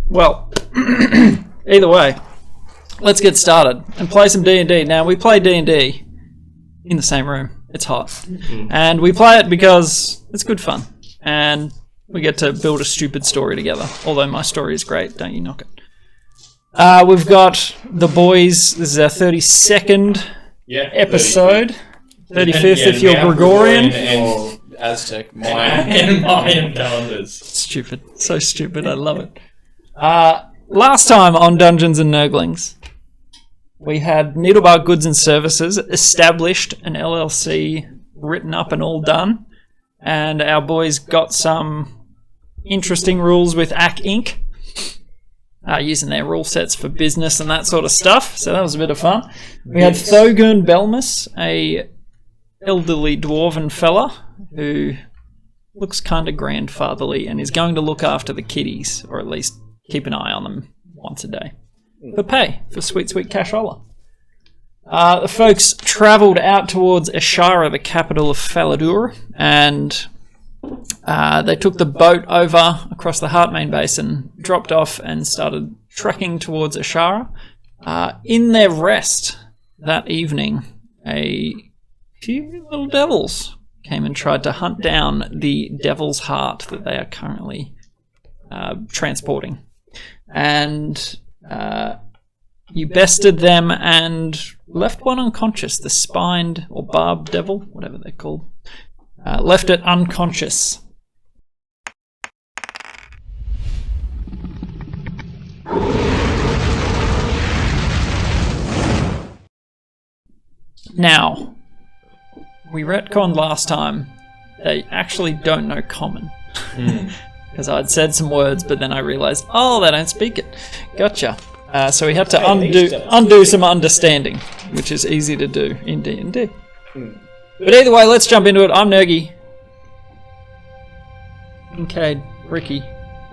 Well, either way, let's get started and play some D&D. Now, we play D&D in the same room. It's hot. And we play it because it's good fun. And we get to build a stupid story together. Although my story is great, don't you knock it. We've got the boys. This is our 32nd episode. 35th if you're Gregorian. And Aztec, Mayan calendars. Stupid. So stupid. I love it. Last time on Dungeons and Nerglings, we had Needlebark Goods and Services established, an LLC written up and all done. And our boys got some interesting rules with AC Inc. Using their rule sets for business and that sort of stuff. So that was a bit of fun. We had Thogun Belmus, a elderly dwarven fella who looks kind of grandfatherly and is going to look after the kiddies, or at least keep an eye on them once a day. For pay, for sweet, sweet cashola. The folks travelled out towards Ashara, the capital of Faladur, and they took the boat over across the Heartmain Basin, dropped off and started trekking towards Ashara. In their rest that evening, a few little devils came and tried to hunt down the devil's heart that they are currently transporting. And you bested them and left one unconscious, the spined or barbed devil, whatever they're called. Left it unconscious. Now, we retconned last time. They actually don't know common. Because I'd said some words, but then I realised, they don't speak it. Gotcha. So we had to undo some understanding, which is easy to do in D&D. But either way, let's jump into it. I'm Nergy. Kincaid, Ricky,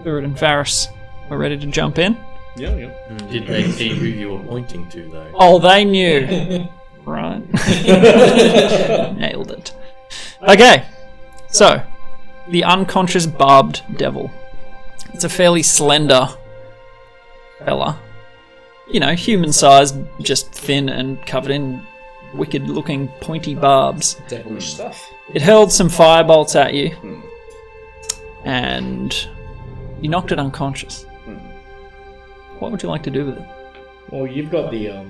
Thurid and Varys. We're ready to jump in? Yeah. Did they see who you were pointing to, though? Oh, they knew. Right. Nailed it. Okay, so the unconscious barbed devil. It's a fairly slender fella. You know, human-sized, just thin and covered in wicked-looking pointy barbs. Devilish stuff. It hurled some firebolts at you, and you knocked it unconscious. What would you like to do with it? Well, you've got the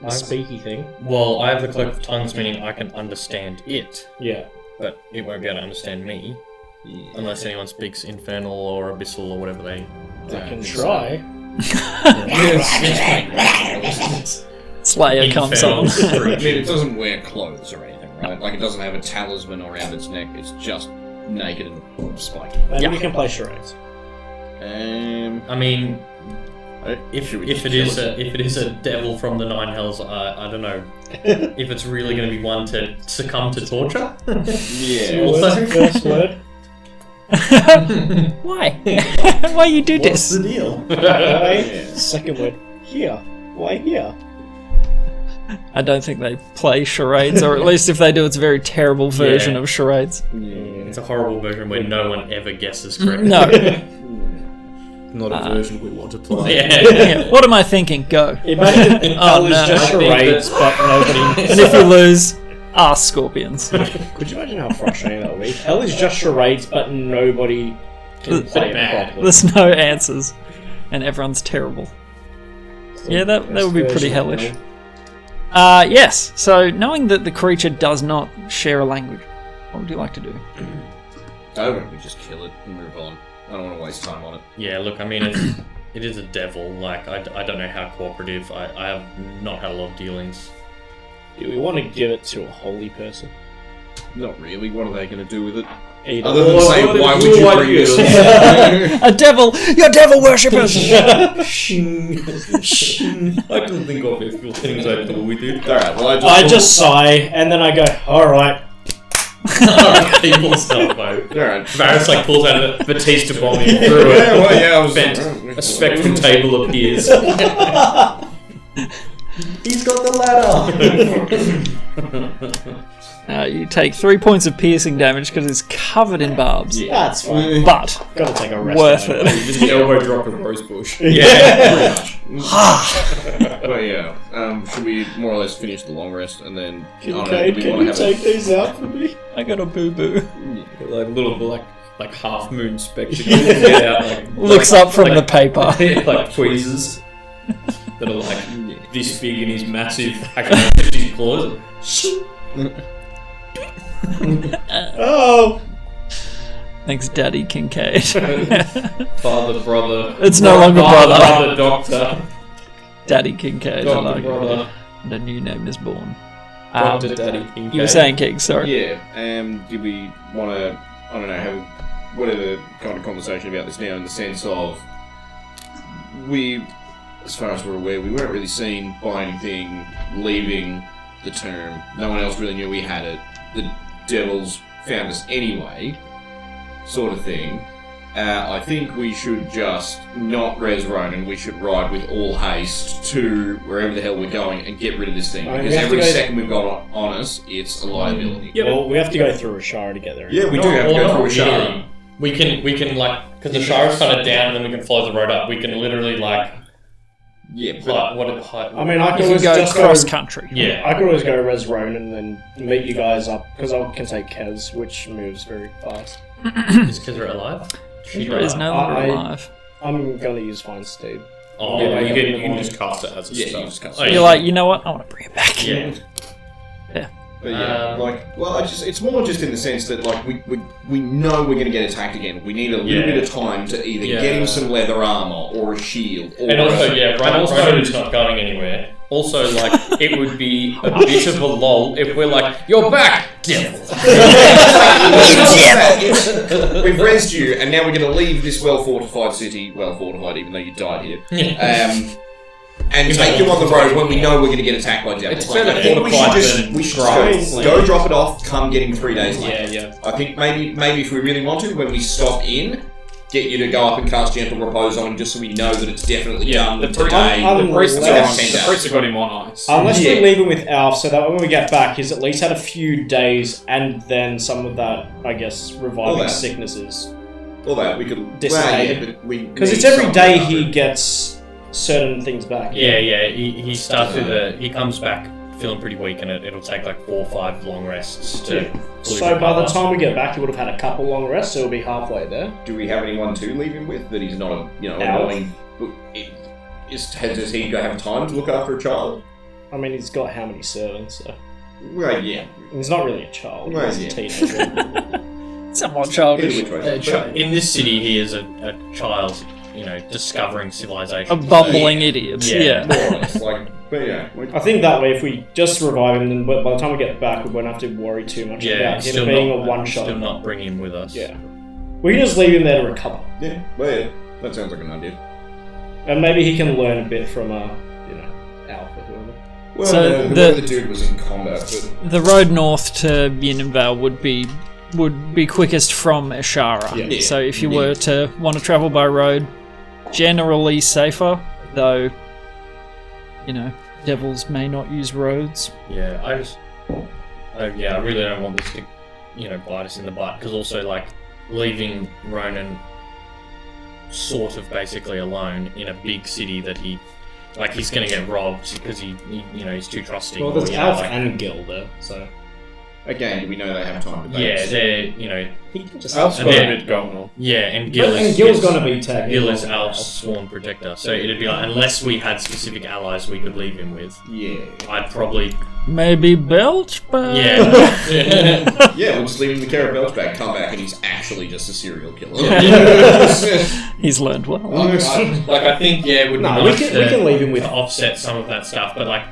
speaky thing. Well, I have the Cloak of Tongues, meaning I can understand it. Yeah. But it won't be able to understand me. Yeah. Unless anyone speaks Infernal or Abyssal or whatever they can try. Slayer comes on. I mean, it doesn't wear clothes or anything, right? Like, it doesn't have a talisman around its neck. It's just naked and spiky. Maybe we can play charades. I mean, if it is a devil from the Nine Hells, I don't know if it's really going to be one to succumb to torture. Yeah. First word. Why? Why you do What's this? the deal? Second word. Here. Why here? I don't think they play charades, or at least if they do, it's a very terrible version of charades. Yeah. It's a horrible version where no one ever guesses correctly. No. Not a version we want to play. Yeah. What am I thinking? Go. Imagine hell is just charades, but nobody... And if you lose, ask scorpions. Could you imagine how frustrating that would be? Hell is just charades, but nobody can play it properly. There's no answers, and everyone's terrible. Yeah, that would be pretty hellish. Yes, so knowing that the creature does not share a language, what would you like to do? I would we just kill it and move on. I don't want to waste time on it. Yeah, look, I mean, it is a devil. Like, I don't know how cooperative. I have not had a lot of dealings. Do we want to give it to a holy person? Not really. What are they going to do with it? Either. Other than say, why would you bring this? A devil! You're devil worshippers! I can think of a few things I do with it. Alright, well I just sigh, and then I go, alright. People stuff, though. Alright. Varys pulls out a Batista bomb and threw it. Yeah, well, yeah, I was... A spectrum table appears. He's got the ladder! You take 3 points of piercing damage because it's covered in barbs. Yeah. That's fine. But Gotta take a rest. worth out. it. Just elbow drop a rose bush. Yeah. But yeah, should we more or less finish the long rest and then? Okay, do we can wanna you have take these out for me? I got a boo-boo. Like little like half moon spectacles. Get out, like, Looks up from the paper. like tweezers that are like this big in his massive his claws. Oh! Thanks, Daddy Kincaid. Father, brother. It's no longer brother. Brother, doctor. Daddy Kincaid. I Doctor, like it. brother. And a new name is born. Doctor, Daddy Kincaid. You were saying, King, sorry. Yeah. Did we want to? I don't know. Have whatever kind of conversation about this now, in the sense of we, as far as we're aware, we weren't really seen by anything leaving the term. No one else really knew we had it. The devils found us anyway, sort of thing. I think we should just not res Ronan. We should ride with all haste to wherever the hell we're going and get rid of this thing. I mean, Because we have to every go- second we've got on us, it's a liability. Yeah, Well, we have to go through Ashara together. Yeah, we do have to go through a shower. We can like, because the Shire is kind of down, and then we can follow the road up. We can literally like Yeah, but I mean, I You could can always go just cross go. country. Yeah. I could always go res Ronan and then meet you guys up because I can take Kez, which moves very fast. Is Kizra alive? She Kizra is no longer I- alive. I'm gonna use Fine Steed. Oh, Yeah, wake you up in can, the you can morning. just cast it as a yeah, spell. you just can't. Oh, You're like, you know what? I want to bring it back. Yeah. But yeah, it's more just in the sense that like we know we're going to get attacked again. We need a little Yeah. bit of time to either Yeah. get him some leather armor or a shield. Or And also, yeah, And Ronan is not going anywhere. Also, like, it would be a bit of a lol if we're like, you're back, devil. We've resed you, and now we're going to leave this well-fortified city, well-fortified even though you died here, and take you on the road when we know we're going to get attacked by devils. It's better I think fortified we should than just dry. go drop it off, come get him 3 days later. Yeah. I think maybe if we really want to, when we stop in, get you to go up and cast Gentle Repose on him just so we know that it's definitely done the today. The priests are are on- on. The priests have got him on ice. Unless Yeah. we leave him with Alf, so that when we get back, he's at least had a few days and then some of that, I guess, reviving that. sicknesses. All that we could Dissipated. Because because it's every day he gets certain things back. Yeah, he starts with he comes back feeling pretty weak, and it'll take like 4 or 5 long rests to fully So by the recover. time we get back, he would have had a couple long rests, so he'll be halfway there. Do we have anyone to leave him with that he's not a Alf. annoying? Does he go have time to look after a child? I mean, he's got how many servants? So. Well, yeah. He's not really a child. Well, He's yeah. a teenager. Somewhat childish. Either which way. In this city, he is a child, discovering civilization. A bumbling idiot. Yeah. Yeah. More or less, but yeah. I think that way, if we just revive him, then by the time we get back, we won't have to worry too much about him being a one-shot. Still not bring him with us. Yeah. We can just leave him there to recover. Yeah, well, yeah. That sounds like an idea. And maybe he can learn a bit from, Alf or whoever. Well, So whoever the dude was in combat, but The road north to Yindenvale would be quickest from Ashara. Yeah. So if you were to want to travel by road, generally safer, though, devils may not use roads. Yeah, I really don't want this to, bite us in the butt, because also, like, leaving Ronan sort of basically alone in a big city that he's going to get robbed because he's too trusting. Well, there's or, Alf and Gil there, so... again, do we know they have time to Yeah, base? they're, He can just... Alf's And got a then- bit going on. yeah, and Gil And is... Gil's gonna be tagged. Gil is Alf's sworn protector, so it'd be like, unless we had specific allies we could leave him with, Yeah. I'd probably... Maybe Belch, but Yeah. Yeah, we'll just leave him in the care of Belchback, come back, and he's actually just a serial killer. he's learned well. I think, yeah, it would be No, we nice can leave him with... to offset some of that stuff, but like,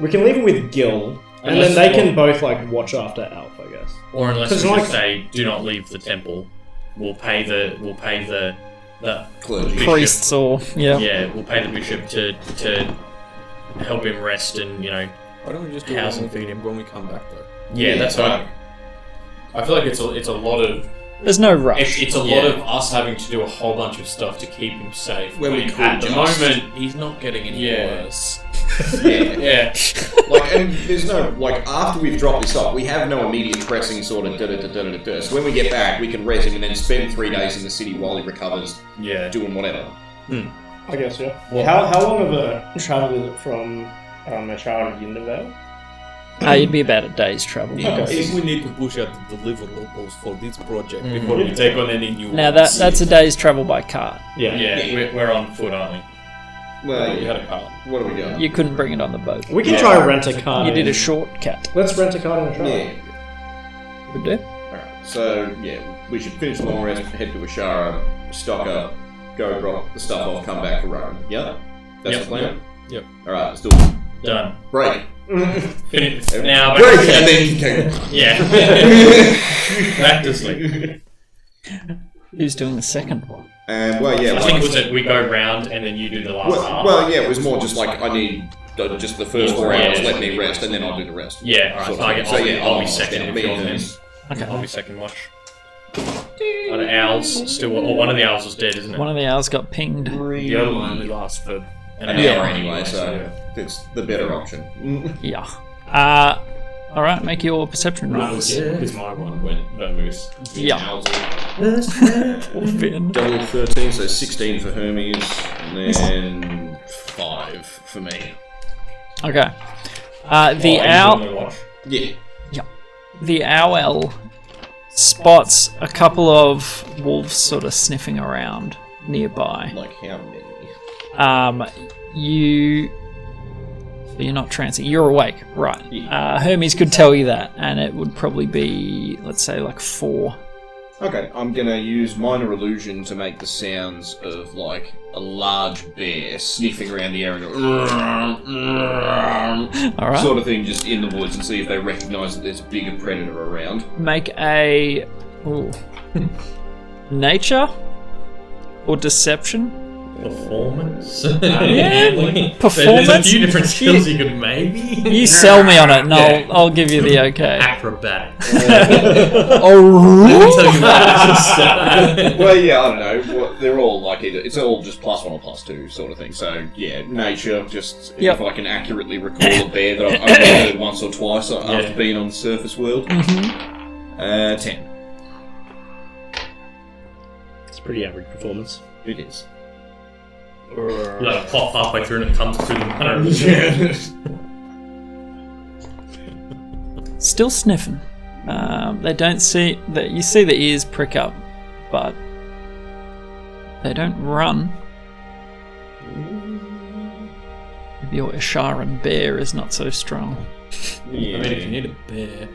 We can leave him with Gil, and Unless- then they can both, watch after Alf, I guess. or unless 'Cause we like- just say, do not leave the temple, we'll pay the Clergy. bishop. Priests or Yeah, we'll pay the bishop to help him rest and, Why don't we just do House one and feed him when we come back, though? yeah, that's right. I feel like it's a lot of there's no rush. it's a lot of us having to do a whole bunch of stuff to keep him safe. When we at could the just- moment he's not getting any worse. Yeah. Like, and there's no, like, after we've dropped this off, we have no immediate pressing sort of da-da-da-da-da-da. So when we get back, we can rest him and then spend 3 days in the city while he recovers, doing whatever. I guess, yeah. How long of a travel is it from Machar to Yindenvale? You'd be about a day's travel. I think we need to push out the deliverables for this project before we take on any new Now ones. that's a day's travel by cart. Yeah, we're on foot, aren't we? Well, We had a car. what do we got? You couldn't bring it on the boat. We can try rent a car. You did a shortcut. Let's rent a car in a travel. Yeah. Would do. Alright, so, we should finish the long rest, head to Ashara, stock up, go drop the stuff off, come back for Ronan. Yeah? That's the plan? Yep. Alright, let's do it. Done. Break. Now, Break! And then you can go. yeah. Back to sleep. Who's doing the second one? And, I think it was that we go round and then you do the last half. well, yeah, it was more just like, I need just the first 4 hours, let me rest, and then I'll do the rest. Yeah, alright. So, I'll be second if you're then. Okay. I'll be second watch. Are the owls still? Or one of the owls was dead, isn't it? One of the owls got pinged. The other one only lasts for And An hour anyway, so it's the better option. Yeah. Alright, make your perception rolls. Because my one went moose. Yeah. Finn. Double 13, so 16 for Hermes, and then 5 for me. Okay. The owl. Yeah. The owl spots a couple of wolves sort of sniffing around nearby. Like how many? You're not trancing. You're awake, right? Hermes could tell you that, and it would probably be, let's say, like 4. Okay, I'm gonna use minor illusion to make the sounds of like a large bear sniffing around the area and All right. sort of thing, just in the woods, and see if they recognise that there's a bigger predator around. Make a nature or deception. Performance? Performance. There's a few different skills you could maybe. You sell me on it, and I'll give you the okay. Acrobatics. Well, yeah, I don't know. Well, they're all like it's all just +1 or +2 sort of thing. So yeah, nature. Just if I can accurately recall a bear that I've only heard once or twice after being on the surface world. 10. It's a pretty average performance. It is. You like pop halfway through and it comes to them. Still sniffing. They don't see that. You see the ears prick up, but they don't run. Maybe your Isharan bear is not so strong. Yeah. I mean, if you need a bear,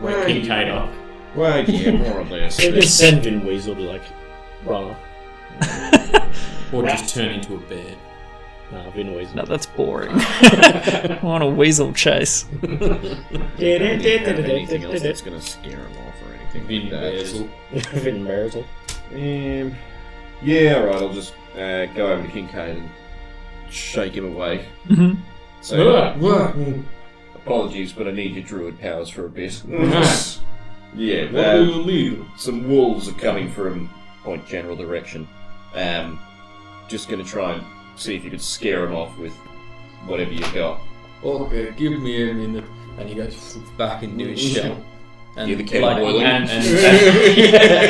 wake Kincaid up. Well, yeah, more or less. They just send Vin Weasel to like run off. Or just turn into a bear. Nah, Vin Weasel. No, that's boring. I want a weasel chase. Anything else that's going to scare him off or anything? Vin Basil. Vin Weasel. Yeah, alright, I'll just go over to Kincaid and shake him awake. Mm-hmm. So, apologies, but I need your druid powers for a bit. Yeah, What do you need? some wolves are coming from Point General direction. Just going to try and see if you could scare them off with whatever you've got. Okay, give me a minute. And he goes back into his shell. And Yeah, the kettle boiling.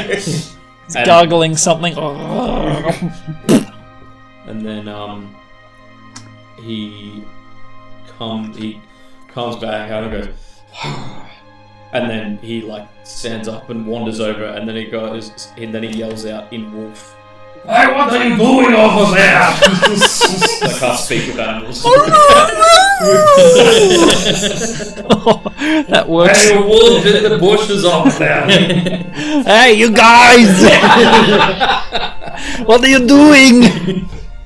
He's gargling something. And then he comes back out and goes, and then he like stands up and wanders over, and then he yells out in wolf. Hey, what are you doing over there? I can't speak with animals. That works. Hey, wolves in the bushes over there. Hey, you guys! What are you doing?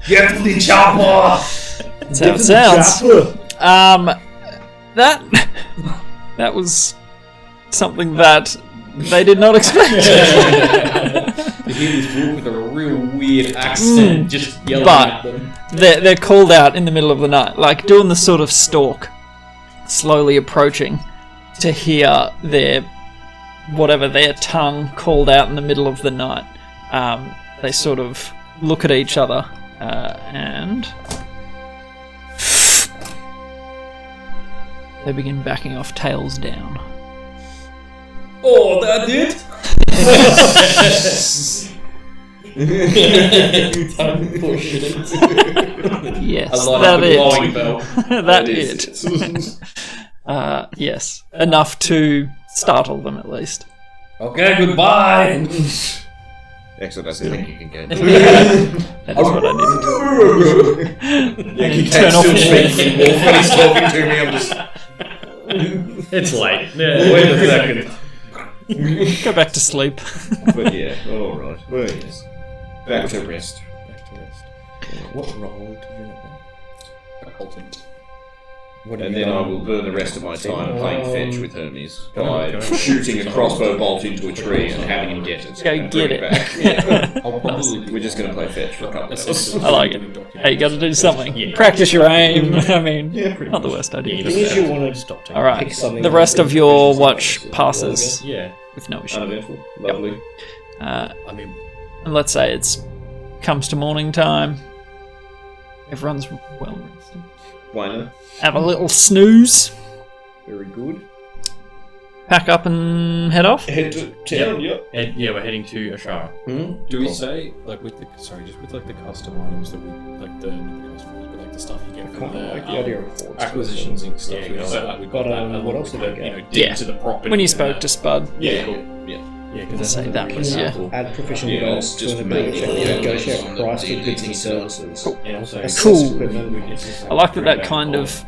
Get to the chopper. That's how it sounds. That was something that they did not expect. You hear this wolf with a real weird accent just yelling But- at them. They're called out in the middle of the night, like doing the sort of stalk, slowly approaching to hear their tongue called out in the middle of the night. They sort of look at each other and They begin backing off, tails down. Oh, that did? Don't push it. Yes, I like that the glowing it. bell. That it. Yes, enough to startle them at least. Okay, goodbye. Excellent, that's it. I think you can go. That is what I needed. Yeah, you Turn can't off still the speak when he's talking to me, I'm just... It's late. Yeah, wait a second. Go back to sleep. But yeah, alright. Well, yes. Back to rest. What role do you know? Occultant. And then I will burn the rest of my time playing fetch with Hermes by shooting a crossbow bolt into a tree and having him get it. Go and get bring it. back. Yeah. I'll probably We're just going to play fetch for a couple of hours. I like it. Hey, you got to do something. Practice your aim. I mean, not the worst idea. The thing is, you want to Stop taking. All right. pick something. The rest of your watch passes Yeah. with no issue. Uneventful. Lovely. I mean, And let's say it's comes to morning time. Everyone's well rested. Why not? Have a little snooze. Very good. Pack up and head off. Head to town, yep. yeah, we're heading to Ashara. Do we say like with the like the custom items that we like the customers, but like the stuff you get from Kinda the like the idea of hordes. acquisitions and stuff? Yeah, so like we got But, that. what along else with did the, we you get? know, dig Yeah. to the property. When you spoke to Spud. Yeah, cool. Yeah, I'll because say that was cool. Add proficient Yeah, bonus just to an make ability it, to yeah, negotiate on the price for D&D goods and stuff. services. And also, Assess Cool. equipment. I like that kind of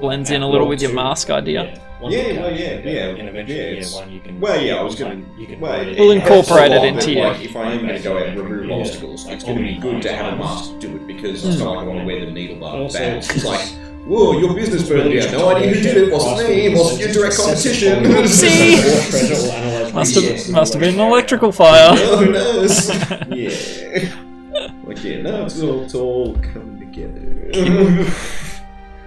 blends in a little with your mask idea. One Yeah, you can- well, yeah. And eventually, Yeah, it's- one you can. Well, yeah, I was going You can. Well, We'll incorporate it so into that, you. like, if I am going to go out and remove obstacles, it's going to be good to have a mask to do it because it's not like I want to wear the Needlebark Also, badge. It's like, whoa, your business burned down. No idea who did it. Wasn't me. It wasn't your direct competition. See? Must have been an electrical fire. Oh, who knows? Yeah. Like, yeah, no, it's all coming together.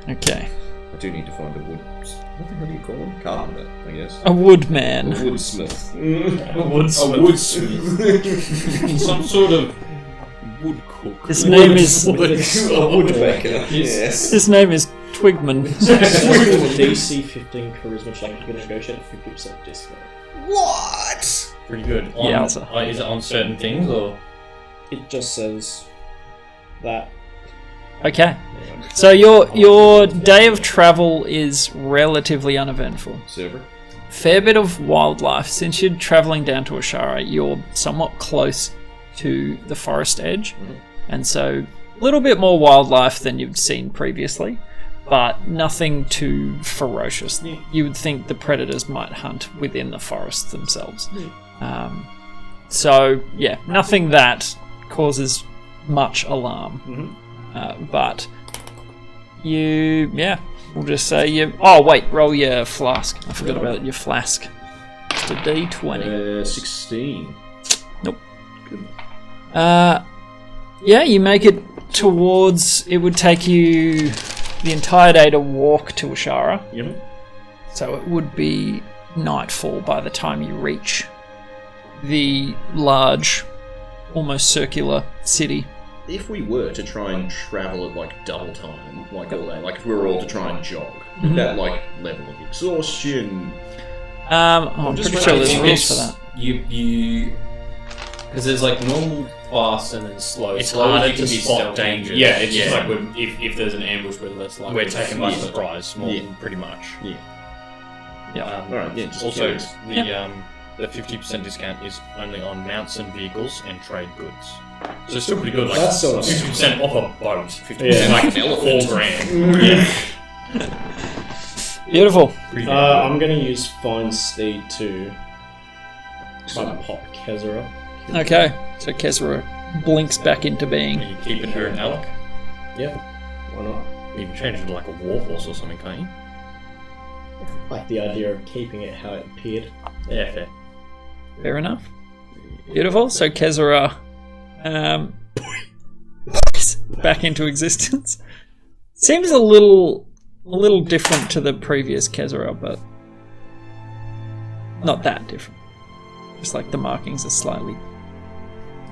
Okay. I do need to find a wood. What the hell do you call him? Carpenter, I guess. A woodman. A woodsmith. A woodsmith. Some sort of wood cook. His name is A woodpecker. Yes. his name is Twigman. DC 15 charisma check. You can negotiate a 50% discount. What? Pretty good. Yeah, Is it on certain things or? It just says that. Okay. So your day of travel is relatively uneventful. Server. Fair bit of wildlife. Since you're travelling down to Ashara, you're somewhat close to the forest edge, and so a little bit more wildlife than you've seen previously, but nothing too ferocious. You would think the predators might hunt within the forests themselves. So yeah, nothing that causes much alarm. But we'll just say you. Oh wait, roll your flask. I forgot about your flask. Just a D20. 16. Yeah, you make it towards. It would take you the entire day to walk to Ashara. Yep. So it would be nightfall by the time you reach the large, almost circular city. If we were to try and travel at like double time, like all day, like if we were all to try and jog, that like level of exhaustion. I'm just pretty sure there's wondering rules for that. You because there's like normal, fast, and then slow. It's Slow, harder you can to be spot stealthy. dangers. Yeah, it's just Yeah. like if there's an ambush, we're less likely. We're taken by Yeah. surprise, more Yeah. pretty much. Yeah. Alright, yeah, just Also, curious. the 50% discount is only on mounts and vehicles and trade goods. So it's still pretty good. Like That's sort of- 50% off a boat. 50% like $4 grand. Yeah. Beautiful. Pretty good. I'm gonna use Find Steed to pop Kezra. Okay, so Kezra blinks back into Are being. you keeping her an elk? Yeah, why not? You can change it to like a warhorse or something, can't you? Like the idea of keeping it how it appeared. Yeah, fair. Fair enough. Beautiful. So Kezra back into existence. Seems a little different to the previous Kezra, but not that different. Just like the markings are slightly,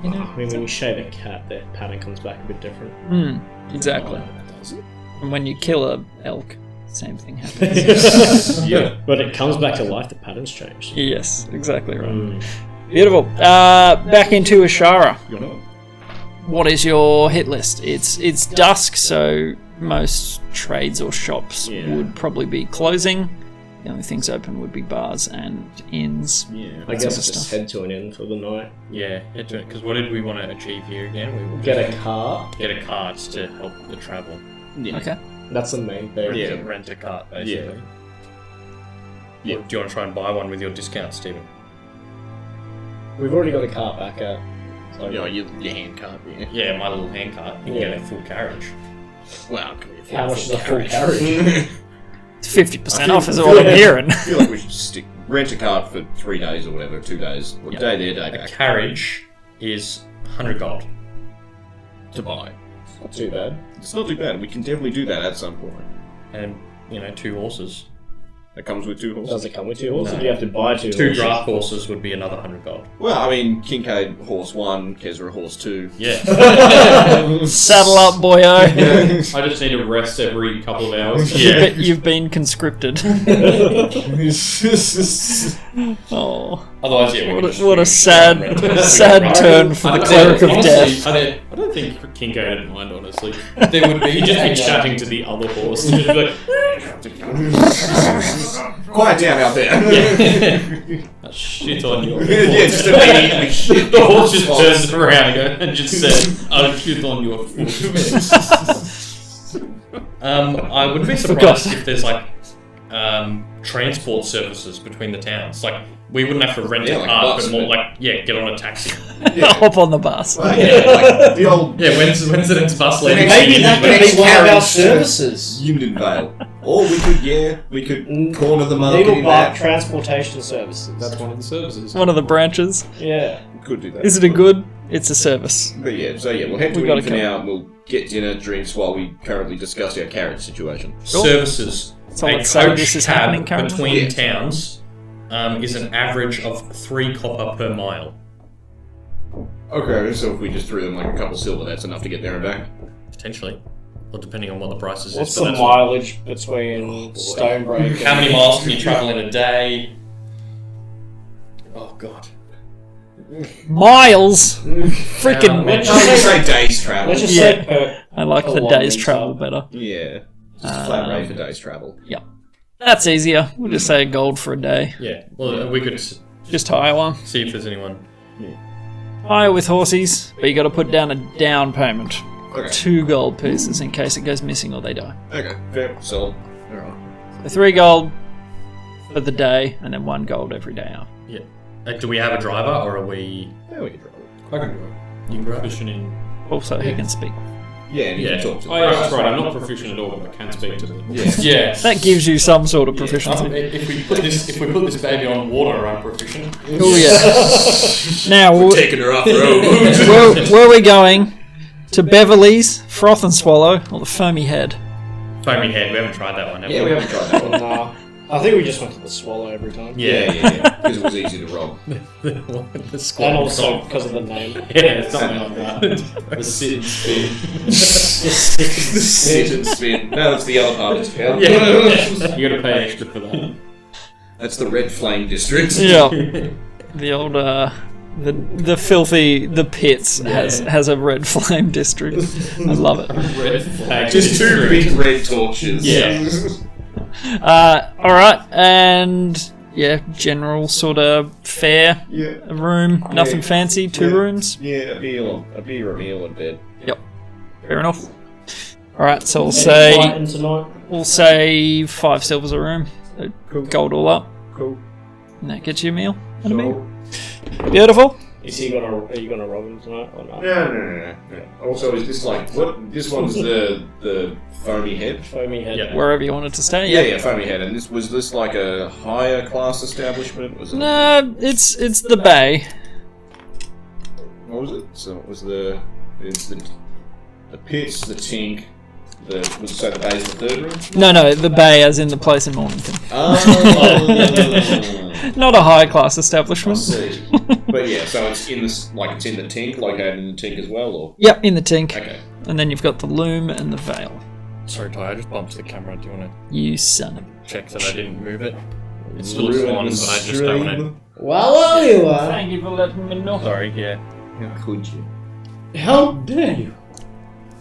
you know. I mean, when you shave a cat, the pattern comes back a bit different. Exactly. And when you kill a elk, same thing happens. Yeah. But it comes back to life, the pattern's changed. Yes, exactly right. Beautiful. Back into Ashara. You're not. What is your hit list? It's dusk, so most trades or shops would probably be closing. The only things open would be bars and inns. Yeah, I that guess sort of just stuff. head to an inn for the night. Yeah, because what did we want to achieve here again? We will Get a car. get a cart to help the travel. Yeah. Okay. That's the main thing. Rent a cart, basically. Yeah. Do you want to try and buy one with your discount, Stephen? We've already got a car back at. So Yeah, your hand cart. Yeah. Yeah, my little hand cart. You can get a full carriage. Well, how much is a full carriage? 50% off is what I'm hearing. I feel like we should rent a cart for 3 days or whatever, 2 days. Or day there, day A back. carriage is 100 gold. To buy. Not too bad. It's not too bad. We can definitely do that at some point. And, 2 horses. That comes with 2 horses. Does it come with 2 horses? No. Do you have to buy 2 2 horses? draft horses would be another 100 gold. Well, I mean, Kincaid horse 1, Kezra horse 2. Yeah. Saddle up, boyo. I just need to rest every couple of hours. You've been conscripted. Oh, Otherwise, yeah, what a sad turn for the cleric of death. I don't think Kincaid would mind, honestly. There would be. He'd just be chatting to the other horse. And just be like, Quiet down out there. shit on your horse. Yeah, just immediately shit. The horse just turns around and just says, I'll shit on your horse. I wouldn't be surprised if there's transport services between the towns. Like, we wouldn't have to rent a like a car, bus, but more but- get on a taxi. Hop on the bus. Well, yeah, like the old Yeah, when's the next bus leaving? Maybe that could Next be one of our carriage. services. Yindenvale. Or we could corner the market in Needlebark that. transportation services. That's one of the services. One of the branches. Yeah. Could do that. Is it a good? It's a service. But yeah, we'll head to We an gotta inn for come. now and we'll get dinner, drinks while we currently discuss our carriage situation. Services. So A let's say coach this is cab happening currently. between Yeah. towns is an average of 3 copper per mile. Okay, so if we just threw them like a couple silver, that's enough to get there and back. Potentially. Or depending on what the prices What's is. the but that's- mileage between Stonebreak How many miles can you travel in a day? Oh, God. Miles. Freaking. let's No, just you say, say days travel. let's just Yeah. say per. I like the Along day's the travel side. better. Yeah. Just a flat rate for days travel. That's easier. We'll just say gold for a day. Yeah. Well, we could Just hire one. see if there's anyone. Hire with horses, but you got to put down a down payment. Okay. 2 gold pieces in case it goes missing or they die. Okay, fair. So, alright. So 3 gold for the day, and then 1 gold every day after. Yeah. Do we have a driver, or are we? Yeah, we can drive it. I can do it. You can proficient in. Also, he can speak. Yeah, and you Yeah. can talk to Oh, yeah, that's right. I'm not proficient at all, but I can speak to them. Yeah. Yeah. That gives you some sort of proficiency. If we put this baby on water, I'm proficient. Oh yeah. Now, Taking her off the road. where are we going? To Beverly's, Froth and Swallow, or the Foamy Head? Foamy head. We haven't tried that one, have Yeah, we haven't tried that one. Nah. I think we just went to the Swallow every time. Yeah, because it was easy to rob. The squad And was also on. because of the name. Yeah, something like that. The sit and spin. Sit and spin. No, that's the other part of town. Yeah. You gotta pay extra for that. That's the Red Flame District. Yeah. The old, the filthy, the pits has a red flame district. I love it. Red flag. Just 2 big red torches. Yeah. Alright, and yeah, general sort of fare Yeah. room, nothing fancy, 2 Yeah. rooms. Yeah, a beer, a meal, and bed. Fair enough. Alright, so Any we'll fighting tonight? say 5 silvers a room. So gold all up. Cool. And that gets you a meal. And a meal. Beautiful. Are you gonna rob him tonight or not? No. Also, is this like what? This one's the foamy head. Foamy head. Yeah. Wherever you wanted to stay. Yeah, foamy head. And was this like a higher class establishment? Was it? Nah, it's the bay. What was it? So it was the pits, the tink, the bay's the 3rd room. No, the bay as in the place in Mornington. Oh. Not a high class I establishment. see. But yeah, so it's in this, like it's in the tink, located in the tink as well, or Yep, in the tink. okay. And then you've got the loom and the veil. Sorry, Ty, I just bumped the camera. Do you want You son of to check that I didn't move it? It's still on, but I just don't want to. Well, you are. Thank you for letting me know. Sorry, yeah. How could you? How dare you?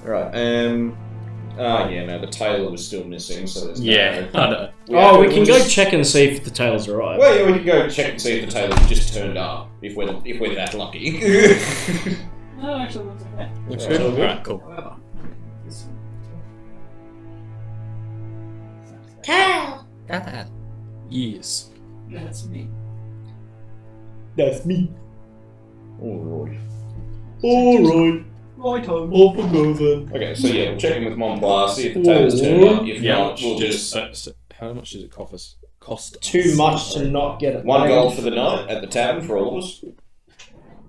Right. Yeah. No, the tail was still missing. So there's Yeah, no... I know. Oh, we can go check and see if the tails arrive. Well, yeah, we can go check and see if the tail has just turned up. If we're that lucky. No, actually, looks okay. Looks Yeah. good. Alright, cool. Yes. That's me. That's me. Alright. Alright. Right home. Off we go then. Okay, so yeah, we'll check in with Montbar, see if the tail's turned up. If Yeah, not, we'll just... How much does it cost us? Too much to not get it. 1 gold for the night at the tavern for all of us.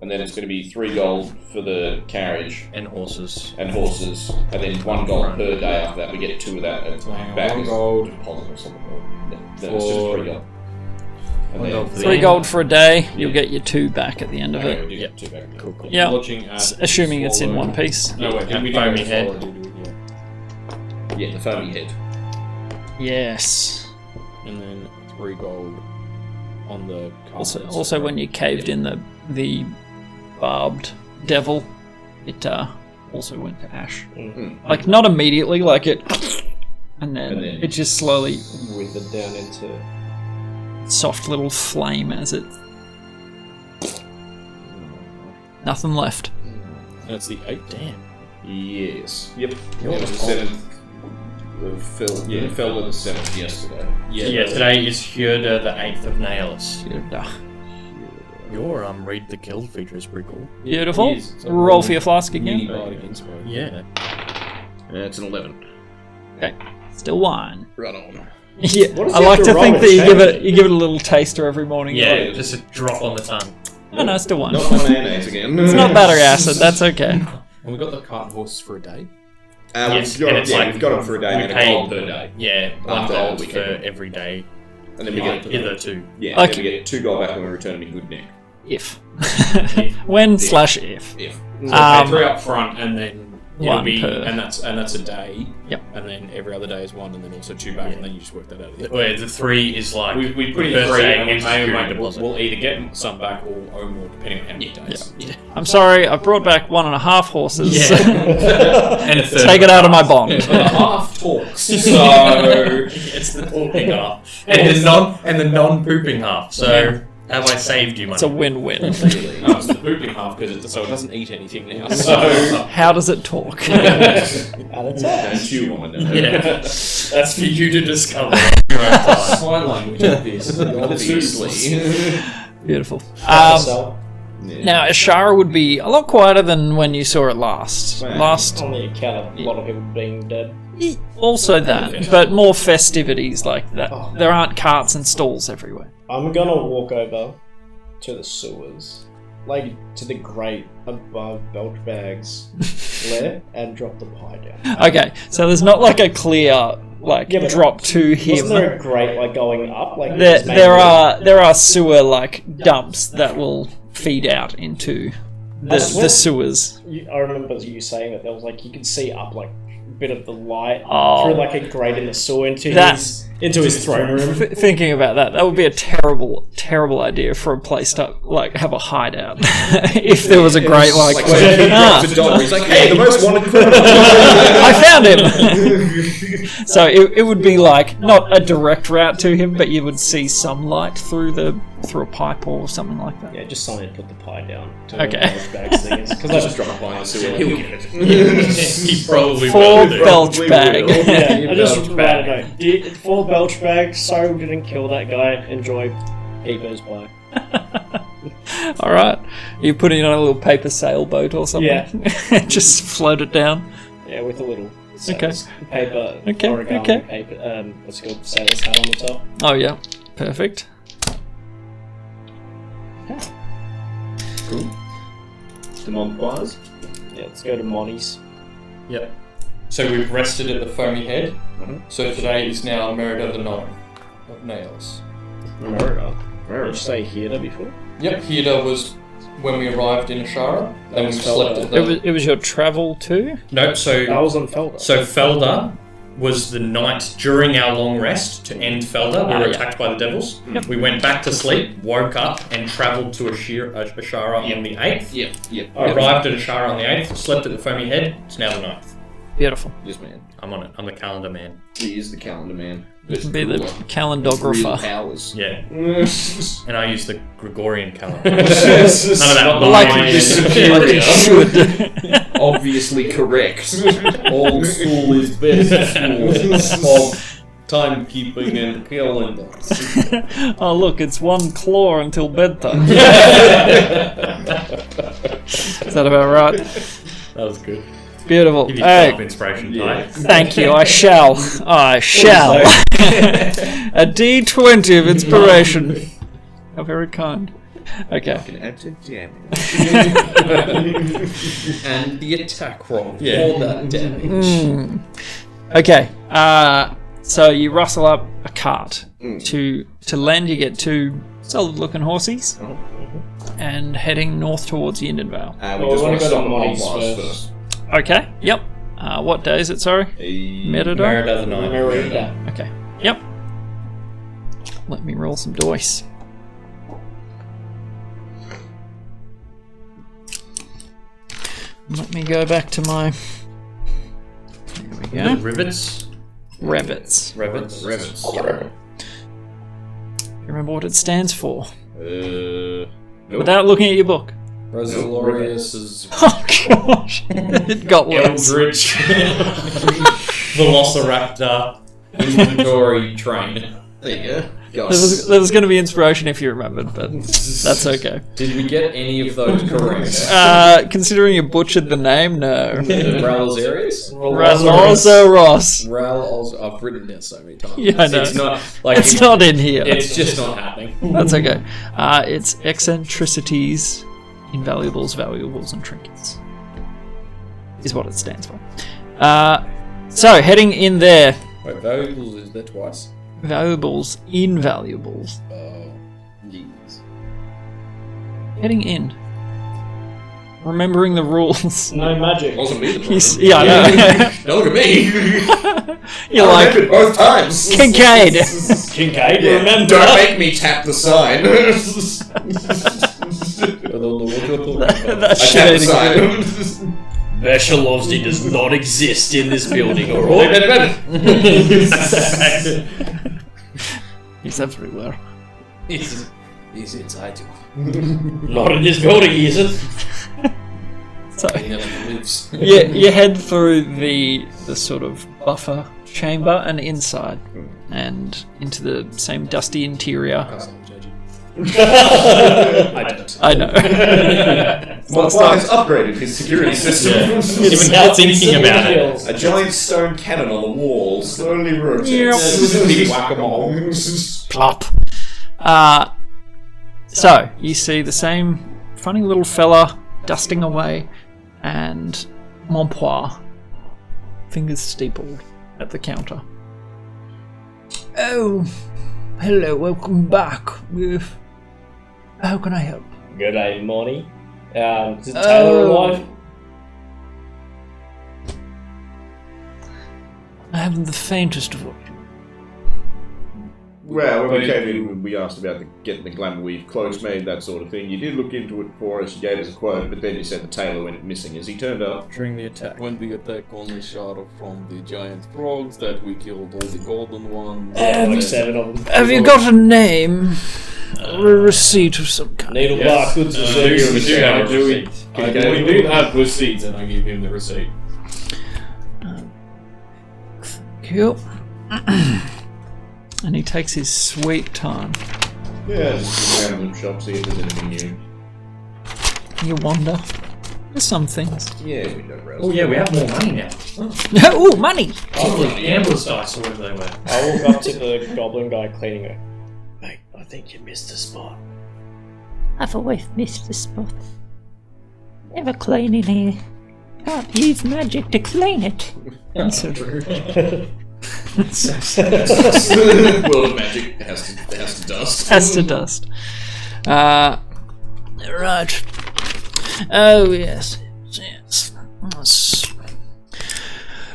And then it's going to be 3 gold for the carriage And horses. and horses. And then 1 gold per day after that. We get 2 of that at So hang on, back 1 as gold. deposit or something. No, it's just 3 gold. And 1 then gold for the 3 gold for a day. You'll get your 2 back at the end of Okay, it. we do get 2 back. Cool, cool. Yeah. Looking at Assuming it's in swallow- one piece. No, wait, did we do Foamy it head. swallow, did we? Yeah. Yeah, the foamy head. Yes. And then 3 gold on the Also, when you caved in the barbed devil, it also went to ash. Like not immediately, like it, and then it just slowly Withered down into. soft little flame as it. Nothing left. And it's the 8th. Damn. Yes. Yep. It was the 7th. It fell to the 7th yesterday. Yeah, today is Hjorda the 8th of Nailus. Beautiful. Your read the guild feature is pretty cool. Beautiful. It is. It's a Roll for your flask again. Mini-bard against me. Yeah. It's an 11. Okay. Still wine. Right on. Yeah. What does I he like have to to think roll that to you give change it a little taster every morning. Yeah, Like, just a drop on the tongue. no, still wine. Not my mayonnaise again. It's not battery acid. That's okay. And we got the cart and horses for a day. Yes, we've got, and it's like we've got them for a day we and a paid- gold per day. Yeah, 1 After gold the for weekend. every day. And then we get Hitherto. yeah, Okay. then we get 2 gold back when we return them in good nick. If. When/if. If. So Um, pay 3 up front, and then it'll 1 be, per. and that's a day. Yep. And then every other day is 1, and then also 2 back, and then you just work that out. Yeah. Where the 3 is like We put in first 3, day and we may or security may deposit. we'll either get some back or owe more, depending on how many days. I'm sorry, I brought back 1.5 horses. And a third Take it out of my bond. The half talks, so it's the pooping half and the non-pooping half. So have I saved you money? It's a win-win. no, it's the pooping half because so it doesn't eat anything now. So How does it talk? Don't you want to know? Yeah, that's for you to discover. Your own time. sign language of this, Obviously. Beautiful. So, Now, Ashara would be a lot quieter than when you saw it last. Wow. Last, on the account of a lot of people being dead. also that, but more festivities like that. Oh. There aren't carts and stalls everywhere. I'm gonna walk over to the sewers, like to the grate above Belchbag's lair, and drop the pie down. Okay, so there's not like a clear like Yeah, but drop to him. Wasn't there a grate like going up? Like There are sewer like dumps that will feed out into the sewers. I remember you saying that there was like you could see up like a bit of the light Oh. through like a grate in the sewer into That's- his throne room. Thinking about that would be a terrible idea for a place to like have a hideout. If there was a great like, Like, so he ah, drops a dollar. He's like, hey, the most wanted criminal. I found him. So it would be like not a direct route to him, but you would see some light through a pipe or something like that. Yeah, just something to put the pie down. To Okay. Belchbag's thing is because I just Drop a pie in the sewer. he'll get it. He probably For will do. belch bag. Yeah, I just write a note. For Belchbag, sorry we didn't kill that guy. Enjoy Peeper's pie. All right, you put it on a little paper sailboat or something. Yeah. Just float it down. Yeah, with a little Okay. paper, Okay, origami okay. paper, what's it called, sailor's hat on the top. Oh yeah, perfect. Cool. The Montbars. Yeah, let's go to Monty's. Yep. So we've rested at the Foamy Head. So today is now Merida the 9th of Nails. Merida. Did you say Hirda before? Yep, Hirda was when we arrived in Ashara. Then we was slept Felder. at the... It was your travel too. Nope. I was on Felder. So Felder was the night during our long rest to end Felder. We were attacked by the devils. Yep. We went back to sleep, woke up, and travelled to Ashara on the 8th. Yep. Arrived at Ashara on the 8th, slept at the Foamy Head. It's now the 9th. Beautiful. Yes, man. I'm on it. I'm the calendar man. He is the calendar man. You can be the Real calendographer. powers. Yeah. And I use the Gregorian calendar. None of that Like Mayan. you should. Obviously correct. Old school is best school of timekeeping and calendars. Oh look, it's one claw until bedtime. Is that about right? That was good. Beautiful. Give you Hey, top inspiration, Ty. thank you. I shall. I shall. A D20 of inspiration. How very kind. Okay. Add to damage. And the attack roll for that damage. Okay. So you rustle up a cart to land. You get 2 solid-looking horses, and heading north towards Yindenvale. We just want to stop at Monty's first. Okay. Yep. What day is it? Sorry. Merida. Merida the 9th. Merida. Okay. Yep. Let me roll some dice. Let me go back to my. There we go. Rivets. Revits. Revets. You remember what it stands for? Nope. Without looking at your book. Ralozeiros is Oh gosh. It got worse. Eldritch. Velociraptor. inventory train. There you go. There was going to be inspiration if you remembered, but that's okay. Did we get any of those correct? Considering you butchered the name, no. Ralozeiros? Ralozeiros. I've written it down so many times. Yeah, I know. It's not like It's not in here. It's just not happening. That's okay. It's eccentricities, invaluables, valuables, and trinkets. Is what it stands for. So, heading in there. Wait, valuables is there twice? Valuables, invaluables. Oh, jeez. Heading in. Remembering the rules. No magic. Wasn't me the problem. Yeah, I know. Don't look at me. You're I like, remembered both times. Kincaid. Kincaid, Yeah. remember? Don't make me tap the sign. I don't know what you're talking about. That's I tapped the shady. sign. Veshalovsky does not exist in this building, Wait, alright? wait, wait. He's everywhere. He's inside you. Not in this building, he isn't. So, He never lives. you head through the sort of buffer chamber and inside, and into the same dusty interior. I don't. I know. Montfly has upgraded his security system. Even now thinking about it. A giant stone cannon on the wall slowly Yep. rotates. Big whack-a-mole. Plop. So, you see the same funny little fella dusting away, and Montpois, fingers steepled, at the counter. Oh, hello, welcome back. How can I help? Good day, Monty. Is Taylor alive? I haven't the faintest of what. Well, when we came in, we asked about getting the glamour weave cloaks made, that sort of thing. You did look into it for us, you gave us a quote, but then you said the tailor went missing. Has he turned up? During the attack. When the attack only shot from the giant frogs, that we killed all the golden ones. Like 7 of them. Have you got a name? Or a receipt of some kind? Needlebark Goods and Services. We do have receipts, and I give him the receipt. Thank you. And he takes his sweet time. Yeah, just go around the shop, see if there's anything new. You wander. There's some things. Yeah, we know Ralph. Oh yeah, we have more money now. Oh, money! Probably gambler's dice or whatever they were. I walk up to the goblin guy cleaning it. Mate, I think you missed a spot. I've always missed the spot. Never clean in here. Can't use magic to clean it. So true. World of Magic has to dust. Has to dust. Right. Oh, yes. Yes.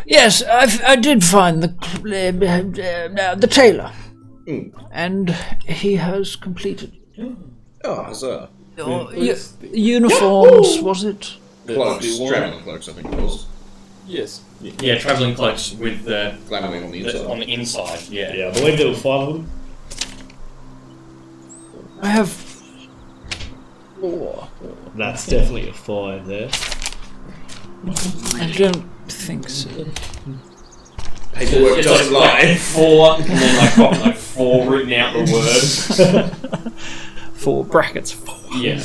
Yes, I did find the tailor. And he has completed Oh, huzzah. uniforms, was it? Cloaks, travelling cloaks, I think it was. Yes. Yeah, travelling cloaks with the Glamour on the inside. on the inside. Yeah. Yeah, I believe there were 5 of them. I have 4. That's definitely a 5 there. I don't think so. Paperwork doesn't lie. 4, and then like 4 written out the words. 4 brackets. 4. Yeah.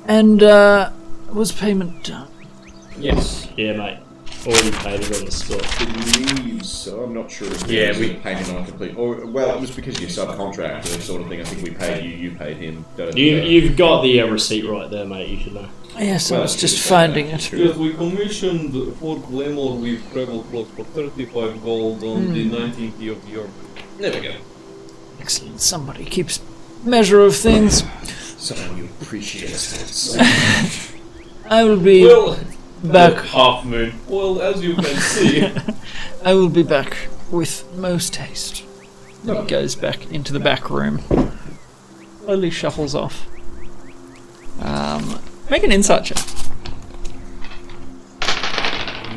And was payment done? Yes. Yeah, mate. Already paid it on the spot. I believe so. I'm not sure if Yeah, we paid him on complete. Or well, it was because you subcontract or sort of thing. I think we paid you. You paid him. You've got the receipt right there, mate. You should know. Yes, I was just finding it. Yes, we commissioned 4 glamour with travel clothes for 35 gold on the 19th of your. There we go. Excellent. Somebody keeps measure of things. Someone you appreciate us. I will be back. Half moon. Well, as you can see. I will be back with most haste. He goes back into the back room. Slowly shuffles off. Make an insight check.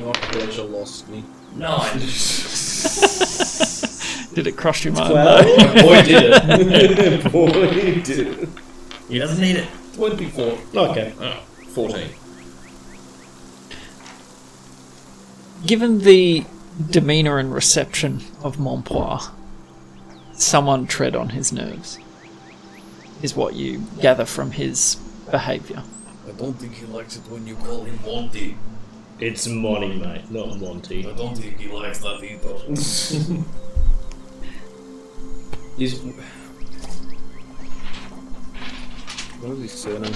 Not pleasure lost me. 9. Did it cross your mind? Well, though? Boy did it. boy, did it. He doesn't need it. 24. Okay. 14. Given the demeanour and reception of Montpois, someone tread on his nerves, is what you gather from his behaviour. I don't think he likes it when you call him Monty. It's Monty, mate, not Monty. I don't think he likes that either. He's... What is his surname?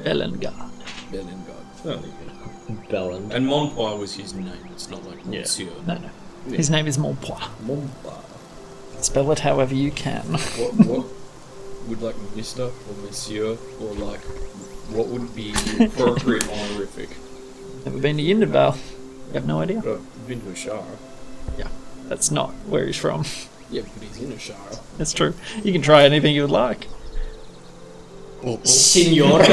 Belengard. Belengard. Bellend. And Montpois was his name, it's not like Monsieur. No. His name is Montpois. Montpois. Spell it however you can. What would like Mr. or Monsieur or like what would be the appropriate honorific? Never been to Yindenvale. You have no idea. But I've been to a shower. That's not where he's from. Yeah, but he's in a shower. That's true. You can try anything you would like. Signor.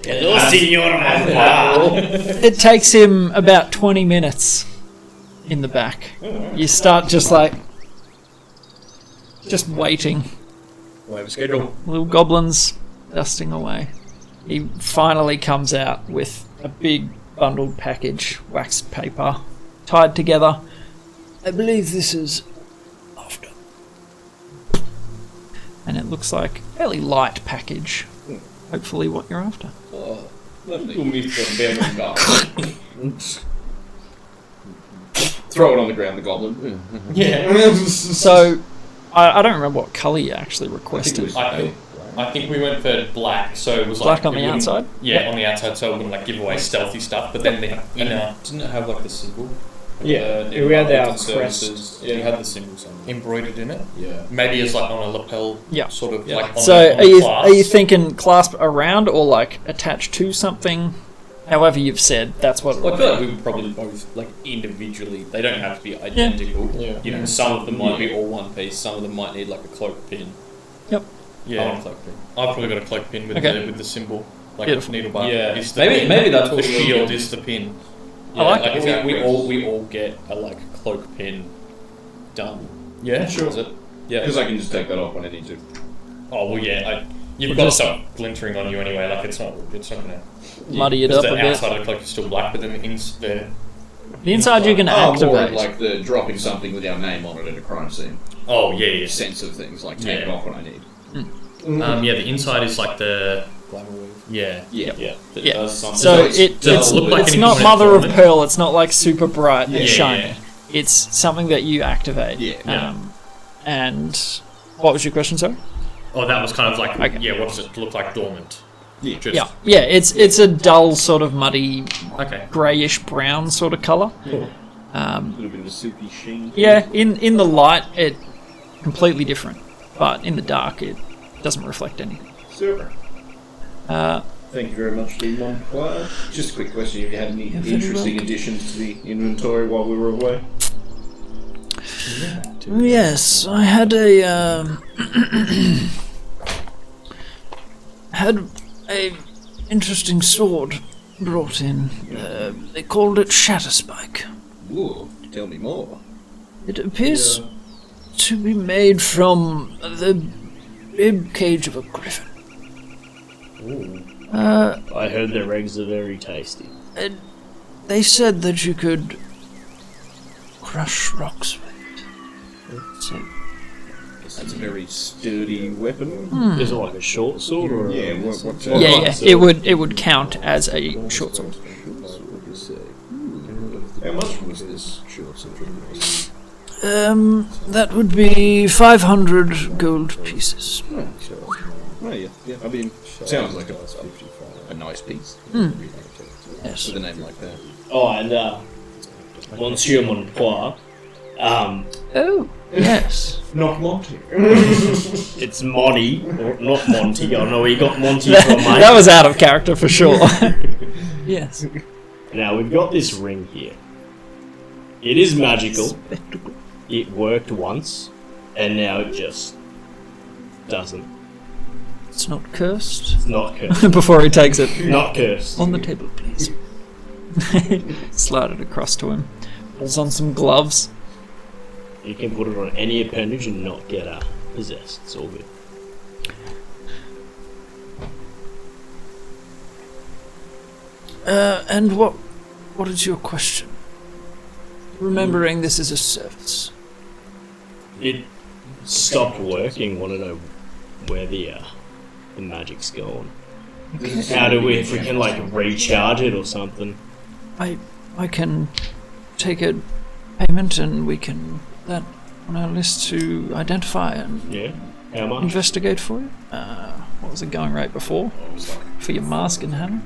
Hello, Signor Montpois. It takes him about 20 minutes in the back. You start just waiting. We have a schedule. Little goblins dusting away. He finally comes out with a big bundled package, wax paper, tied together. I believe this is after. And it looks like a fairly light package. Hopefully what you're after. Oh, lovely. To Mr. Belengard. Throw it on the ground, the goblin. Yeah. So, I don't remember what colour you actually requested. I think we went for black, so it was Black like on the outside? Yeah, on the outside, so it wouldn't like give away stealthy stuff. But then the inner Didn't it have like the symbol? Yeah, Needlebark we had our Goods and Services. crest. You had the symbol somewhere. embroidered in it, Yeah. maybe it's like on a lapel, Yeah. sort of Yeah. like. On So, the, on are the you clasp. thinking clasp around or like attached to something? However you've said, that's what. Well, I feel like we would probably both like individually. They don't have to be identical. Yeah. You know, some of them might be all one piece. Some of them might need like a cloak pin. Yep. I Yeah, want a cloak pin. I've probably got a cloak pin with Okay. the symbol, like Beautiful. Needlebark. Yeah. is the Maybe- pin. maybe that's the what we'll shield do. is the pin. I like like it. we all get a like cloak pin done. Yeah, Is it? Yeah. Because I can just take that off when I need to. Oh well, yeah. You've We'll got just- stuff glintering on you anyway. Like it's not gonna. Muddy it Because up a the bit. outside of the cloak is still black, but then the The inside you can More activate. like the dropping something with our name on it at a crime scene. oh yeah. Sense of things, like take it Yeah. off when I need. Yeah, the inside is like the Glamour weave. yeah. Yeah. Yeah. That Yeah. does something. So Does it's it look like anything not when mother it's of dormant? pearl. It's not like super bright and Yeah, shiny. yeah. It's something that you activate. Yeah. And what was your question, sir? Oh, that was kind of like Okay. yeah. What does it look like dormant? Yeah. Just, Yeah. It's a dull sort of muddy, Okay. greyish brown sort of colour. A little bit of a soupy sheen. Yeah. In the light, it completely different, but in the dark, it doesn't reflect anything. Super. Thank you very much, Montclair. Just a quick question: have you had any very interesting welcome. additions to the inventory while we were away? Yes, I had a interesting sword brought in. They called it Shatterspike. Ooh, tell me more. It appears to be made from the rib cage of a griffin. I heard their eggs are very tasty. They said that you could crush rocks with it. So, That's a very sturdy weapon. Is it like a short sword or? Yeah, what yeah, it would count as a short sword. How much was this short sword? That would be 500 gold pieces. Oh yeah. I mean, sounds like a nice piece. Yes. With a name like that. Oh, and Monsieur Montclair. Oh, yes. Not Monty. It's Monty, or not Monty. I know he got Monty from mate. That was out of character for sure. Yes. Now we've got this ring here. It is magical. It worked once, and now it just doesn't. It's not cursed. It's not cursed. Before he takes it. Not cursed. On the table, please. Slide it across to him. Pulls on some gloves. You can put it on any appendage and not get possessed. It's all good. And what is your question? Remembering this is a service. It stopped working. Want to know where the magic's going? How do we, if we can like recharge it or something? I can take a payment and we can put that on our list to identify and Yeah. How much? investigate for you. What was the going rate before? For your mask and hammer?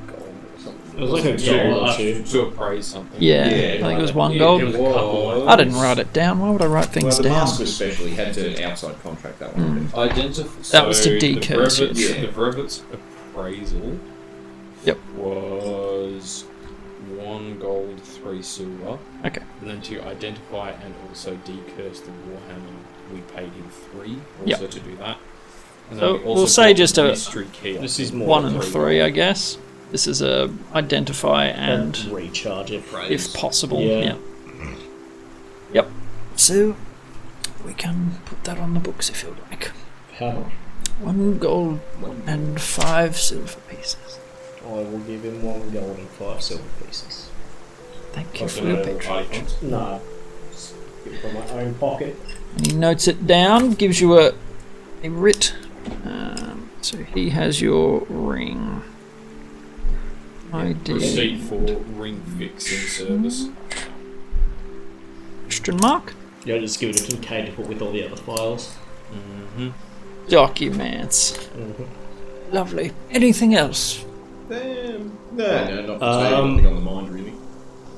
It was like a gold or two. To appraise something. Yeah, I think it was 1 gold. It was a couple. I didn't write it down. Why would I write things Well, the down? mask especially had to outside contract that one. That was to the decurse it. The Brevet's appraisal Yep. was 1 gold, 3 silver. Okay. And then to identify and also decurse the Warhammer, we paid him 3 Yep. also to do that. And So then we also we'll say got just a mystery key. This is more 1 than and 3 3, I guess. This is a identify and, recharge it. if possible, Yeah. Yep. So we can put that on the books if you like. How much? 1 gold and 5 silver pieces. I will give him 1 gold and 5 silver pieces. Thank you for your patronage. No. Just give it from my own pocket. And he notes it down, gives you a writ. So he has your ring. ID. Receipt for ring fixing service. Question mark? Yeah, just give it to Kincaid to put with all the other files. Documents. Lovely. Anything else? No, not anything on the mind really.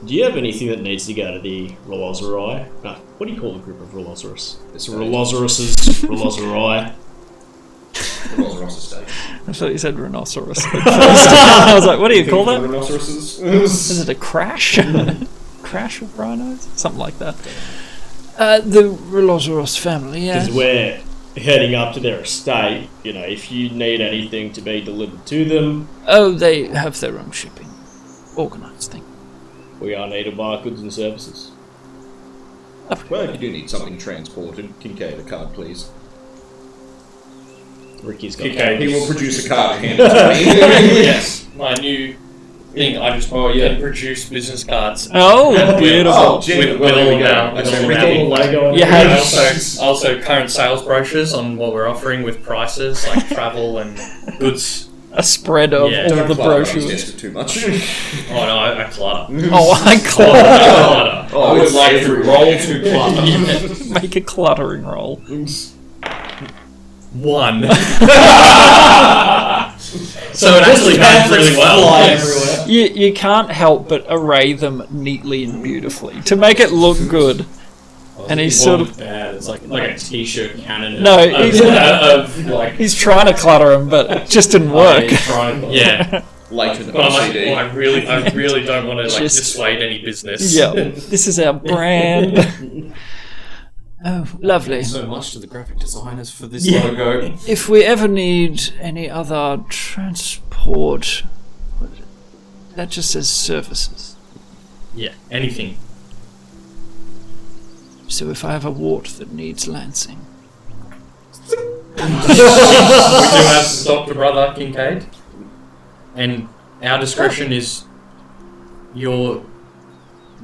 Do you have anything that needs to go to the Ralozeiros? No, what do you call the group of Ralozeiros? It's Ralozeiroses, Ralozeiros. Ralozeiros estate. I thought you said rhinoceros. I was like, what do you call that? Rhinoceroses. Is it a crash? Crash of rhinos? Something like that. The Ralozeiros family, yeah. Because we're heading up to their estate. You know, if you need anything to be delivered to them, Oh, they have their own shipping. Organised thing. we are Needlebark Goods and Services. Well, if you do need something transported, Kincaid, a card, please. Ricky's got He will produce a card and hand it to me. Yes, my new thing. I just can produce business cards. Oh, beautiful. Oh, gee, well, there we go. With Okay, all with the- all the logo on You it. have- And also current sales brochures on what we're offering with prices like travel and goods. A spread of Yeah. all Don't the clutter on his brochures. desk too much. Oh no, I clutter. Oh, I clutter. I would like to roll to clutter. Make a cluttering roll. 1. So it actually goes really well. You can't help but array them neatly and beautifully to make it look good. And he's sort of bad. It's like a t-shirt cannon. No, of, he's- of like he's trying to clutter them, but it just didn't work. Trying, Yeah. latent But I'm like, OCD. well, I really don't want to like Just- dissuade any business. Yeah, this is our brand. Oh, lovely. So much to the graphic designers for this logo. If we ever need any other transport, that just says services. Yeah, anything. So if I have a wart that needs lancing, We do have Dr. Brother Kincaid, and our discretion is your.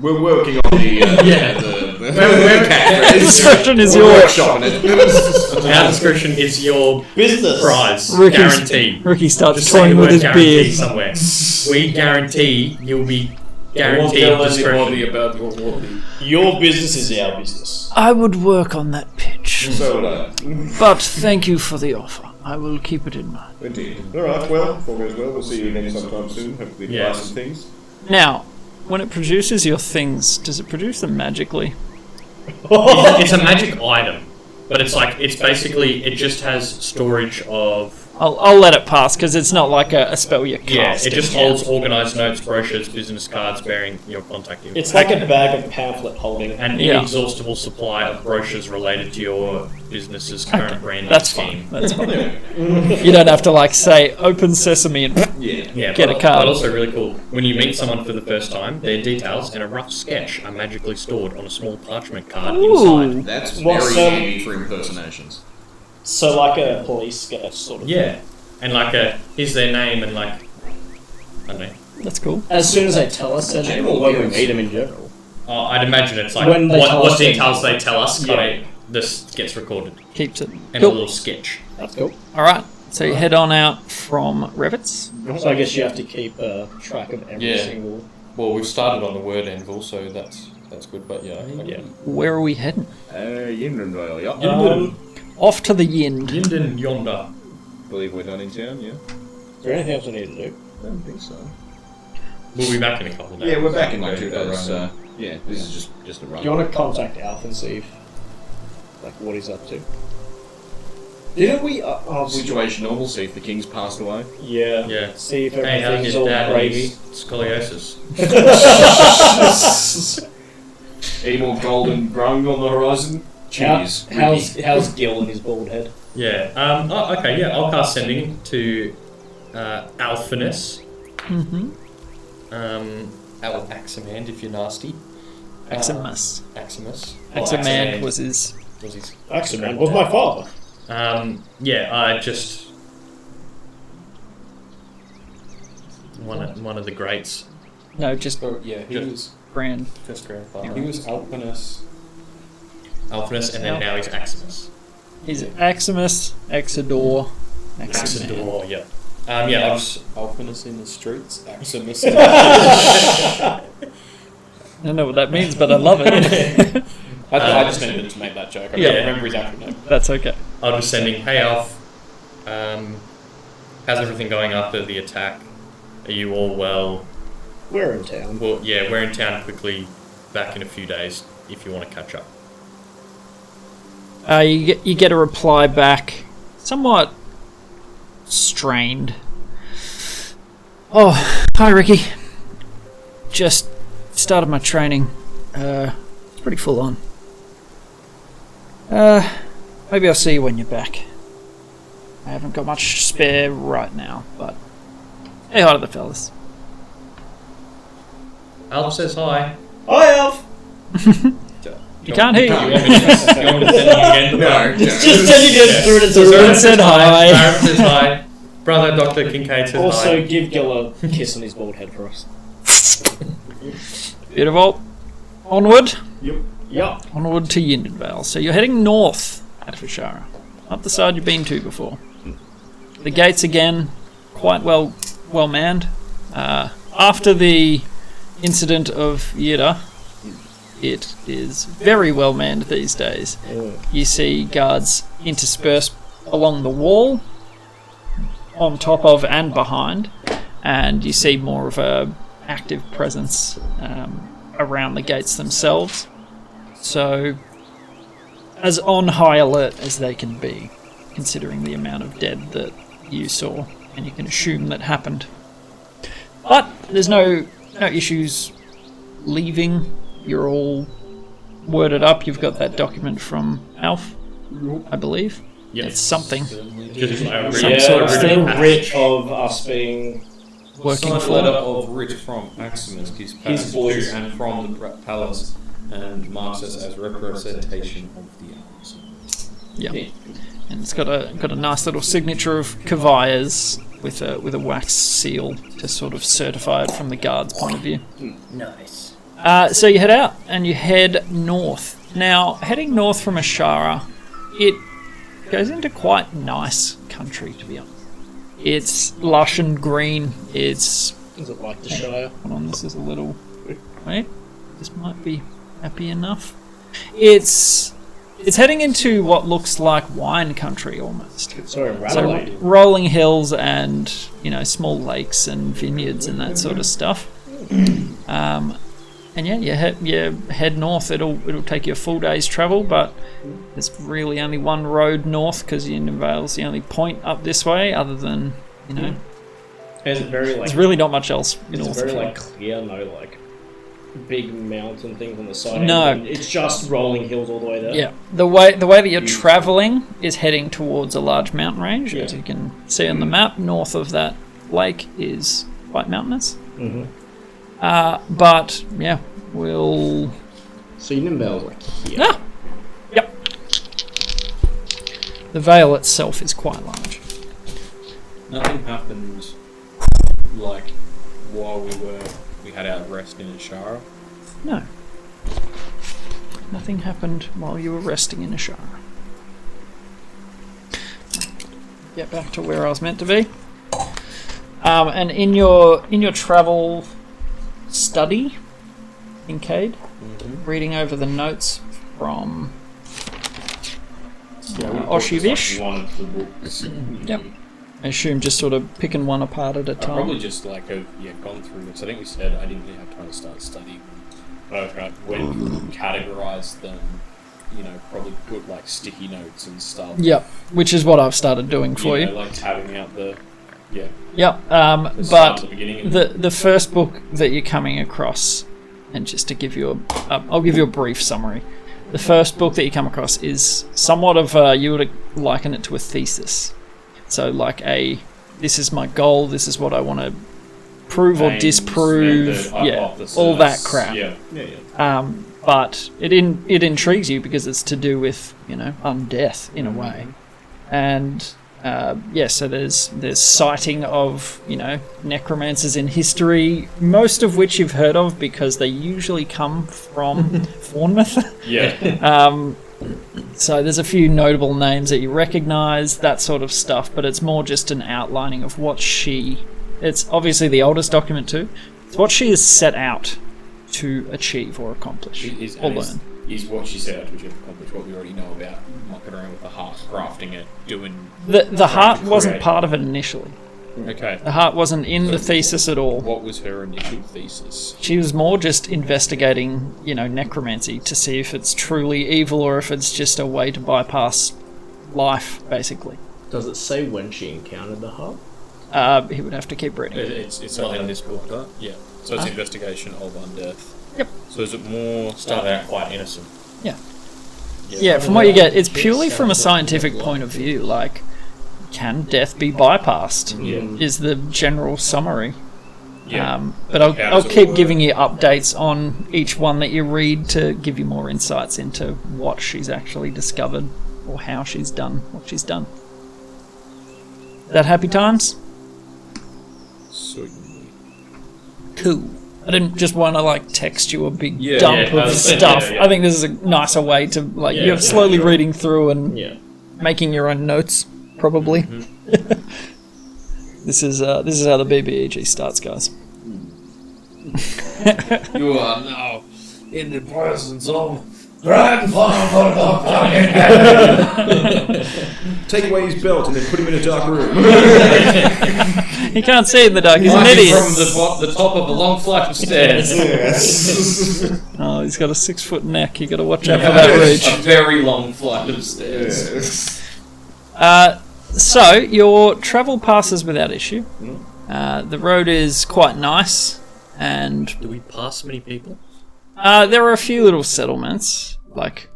We're working on the Our discretion is we're yours. workshopping it. Our discretion is your Business. prize. Guarantee. Ricky starts Just say toying the with word his guarantee beard. somewhere. We guarantee you'll be Won't guaranteed tell discretion. anybody about your warning. Your business is our business. I would work on that pitch, So would I. but thank you for the offer. I will keep it in mind. Indeed. Alright, well, if all goes well, we'll see you again sometime soon. Hopefully, buy Yes. some things. Now, when it produces your things, does it produce them magically? It's a magic item, but it's basically it just has storage of. I'll let it pass because it's not like a spell you cast. Yeah, it just can. holds organised notes, brochures, business cards bearing your contact info. It's like a bag of pamphlet holding. An Yeah. inexhaustible supply of brochures related to your business's current brand That's scheme. fine. That's fine. You don't have to like say open sesame and Yeah. Yeah, Get but, a card. but also really cool. When you meet someone for the first time, their details and a rough sketch are magically stored on a small parchment card inside. ooh, That's What's, very handy for impersonations. So like a police sketch sort of. Yeah, and like here's their name and like I don't know. that's cool. As soon as they tell us, and General when we deals. meet them in general. I'd imagine it's like When they tell what us details things. they tell us. Yeah. Kind of this gets recorded Keeps it. and Cool. a little sketch. That's cool. All right. So you head on out from Revitz. So I guess you have to keep track of every Yeah. single. Well, we've started on the word anvil, so that's good. But yeah, Where are we heading? Yindenvale, yeah. Off to the Yind. Yinden yonder. Believe we're done in town, yeah? Is there anything else we need to do? I don't think so. We'll be back in a couple of days. Yeah, we're back in like 2 Okay, days. right. Yeah, this is just a run. Do you want to contact Alf and see if, like, what he's up to? Didn't we? Situation normal, see if the king's passed away. Yeah. Yeah. See if Hey, how's everything's your all dad and gravy. his scoliosis? Any more golden grung on the horizon? Cheers. How's Gil and his bald head? Yeah. Oh, okay. Yeah. I'll cast sending to Alphinus. Mm-hmm. Al Axamand if you're nasty. Eximus. Aximus. Eximand was his. Was his Axeman was my father. Yeah. I just one of the greats. No, just Oh, yeah, he was brand. just grandfather. He was Alpinus. Alphinus, and then now he's Aximus. He's Aximus, Exidor, Eximand. Axidor. Yeah. Yeah. I'll just Alpinus in the streets. Aximus. I don't know what that means, but I love it. I just needed to make that joke. I Yeah. don't remember his actual name. That's okay. I'll just sending. Hey, Alf. How's everything going after the attack? Are you all well? We're in town. Well, yeah, we're in town quickly. Back in a few days if you want to catch up. You get a reply back, somewhat strained. Oh, hi Ricky. Just started my training. It's pretty full on. Maybe I'll see you when you're back. I haven't got much spare right now, but hey hi to the fellas. Alf says hi. Hi, Alf. You can't hear You you. want me to send you again? No, Just tell you get through it. Ronan said hi. Baron says hi. Brother Dr. Kincaid says Also, hi. give Gil a kiss on his bald head for us. Beautiful. Onward. Yup. Onward to Yindenvale. So you're heading north out of Ashara. Not the side you've been to before. The gates again, quite well manned. After the incident of Yida, it is very well manned these days. You see guards interspersed along the wall, on top of and behind, and you see more of a active presence around the gates themselves. So, as on high alert as they can be, considering the amount of dead that you saw, and you can assume that happened. But there's no issues leaving. You're all worded up. You've got that document from Alf, I believe. Yes. It's something. Some sort of thing. Writ of us being Working Signed for letter it. of writ from Maximus, his boys. and from the palace, and marks us as representation of the arms. Yeah. And it's got a nice little signature of Kavia's with a wax seal to sort of certify it from the guard's point of view. Nice. So you head out and you head north. Now, heading north from Ashara, it goes into quite nice country, to be honest. It's lush and green. It's... Is it like the Shire? Hold on, this is a little... Wait, this might be happy enough. It's heading into what looks like wine country almost. Sorry, So Ralozeiros. rolling hills and small lakes and vineyards and that sort of stuff. And yeah, you head north. It'll take you a full day's travel, but there's really only one road north because Yindenvale's the only point up this way. Other than Is it very like? there's really not much else Is it north. very of like here. clear? No, like big mountain things on the side. No. It's just rolling hills all the way there. Yeah, the way that you're traveling is heading towards a large mountain range, as Yeah. you can see on the map. North of that lake is quite mountainous. Mm-hmm. But yeah, we'll. So Yindenvale's like here. Ah! Yep. The Vale itself is quite large. Nothing happened, like, while we had our rest in Ashara. No. Nothing happened while you were resting in Ashara. Get back to where I was meant to be. And in your travel study in Cade, reading over the notes from Oshivish. One of the books. Yep. I assume just sort of picking one apart at a I time. probably just gone through this. I think we said I didn't really have time to start studying. But I was trying when you categorize them, probably put like sticky notes and stuff. Yep, which is what I've started doing for you. Like tabbing out the Yep. the start But at the beginning. And the first book that you're coming across, and just to give you I'll give you a brief summary. The first book that you come across is somewhat of you would liken it to a thesis. So like this is my goal, this is what I want to prove or aims disprove, and the yeah, hypothesis. all that crap. Yeah. But it intrigues you because it's to do with undeath in a way, and so there's sighting of necromancers in history, most of which you've heard of because they usually come from Bournemouth. Yeah. So there's a few notable names that you recognise, that sort of stuff, but it's more just an outlining of what it's obviously the oldest document too. It's what she has set out to achieve or accomplish or learn. Is what she set out to accomplish what we already know about mucking around with the heart, crafting it, doing... The heart wasn't create. part of it initially. Okay. The heart wasn't in the thesis at all. What was her initial thesis? She was more just investigating, necromancy to see if it's truly evil or if it's just a way to bypass life, basically. Does it say when she encountered the heart? He would have to keep reading. It's not in this book, right? Yeah. So it's investigation of undeath. Yep. So is it more... Started out quite innocent. Yeah, from what you get, it's purely from a scientific point of view. Like, can death be bypassed? Yeah. Is the general summary. Yeah. But How I'll does it keep work? giving you updates on each one that you read to give you more insights into what she's actually discovered or how she's done what she's done. That happy times? Certainly. Cool. I didn't just want to text you a big Yeah, dump yeah, of yeah, stuff. yeah. I think this is a nicer way to you're slowly reading through and Yeah. making your own notes, probably. This is how the BBEG starts, guys. You are now in the presence of... Take away his belt and then put him in a dark room. He can't see in the dark. He's an Walking idiot. from the top of a long flight of stairs. Oh, he's got a 6-foot neck. You got to watch out for that reach. A very long flight of stairs. So your travel passes without issue. The road is quite nice, and Do we pass many people? there are a few little settlements, like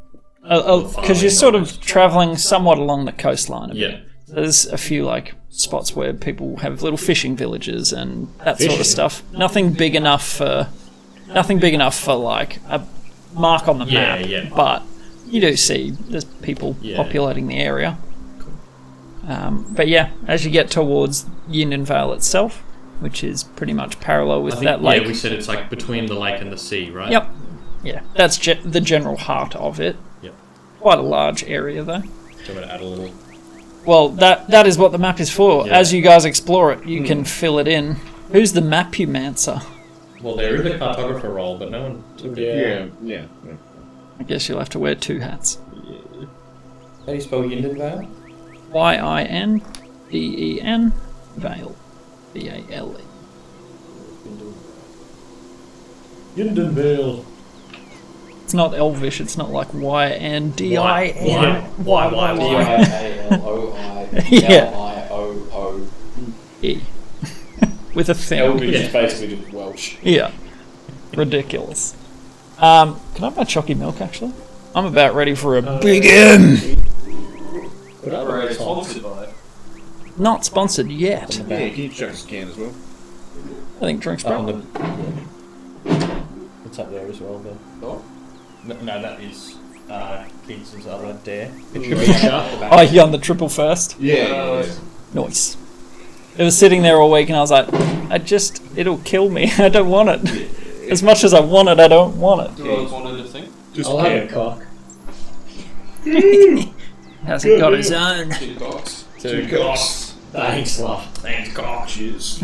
because you're sort of traveling somewhat along the coastline. A bit. Yeah. There's a few like spots where people have little fishing villages and that sort of stuff. Nothing big enough for like a mark on the Yeah, map. yeah. But you do see there's people Yeah. populating the area. But yeah, as you get towards Yindenvale itself, which is pretty much parallel with that lake. Yeah, we said it's like between the lake and the sea, right? Yep. Yeah, that's the general heart of it. Yep. Quite a large area though. Do you want to add a little? Well, that is what the map is for. Yeah. As you guys explore it, you can fill it in. Who's the mapumancer? Well, there is a cartographer role, but no one took it. Yeah. I guess you'll have to wear two hats. How do you spell Yindenvale? Yinden Vale. Vale. Yindenvale. It's not Elvish. It's not like Yndin. D-I-L-O-I-L-I-O-O. E. With a thing. Elvish is basically just Welsh. Yeah. Ridiculous. Can I have my chalky milk, actually? I'm about ready for a big M. We're sponsored by it. Not sponsored yet. Yeah, can you chuck us a can as well? I think drinks Oh, break. What's up there as well, then? Oh. No, that is Kingston's other dare. Oh, you on the triple first? Yeah. Nice. It was sitting there all week and I was like, it'll kill me. I don't want it. As much as I want it, I don't want it. Do I wanted to think? Just pay a cock. Hasn't got his own. Two box. Two cocks. Thanks, love. Thanks, cock. Cheers.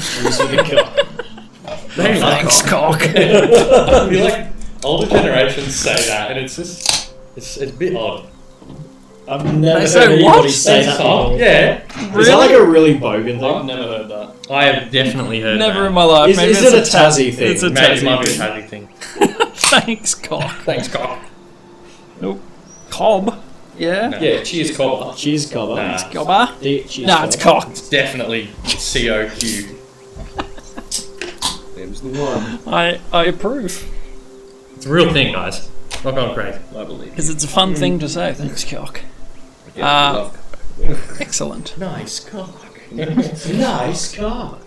Thanks, cock. I feel like older generations say that, and it's just it's a bit odd. I've never They heard say anybody what? say that before. Yeah, Is that like a really bogan I've thing? never heard that. I have definitely heard. Never that. in my life. Is Maybe it it's a Tassie thing? It's a Maybe it might be a Tassie Tassie thing. Thanks, cock. Thanks, cock. Nope. Cob. Yeah. No. Yeah, cheers, cobber. Cheese cover. Nah. Gobber. Cheese Nah, it's cock. It's definitely COQ. Them's the one. I approve. It's a real thing, guys. Not going crazy. I believe. Because it's a fun thing to say. Thanks, cock. Excellent. Nice cock. Nice cock.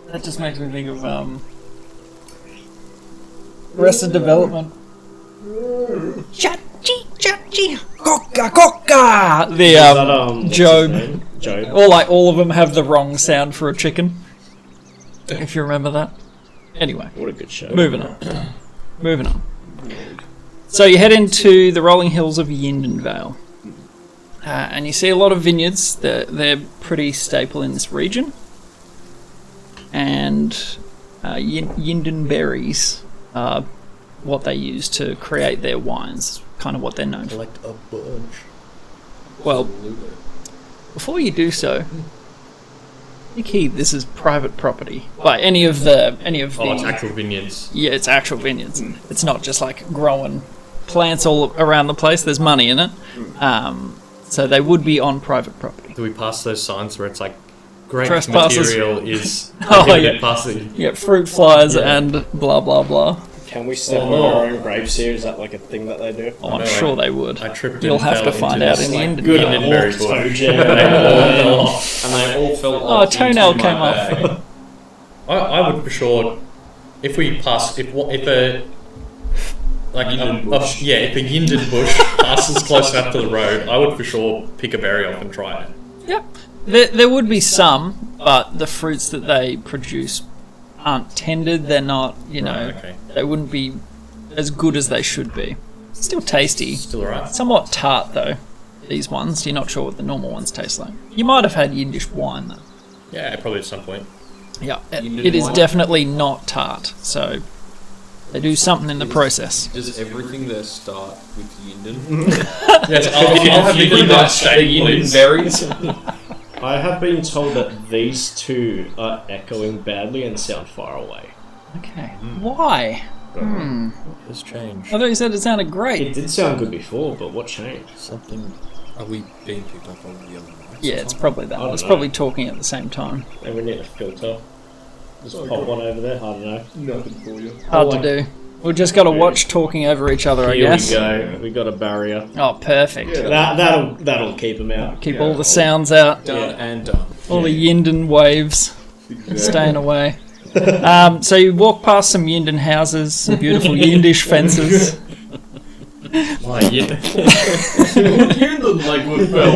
That just makes me think of Arrested Development. Chachi, coca, coca. The Job. Job. Or like all of them have the wrong sound for a chicken. If you remember that. Anyway, What a good show. moving on. So you head into the rolling hills of Yindenvale. And you see a lot of vineyards. They're pretty staple in this region. And Yinden berries are what they use to create their wines. Kind of what they're known for. Collect a bunch. Well, before you do so, Nikki, this is private property. Like any of the Oh, it's actual vineyards. yeah, it's actual vineyards. It's not just like growing plants all around the place. There's money in it. So they would be on private property. Do we pass those signs where it's like grape Trespassers. material is Oh, prohibited yeah. passing? Yeah, fruit flies and blah blah blah. Can we step on our own grapes here? Is that like a thing that they do? Oh, I'm No, sure they would. I tripped You'll and have fell to find into out this, in the like, end. Good Lindenberry old bush. toe They jam. all fell off. And they all fell Oh, off. toenail into came my off. bag. I would for sure, if we pass, if a like if a Yinden bush passes close enough to the road, I would for sure pick a berry off and try it. Yep. There would be some, but the fruits that they produce aren't tended. They're not, Right, okay. they wouldn't be as good as they should be. Still tasty. Still alright. Somewhat tart, though, these ones. You're not sure what the normal ones taste like. You might have had Yiddish wine, though. Yeah, probably at some point. Yeah, Yiddish it is wine? definitely not tart, so they do something in the process. Does everything there start with Yinden? Yes, I'll have the green light steak, please. berries. I have been told that these two are echoing badly and sound far away. Okay. Why? It's changed. I thought you said it sounded great. It did sound good before, but what changed? Something Are we being picked up on the other mics? Yeah, it's probably that. I don't It's know. probably talking at the same time. Maybe we need a filter. Just pop one over there. I don't know. Nothing for you. Hard to do. We've just got to watch talking over each other, I Here guess. we go. We got a barrier. Oh, perfect. That'll keep them out. Keep all the sounds out. Done and done. All the Yinden waves staying away. So you walk past some Yinden houses, some beautiful Yindish fences. My Yind. Yinden like with Bill.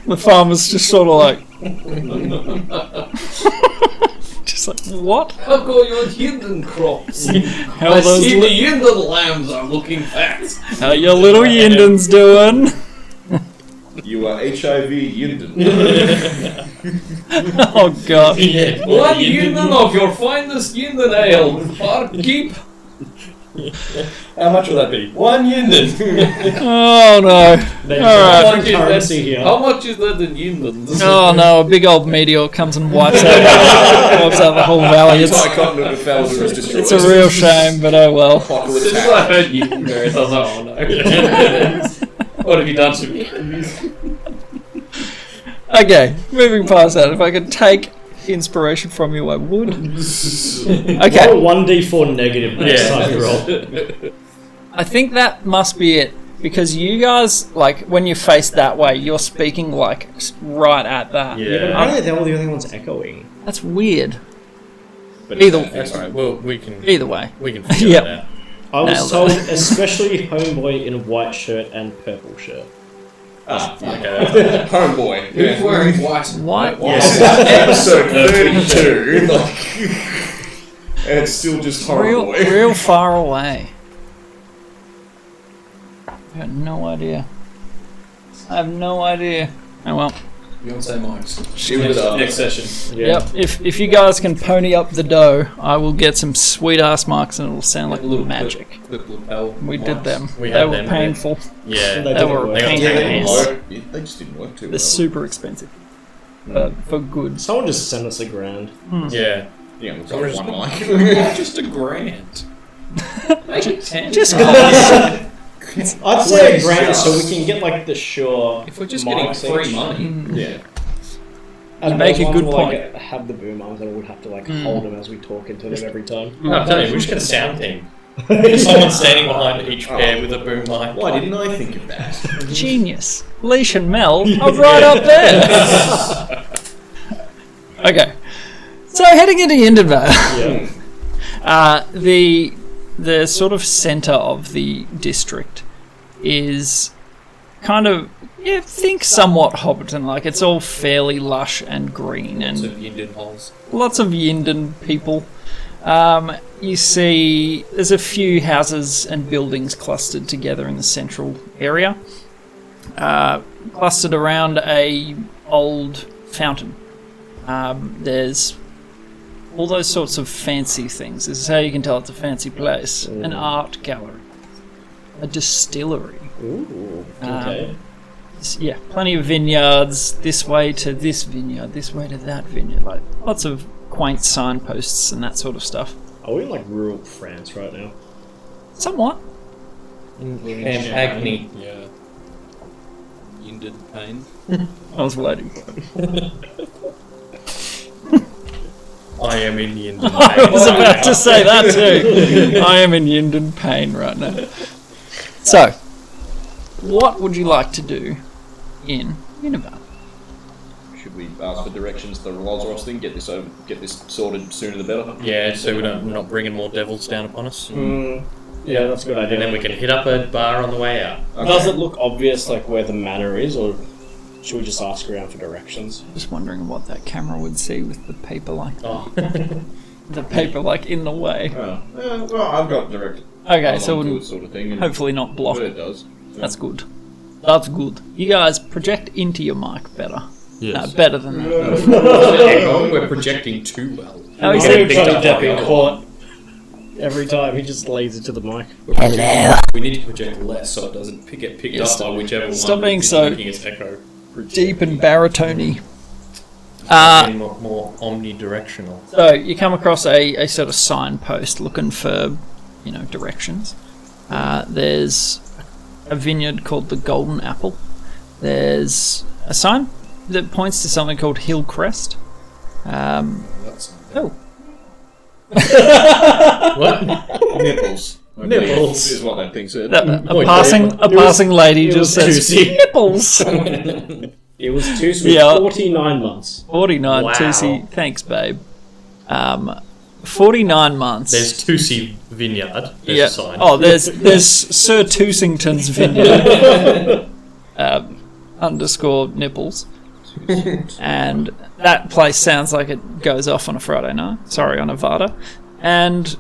The farmer's just sort of like... just like, what? I've got your Yinden crops. How are those the Yinden lambs are looking fat. how your little Yindens doing? You are HIV Yinden. Oh, God. One Yinden of your finest Yinden ale. Barkeep. How much will that be? 1 Yinden. Oh, no. All right. Currency here. How much is that in Yinden? Oh, no. A big old meteor comes and wipes out the whole valley. The entire continent of Falzor is destroyed. It's a real shame, but oh well. Apocalypse As soon as I heard Yindenvale, I was like, oh no. What have you done to me? Okay, moving past that. If I could take inspiration from you, I would. Okay. Roll 1d4 negative next time you roll. I think that must be it. Because you guys, like, when you face that way, you're speaking, like, right at that. Yeah. Apparently they're all the only ones echoing. That's weird. But Either- That's right. Well, we can Either way. figure Yep. that out. I was Nailed told, especially homeboy in a white shirt and purple shirt. Okay. Homeboy. Who's Yeah. wearing white? What? Yes, episode 32. Like, and it's still just homeboy. Real far away. I got no idea. I have no idea. Oh well. Beyonce mics. Shoot it up. Next session. Yep. If you guys can pony up the dough, I will get some sweet ass marks and it'll sound like Little magic. Clip lapel We mics. did them. We they had were them, painful. Yeah. They They didn't were work. pain in the Yeah. ass. They just didn't work too They're well. super expensive. But for good. Someone just sent us $1,000. Yeah. Yeah, it's Or like just- one mic. Just $1,000. Make it 10. Just I'd say $1,000 so we can get like the Shure. If we're just getting mics free each. money. Yeah. And make those a good ones will, point. Like, have the boom arms and I would have to like hold them as we talk into them every time. No, I'm telling you, we should get a sound team. Someone standing behind each pair with a boom mic. Why didn't I think of that? genius. Leash and Mel are right up there. Okay. So heading into Yindenvale. Yeah. The sort of centre of the district is kind of, think somewhat Hobbiton, like it's all fairly lush and green Lots and of Yinden holes. lots of Yinden people. You see there's a few houses and buildings clustered together in the central area, clustered around a old fountain. There's all those sorts of fancy things. This is how you can tell it's a fancy place. An art gallery, a distillery. Ooh. Okay. Yeah, plenty of vineyards. This way to this vineyard, this way to that vineyard. Like lots of quaint signposts and that sort of stuff. Are we in like rural France right now? Somewhat. Agni. Yeah. Yinden pain. I was waiting. I am in Yinden. I was about to say that too. I am in Yinden pain right now. So, what would you like to do in Yindenvale? Should we ask for directions to the Ralozeiros thing? Get this sorted sooner the better. Yeah, so we're not bringing more devils down upon us. Yeah, that's a good idea. And then we can hit up a bar on the way out. Does it look obvious like where the manor is, or should we just ask around for directions? Just wondering what that camera would see with the paper like Oh. the paper like in the way. Well, I've got direct. Okay, so along to we'll it sort of thing. And hopefully not block. but it does. That's good. That's good. You guys project into your mic better. Yes. No, better than that. We're projecting too well. Oh, he's Every getting time Depp in court, every time he just lays it to the mic. We need to project less so it doesn't get picked up by whichever one. stop being is so making its echo. deep and baritone-y. Being more omnidirectional. So you come across a sort of signpost looking for, directions. There's a a vineyard called the Golden Apple. There's a sign that points to something called Hillcrest. That's Oh, What? Nipples. I Nipples. believe is what that thing said. a passing lady just says nipples. It was 2 sweet. Yeah. 49 months. 49 Wow. Tusi. Thanks, babe. 49 months. There's Tusi Vineyard. There's Yeah. a sign. Oh, there's Sir Toosington's vineyard. Underscore nipples. And that place sounds like it goes off on a Friday night. Sorry, on a Vada. And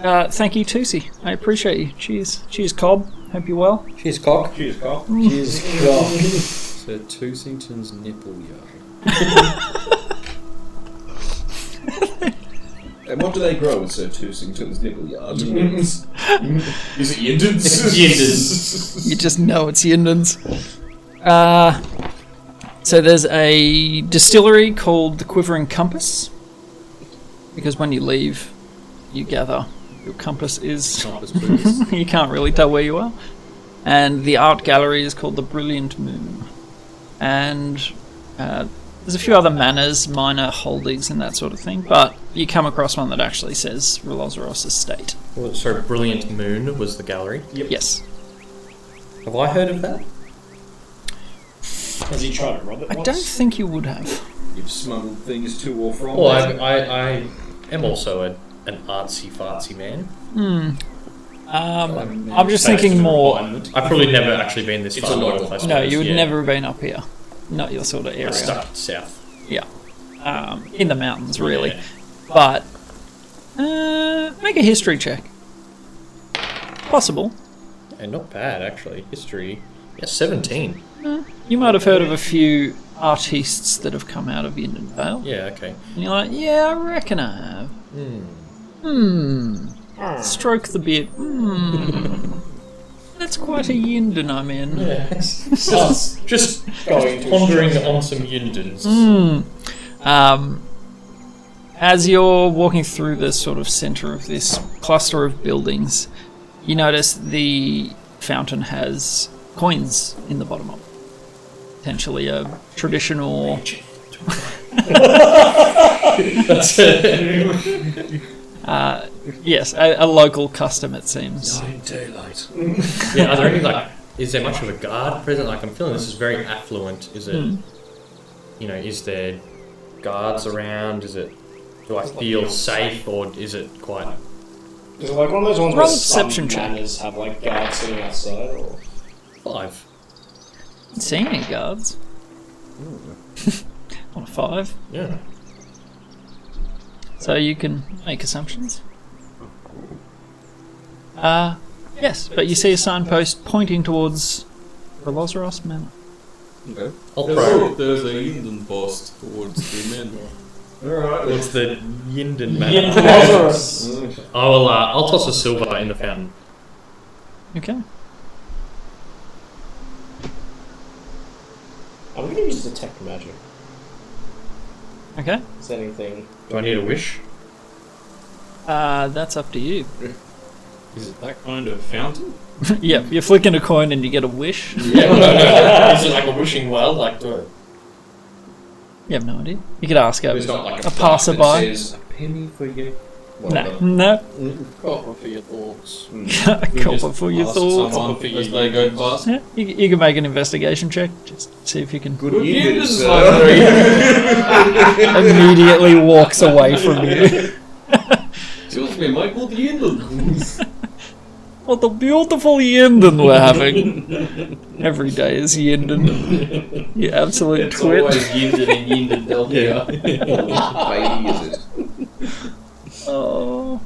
thank you, Toosie. I appreciate you. Cheers. Cheers, Cobb. Hope you're well. Cheers, cock. Cheers, Cock. Cheers, God. So Toosington's nipple yard. And what do they grow at Sir Toosington's nipple yard? Is it Yindens? Yindens. You just know it's Yinden's. So there's a distillery called the Quivering Compass. Because when you leave, you gather your compass is... Compass boots. You can't really tell where you are. And the art gallery is called the Brilliant Moon. And there's a few other manors, minor holdings and that sort of thing, but you come across one that actually says Ralozeiros Estate. Well, sorry, Brilliant Moon was the gallery. Yes. Have I heard of that? Has he tried to rob it I once? don't think you would have. You've smuggled things to or from. Well, I am also an artsy-fartsy man. I'm just thinking more... I've probably never actually been this It's far a north, local. I suppose. No, you would yeah. never have been up here. Not your sort of I area. stuck south. Yeah. In the mountains, really. Yeah. But make a history check. Possible. And not bad, actually. History. Yeah, 17. You might have heard of a few artistes that have come out of Yindenvale. Yeah, okay. And you're like, yeah, I reckon I have. Stroke the beard. That's quite a Yinden I'm in. Just Going to pondering on some Yindens. As you're walking through the sort of center of this cluster of buildings, you notice the fountain has coins in the bottom of it. Potentially a traditional... That's it. Yes, a local custom, it seems. Daylight. Yeah, are there any, like, is there much of a guard present? Like, I'm feeling this is very affluent. Is it, you know, is there guards around? Is it, do I feel safe, or is it quite... Is it like one of those ones Roll where a some perception check. manors have like guards sitting outside? Or 5? See any guards? On a 5. Yeah. So you can make assumptions. Yes, but you see a signpost pointing towards Ralozeiros Manor. Okay. I'll pro. There's a Yinden boss towards the men. Alright. What's the Yinden man? Lazarus. I'll toss a silver in the fountain. Okay. I'm gonna use detect magic. Okay. Is there anything? Do I need a wish? That's up to you. Is it that kind of fountain? Yep, you're flicking a coin and you get a wish. Yeah, no. Is it like a wishing well? Like, do it? You have no idea. You could ask There's not like a passerby. that says, a penny for you. No. Copper for your thoughts. A copper for your thoughts. Someone as they go past. Yeah, you can make an investigation check. Just see if you can. Good Yindens, Immediately walks away from you. Excuse me, Michael the Yinden. What a beautiful Yinden we're having. Every day is Yinden. You absolute It's twit. always Yinden and Yindenvale here. Baby, is it? Oh.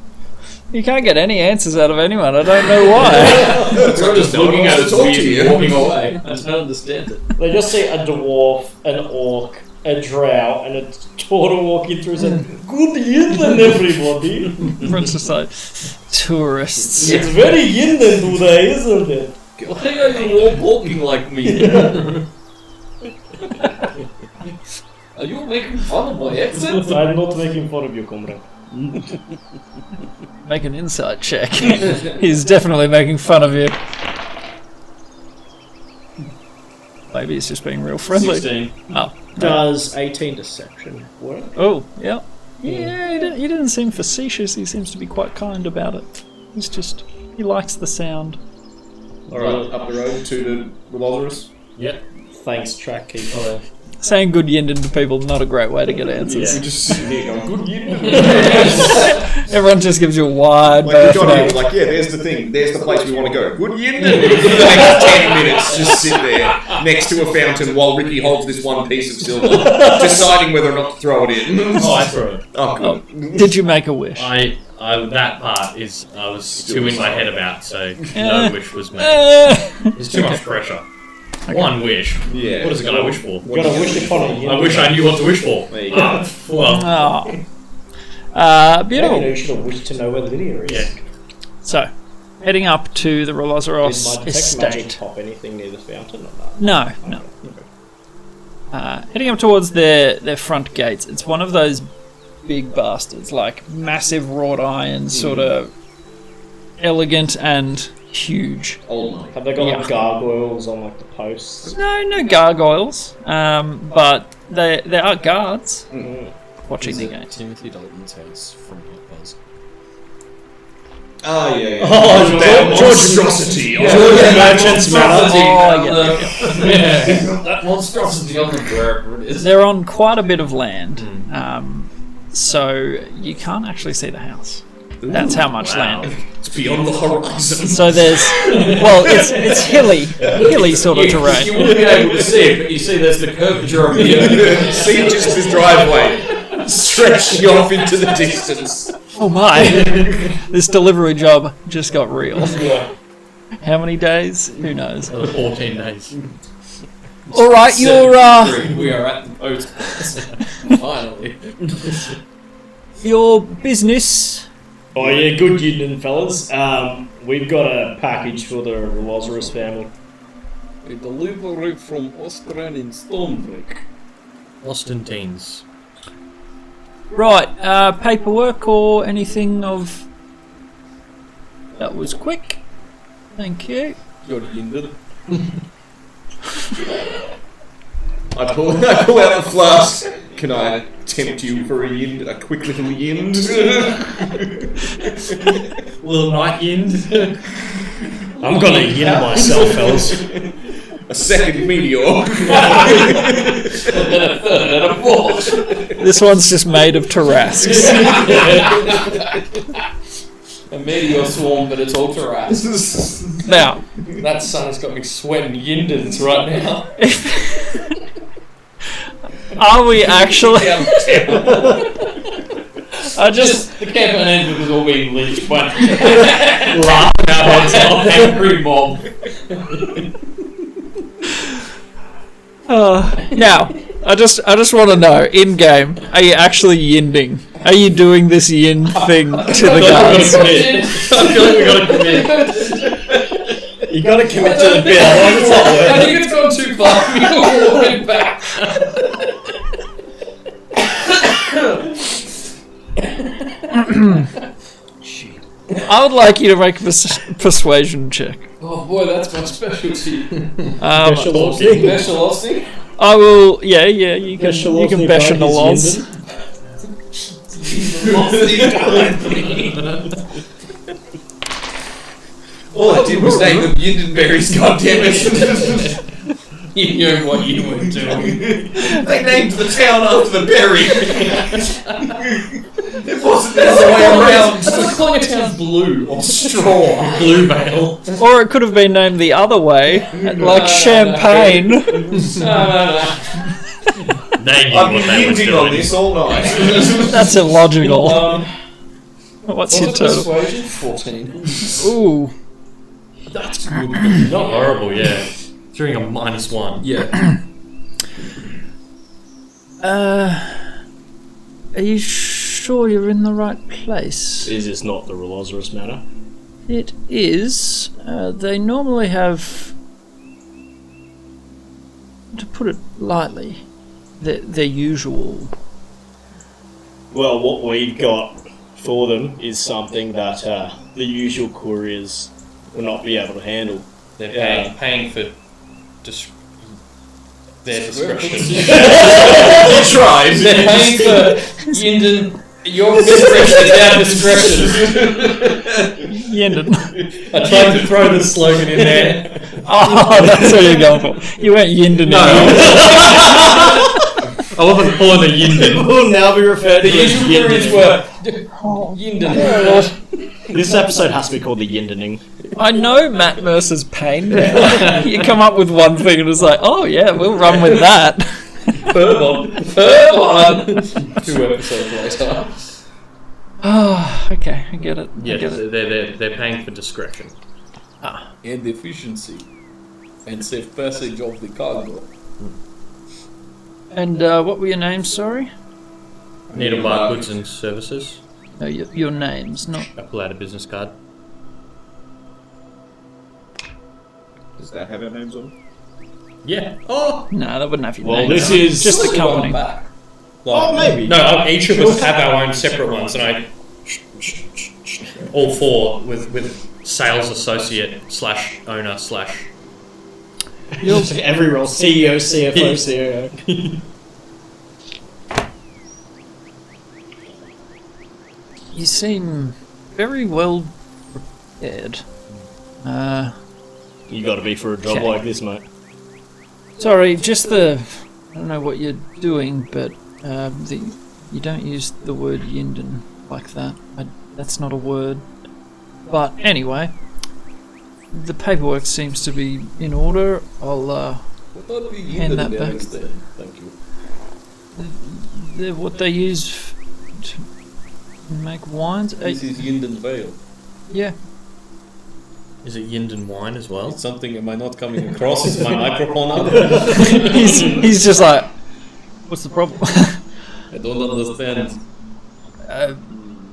You can't get any answers out of anyone. I don't know why. I'm just looking at it Talk to weird you. and walking away. I don't understand it. They just see a dwarf, an orc, a drow, and a turtle walking through and say, "Good Yinden, everybody." Everyone's just like tourists. It's very Yinden today, isn't it? Why are you all walking like me? Are you making fun of my accent? I'm not making fun of you, comrade. Make an insight check. He's definitely making fun of you. maybe he's just being real friendly. 16. Oh, Does 18 deception work? oh, yeah. Yeah, he didn't seem facetious. He seems to be quite kind about it. He likes the sound. Alright, up the road to the Ralozeiros. Yep. Thanks, track keeper. Saying good Yinden to people, not a great way to get answers. We're just sitting here going, good Yind. Everyone just gives you a wide Like, berth. good on you. Like, yeah, there's the thing. There's the place we want to go. Good Yind. For the next 10 minutes, just sit there next to a fountain while Ricky holds this one piece of silver, deciding whether or not to throw it in. Oh, I throw it. Oh, cool. Did you make a wish? That part is I was too in my head about, so Yeah. no wish was made. Eh. There's too much pressure. One wish. Yeah. What is it going to wish for? Got a wish upon a I wish I knew what to wish for. There you go. Well, Oh. Beautiful. Maybe you should have wished to know where Lydia is. yeah. So, heading up to the Did Ralozeiros my detect magic estate. pop anything near the fountain or not? No. Heading up towards their front gates. It's one of those big bastards, like massive wrought iron, sort of elegant and huge. Old money. Have they got Yeah. like gargoyles on like the posts? No gargoyles, but there are guards watching the gate. Timothy Dalton's house from Hot Buzz. Oh, yeah. Oh, monstrosity. Merchants Manor. That monstrosity on the wherever it is. They're on quite a bit of land, so you can't actually see the house. That's how much land. It's beyond the horizon. So there's, well, it's hilly sort of You terrain. wouldn't be able to see it, but you see there's the curvature of the See just this driveway stretching off into the distance. Oh my! This delivery job just got real. How many days? Who knows? 14 days. All right, your We are at the boat. Finally. your business. Oh yeah, good Yinden fellas. We've got a package for the Ralozeiros family. We deliver it from Australian in Stonebreak. Austin Teens. Right, paperwork or anything of. That was quick. Thank you. You're Yinden. I pull out the flask. Can I tempt you for a Yind? A quick little Yind? Little night Yind. I'm gonna Yind myself, fellas. A second meteor. And a third and a fourth. This one's just made of Tarrasques. A meteor swarm, but it's all terrace. Now, That sun has got me sweating Yindens right now. are we actually? I Just the campaign ended with all being lynched by laughing out on top angry mob. Now, I just want to know, in game, are you actually yinding? Are you doing this yind thing to the guards? I feel like we gotta commit. You gotta commit to the bit. Otherwise it's not I worth think it's gone too far. We're walking back. I would like you to make a persuasion check. Oh boy, that's my specialty. Specialosity. I will. Yeah. You can bash on the lols. All I did was name them Yindenberries, goddammit. You knew what you were doing. They named the town after the berry. It wasn't the other way around. It's like calling a town blue or straw. Bluebale. Or it could have been named the other way, like champagne. No. They knew I've what been they were yinding on doing. this all night. That's illogical. What's your total? Persuasion? 14. Ooh. That's good. Not horrible, yeah. During a -1. Yeah. Are you sure you're in the right place? Is this not the Ralozeiros matter? It is. They normally have, to put it lightly, their usual. Well, what we've got for them is something that the usual couriers will not be able to handle. They're paying for their discretion. You tried. They're paying for Yinden. Your discretion is our discretion. Yinden. I tried to throw the slogan in there. Oh, that's what you're going for. You went Yinden. No. I wasn't calling a Yinden. Will now be referred to The as usual periods Yinden. were Yinden. This episode has to be called the Yindening. I know Matt Mercer's pain now. You come up with one thing and it's like, oh yeah, we'll run with that. Third one. 2 episodes later. Oh, okay, I get it. Yeah, I get it. they're paying for discretion. And efficiency. And safe passage of the cargo. And what were your names, sorry? Needlebark Goods and Services. No, your names, not... I pull out a business card. Does that have our names on it? Yeah. Oh! No, that wouldn't have your Well, names. this is just the company. Back. Oh, maybe. No, each of us have our own separate ones, and I... All 4 with sales associate / owner / Every role. CEO, CFO, COO. You seem very well prepared. You gotta be for a job Okay. like this, mate. Sorry, just the... I don't know what you're doing, but you don't use the word Yinden like that. That's not a word. But anyway, the paperwork seems to be in order. I'll What are the hand that back. Yindenberries then? Thank you. What they use to make wines. This is Yindenvale. Yeah. Is it Yinden wine as well? It's something, am I not coming across? Is my microphone up? he's just like, what's the problem? I don't understand.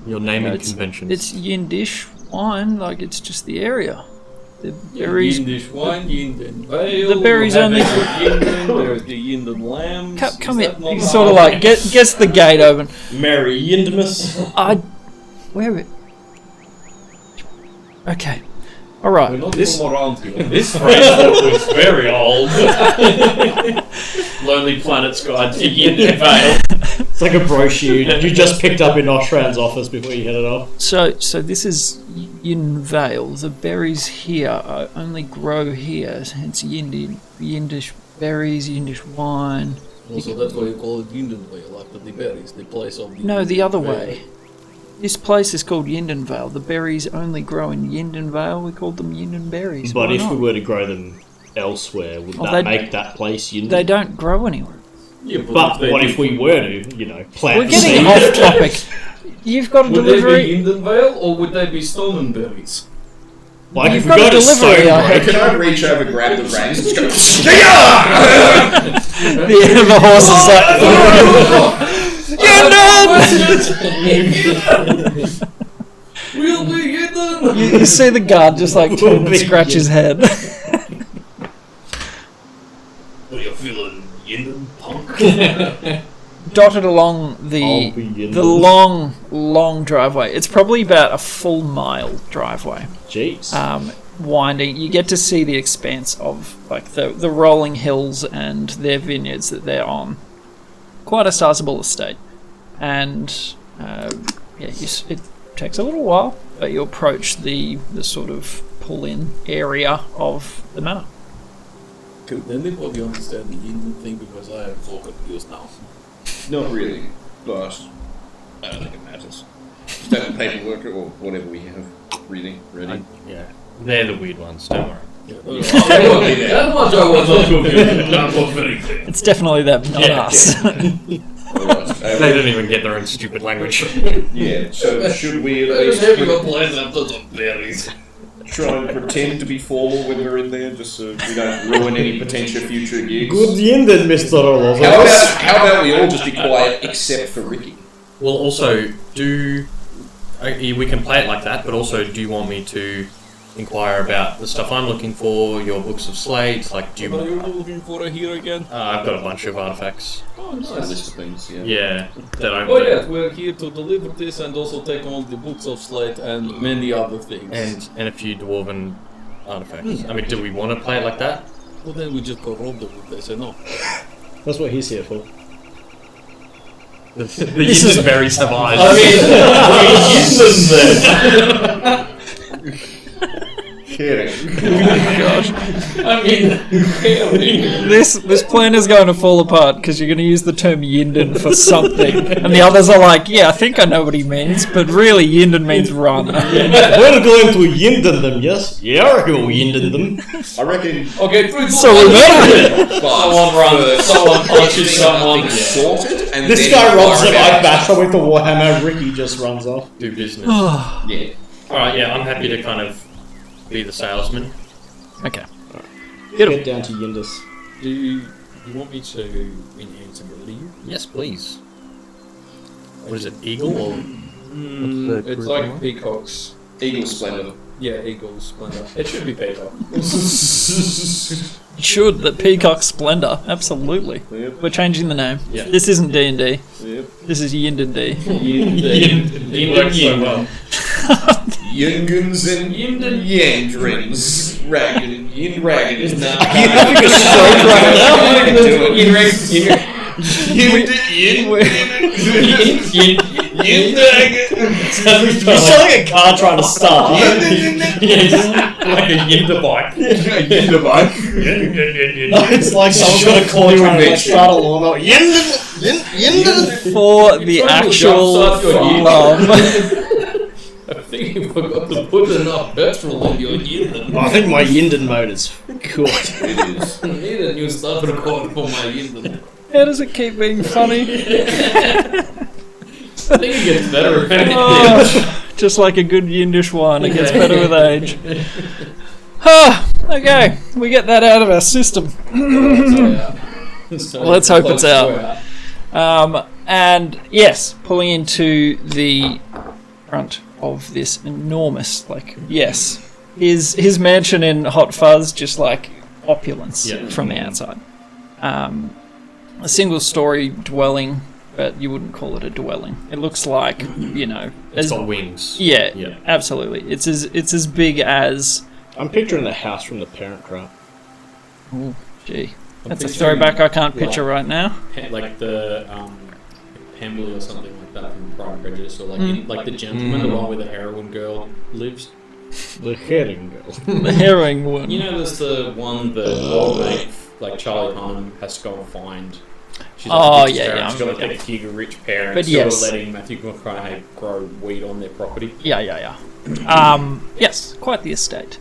Your naming it's conventions. Yindish wine, like it's just the area. The berries. Yindish wine, Yindenvale. The berries we have only- Yinden, there's the Yinden lambs. Come Is here. that not You how- sort of like gets the gate open. Mary Yindemus. Where it? Okay. All We're right. not This- from around here. This phrase was very old. Lonely Planet's Guide to Yindenvale. It's like a brochure you just picked up in Oshran's office before you headed off. So this is Yindenvale. The berries here only grow here. Hence Yindish berries, Yindish wine. Also, that's why you call it Yindenvale, after the berries, the place of the... No, the other way. This place is called Yindenvale. The berries only grow in Yindenvale. We call them Yindenberries. But Why if not? we were to grow them elsewhere, would Oh, that they'd- make that place Yinden? They don't grow anywhere. Yeah, But they what do- if we were to, plant We're the getting seed? off topic. You've got a Would they delivery. be Yindenvale, or would they be stolen berries? Like You've if we got a go to delivery, I Stonebrook, Can I reach over, grab the reins, and just go, The horse is like. We'll be Yinden! You see the guard just like turn and scratch his head. What are you feeling, Yinden punk? Dotted along I'll the be Yinden. long driveway. It's probably about a full mile driveway. Jeez. Winding, you get to see the expanse of like the rolling hills and their vineyards that they're on. Quite a sizable estate, and it takes a little while, but you approach the sort of pull-in area of the manor. Could anybody understand the Yinden thing, because I am so confused now. not really, but I don't think it matters. Just have the paperwork or whatever we have ready. Yeah. They're the weird ones, don't worry. That much I was not confused. That was very clear. It's definitely them, not Yeah, us. They don't even get their own stupid language. Yeah, so should we at Let's least have a place after some berries. try and pretend to be formal when we're in there, just so we don't ruin any potential future gigs? Good Yinden, Mr. Ralozeiros. How about we all just be quiet except for Ricky? Well, also, we can play it like that, but also, do you want me to inquire about the stuff I'm looking for, your books of slates, like, do What are you... you looking for here again? I've got a bunch of artifacts. Oh, A list of things, yeah. Yeah, that I... Oh yes, we're here to deliver this and also take on the books of slate and many other things. And a few dwarven artifacts. I mean, do we want to play it like that? Well, then we just go rob them if they say no. That's what he's here for. The Yind is very civilized. This plan is going to fall apart because you're going to use the term Yinden for something, and the others are like, yeah, I think I know what he means, but really Yinden means run. We're going to Yinden them, yes? Yeah, I go Yinden them. I reckon. Okay, through So we better. Someone runs, someone punches someone. Sorted, and This then guy you robs worry him, I about bash him with the warhammer, Ricky just runs off. Do business. Yeah. Alright, yeah, I'm happy to kind of be the salesman. Okay. Get down to Yindus. Do you want me to enhance ability you? Yes, please. What is it, Eagle or? It's like peacocks. Eagle Splendor. Yeah, Eagle Splendor. It should be peacock. Should the Peacock Splendor? Absolutely. Yep. We're changing the name. Yeah. This isn't D&D. Yep. This is Yinden D. It works so well. Yungens and Yandrins. Ragged. Yin Ragged is not. having a stroke right now. You sound like a car trying to start. Like a Yindenvale. It's like someone's got a car trying to start a lawnmower. Yinden. For the actual love. I think you forgot to put enough petrol in your Yinden. I think my Yinden mode is good. It is. I need a new start record for my Yinden. How does it keep being funny? I think it gets better with age. Oh, just like a good Yindish wine, it gets better with age. Okay, we get that out of our system. Let's hope it's out. And yes, pulling into the front of this enormous, his mansion in Hot Fuzz, just like opulence from the outside. A single-story dwelling, but you wouldn't call it a dwelling. It looks like, It's got wings. Yeah, absolutely. It's as big as. I'm picturing the house from The Parent Trap. Oh, gee, that's a throwback I can't picture right now. Like the Pemberley or something like that from Pride and Prejudice, or like the gentleman, the one where the heroin girl lives. The herring girl. The herring one. You know, there's the one that old mate, like Charlie Hunnam, has to go and find. She's She's got like a big rich parents but who yes. are letting Matthew McConaughey grow weed on their property. Yeah. Yes, quite the estate,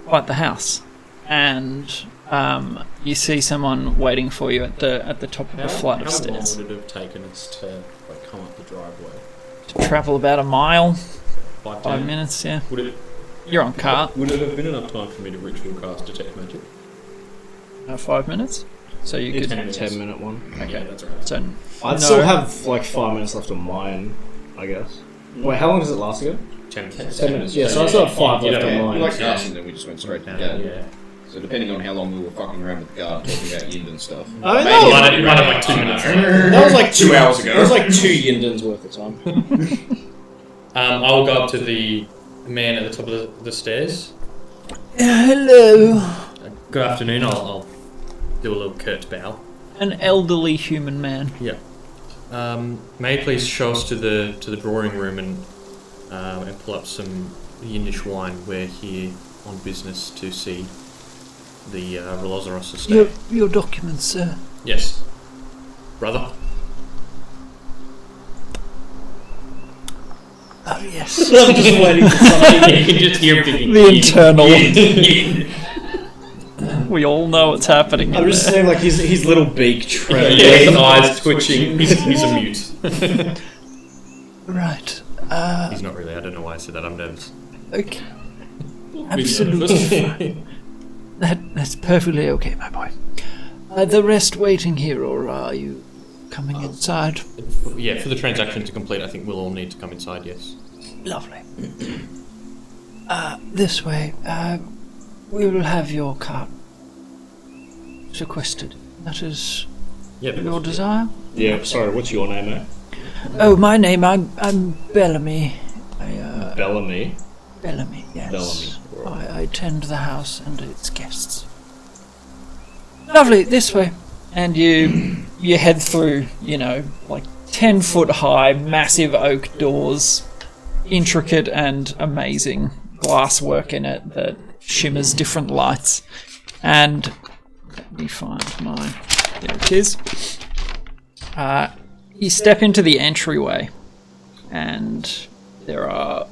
quite the house, and you see someone waiting for you at the top of a flight of stairs. How long would it have taken us to come up the driveway? To travel about a mile, 5 minutes. Yeah, Would it you're on cart. would it have been enough time for me to ritual cast detect magic? 5 minutes. So you Yeah, could. 10 minutes. 10-minute one. Okay, that's right. So I'd still have like 5 minutes left on mine, I guess. Wait, how long does it last again? 10 minutes. 10 minutes. Yeah, so I still have 5 You left don't on know. mine. Like us, and then we just went straight to the Yeah. So depending on how long we were fucking around with the guard talking about Yind and stuff. I mean, You might have like 2 minutes. that was like 2 hours ago. That was like 2 Yindens worth of time. I will go up to the man at the top of the stairs. hello, Good afternoon. I'll do a little curt bow. an elderly human man. Yeah. May you please show us to the drawing room and pull up some Yindish wine. We're here on business to see the Ralozeiros estate. Your documents, sir. Yes. Brother? Oh, yes. I'm just waiting for something. You can just hear him The internal. We all know what's happening. I'm just saying, like, his little beak trembling. his eyes twitching. He's a mute. Right. He's not really. I don't know why I said that. I'm nervous. Okay. Absolutely fine. That's perfectly okay, my boy. Are the rest waiting here, or are you coming inside? Yeah, for the transaction to complete, I think we'll all need to come inside, yes. Lovely. This way. We will have your cart sequestered. That is Yeah, your desire? Yeah, sorry, what's your name, mate? Oh, my name, I'm Bellamy. Bellamy. Bellamy, yes. Bellamy. I tend the house and its guests. Lovely, this way. And you head through, like 10-foot high, massive oak doors, intricate and amazing glasswork in it that shimmers different lights. And let me find my... There it is. You step into the entryway, and there are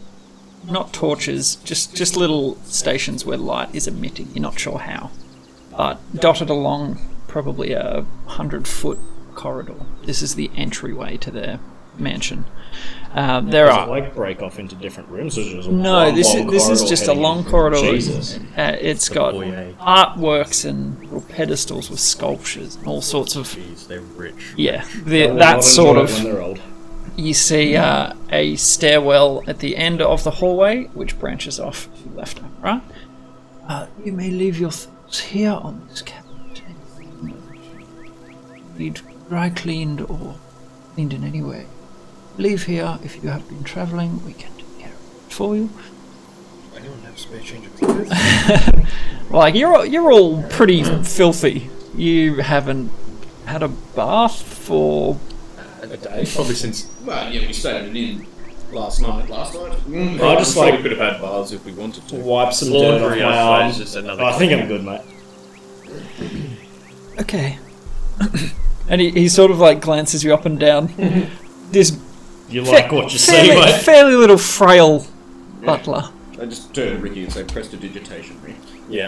not torches, just little stations where light is emitting. You're not sure how, but dotted along probably a 100-foot corridor. This is the entryway to their mansion. There Does are it like break off into different rooms, or just no. one This long is corridor just a heading long into- corridor. Jesus. It's got foyer. artworks and little pedestals with sculptures and all sorts of Jeez, they're rich. that sort of. When they're old. You see a stairwell at the end of the hallway, which branches off to the left. Right. You may leave your thoughts here on this cabinet. Need dry cleaned or cleaned in any way. Leave here if you have been travelling. We can take care of it for you. Anyone have a spare change of clothes? Like you're all pretty filthy. You haven't had a bath for A day. Probably since. Well, yeah, we stayed in an inn. Last night. I just I'm like sure we could have had baths if we wanted to. wipe some dirt off Laundry, my I arm. suppose, just another. I think I'm good, mate. okay. And he sort of like glances you up and down. This You like what you see, fairly, mate? fairly little frail butler. I just turn to Ricky and say, prestidigitation, Rick. Yeah,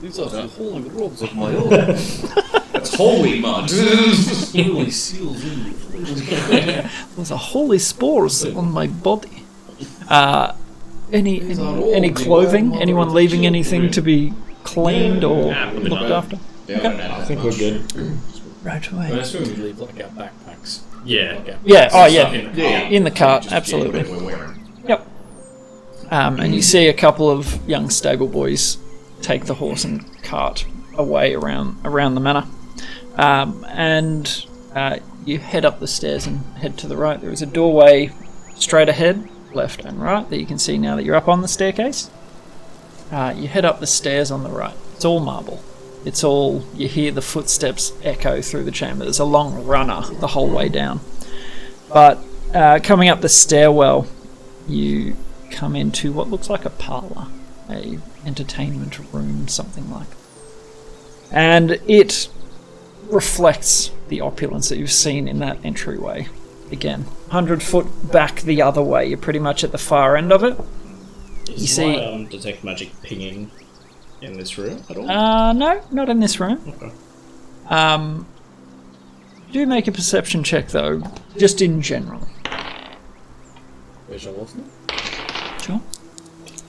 These are the holy robes of my own. That's holy mud. Holy seals in me. There's a holy spores on my body. Any clothing? Anyone leaving anything to be cleaned or looked after? I think we're good. Right I away. assume we leave like our backpacks. Yeah. Like our Yeah. Oh, stuff yeah. in the car. In the cart, absolutely. We're wearing. Yep. And you see a couple of young stable boys take the horse and cart away around the manor. And you head up the stairs and head to the right. There is a doorway straight ahead, left and right, that you can see now that you're up on the staircase. You head up the stairs on the right. It's all marble. It's all, you hear the footsteps echo through the chamber. There's a long runner the whole way down. But coming up the stairwell, you come into what looks like a parlour, a entertainment room, something like that. And it reflects the opulence that you've seen in that entryway. Again, 100 foot back the other way. You're pretty much at the far end of it. Is see- my detect magic pinging in this room at all? No, not in this room. Okay. Do make a perception check though, just in general. Where's your wolf? Sure.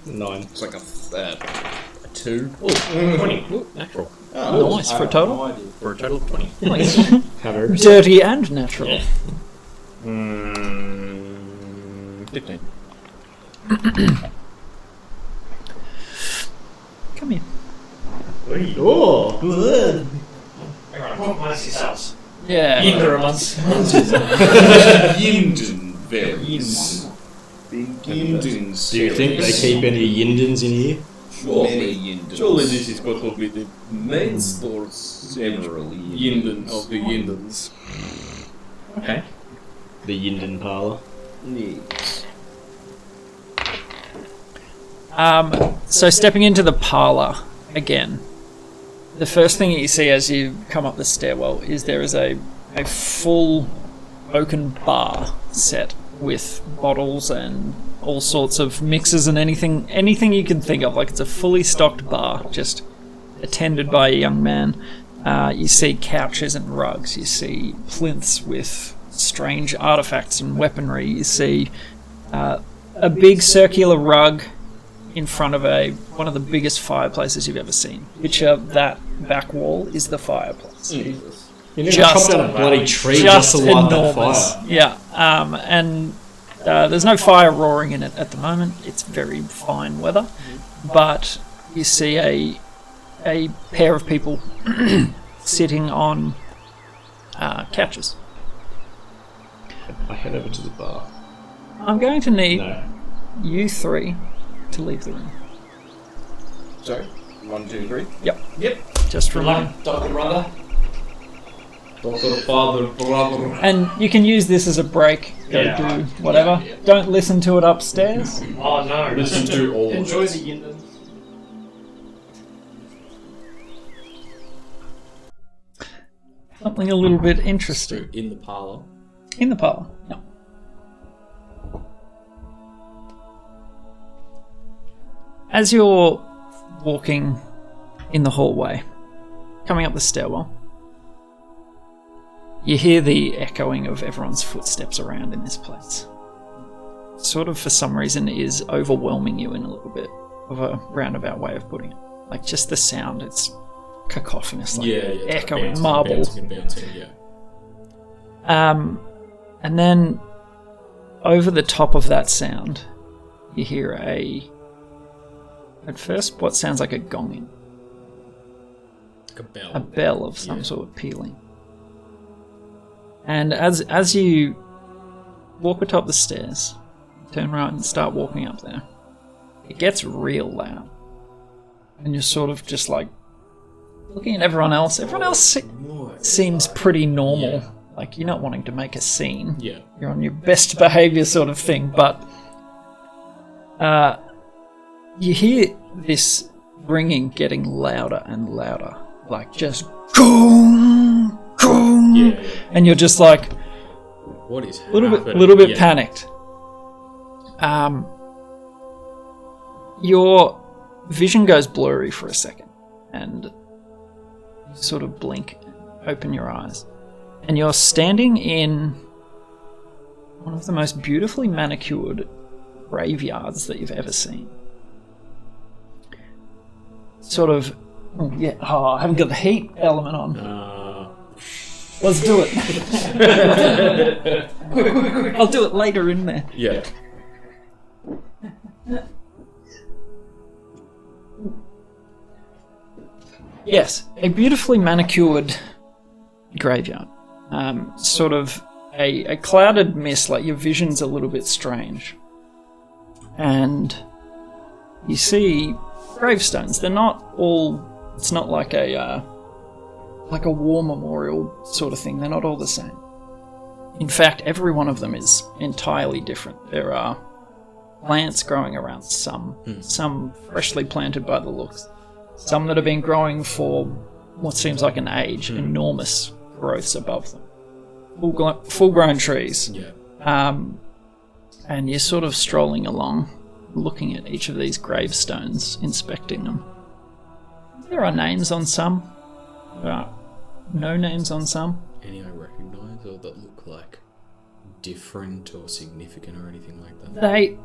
9. It's like a 2. Oh, 20. Ooh, natural. Nice for a total. For a total of 20. Nice. How very Dirty and natural. 15. Come here. Oh! Yeah. Yindenvale. Yindens. Do you think they keep any Yindens in here? Many Yindens. Surely this is what will be the main stores. Several Yinden of the Yindens. Okay. The Yinden parlour. Yes. So stepping into the parlour again, the first thing that you see as you come up the stairwell is there is a full oaken bar set with bottles and all sorts of mixers and anything you can think of. Like it's a fully stocked bar, just attended by a young man. You see couches and rugs. You see plinths with strange artifacts and weaponry. You see a big circular rug in front of one of the biggest fireplaces you've ever seen. Picture that back wall is the fireplace. You need to Just- chop down a bloody tree just to light that enormous. fire. Yeah, and there's no fire roaring in it at the moment. It's very fine weather, but you see a pair of people sitting on couches. I head over to the bar. I'm going to need No. you three to leave the room. Sorry? 1, 2, 3? Yep. Yep. Just remind. Doctor brother. Doctor father brother. And you can use this as a break. Go do whatever. Don't listen to it upstairs. Oh no. Listen to all of Enjoy it. the Yinden. Something a little bit interesting. In the parlour. In the parlour. No. As you're walking in the hallway, coming up the stairwell, you hear the echoing of everyone's footsteps around in this place. Sort of, for some reason, is overwhelming you in a little bit of a roundabout way of putting it. Like, just the sound, it's cacophonous, like echoing, bouncing, marble. bouncing, yeah. And then, over the top of that sound, you hear at first, what sounds like a gonging. Like a bell. A bell of some sort pealing. And as you walk atop the stairs, turn right and start walking up there, it gets real loud. And you're sort of just like looking at everyone else. Everyone else seems pretty normal. Yeah. Like, you're not wanting to make a scene. Yeah. You're on your best behavior sort of thing, but you hear this ringing getting louder and louder. Like, just gong, gong. Yeah. And you're just like What is a little happening? bit panicked. Your vision goes blurry for a second, and you sort of blink and open your eyes, and you're standing in one of the most beautifully manicured graveyards that you've ever seen. Sort of, I haven't got the heat element on. Let's do it. quick. I'll do it later in there. Yeah. Yes, a beautifully manicured graveyard. Sort of a clouded mist, like your vision's a little bit strange. And you see gravestones. They're not all... It's not like a war memorial sort of thing. They're not all the same. In fact, every one of them is entirely different. There are plants growing around some freshly planted by the looks. Some that have been growing for what seems like an age, enormous growths above them. Full-grown trees. Yeah. And you're sort of strolling along, looking at each of these gravestones, inspecting them. There are names on some. There are no names on some. Any I recognise or that look like different or significant or anything like that?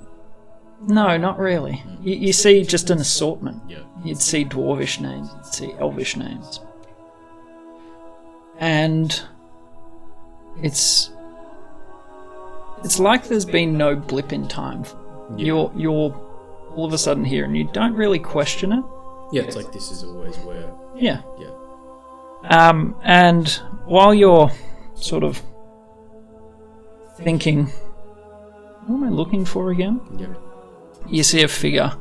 No, not really. You see just an assortment. Yeah. You'd see dwarvish names, you'd see elvish names. And it's like there's been no blip in time. Yeah. You're all of a sudden here and you don't really question it. Yeah, it's like this is always where... Yeah. Yeah. And while you're sort of thinking, what am I looking for again? Yeah. You see a figure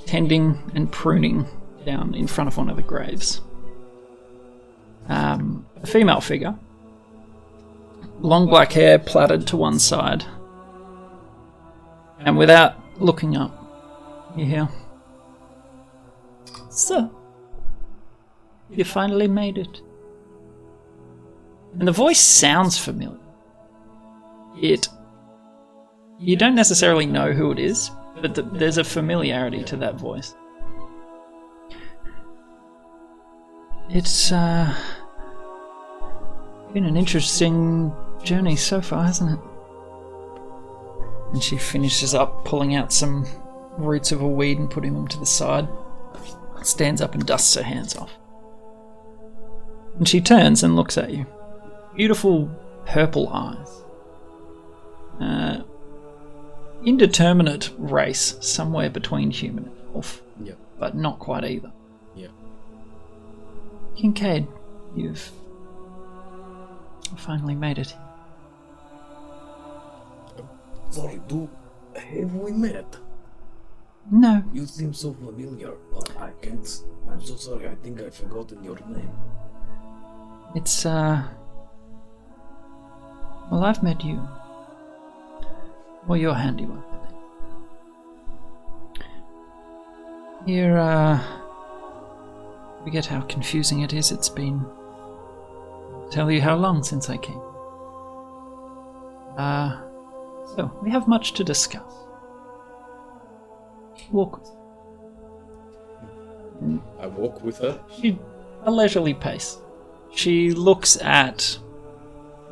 tending and pruning down in front of one of the graves. A female figure. Long black hair plaited to one side. And without looking up, you hear, "Sir, you finally made it." And the voice sounds familiar. You don't necessarily know who it is, but there's a familiarity to that voice. It's been an interesting journey so far, hasn't it? And she finishes up pulling out some roots of a weed and putting them to the side. Stands up and dusts her hands off. And she turns and looks at you. Beautiful purple eyes. Indeterminate race, somewhere between human and elf. Yep. But not quite either. Yep. Kincaid, you've finally made it. Sorry, have we met? No, You seem so familiar, but I can't. I'm so sorry. I think I've forgotten your name. It's, well, I've met you. Well, your handiwork, I think. Here, forget how confusing it is. It's been... tell you how long since I came. So, we have much to discuss. Walk with her. I walk with her. A leisurely pace. She looks at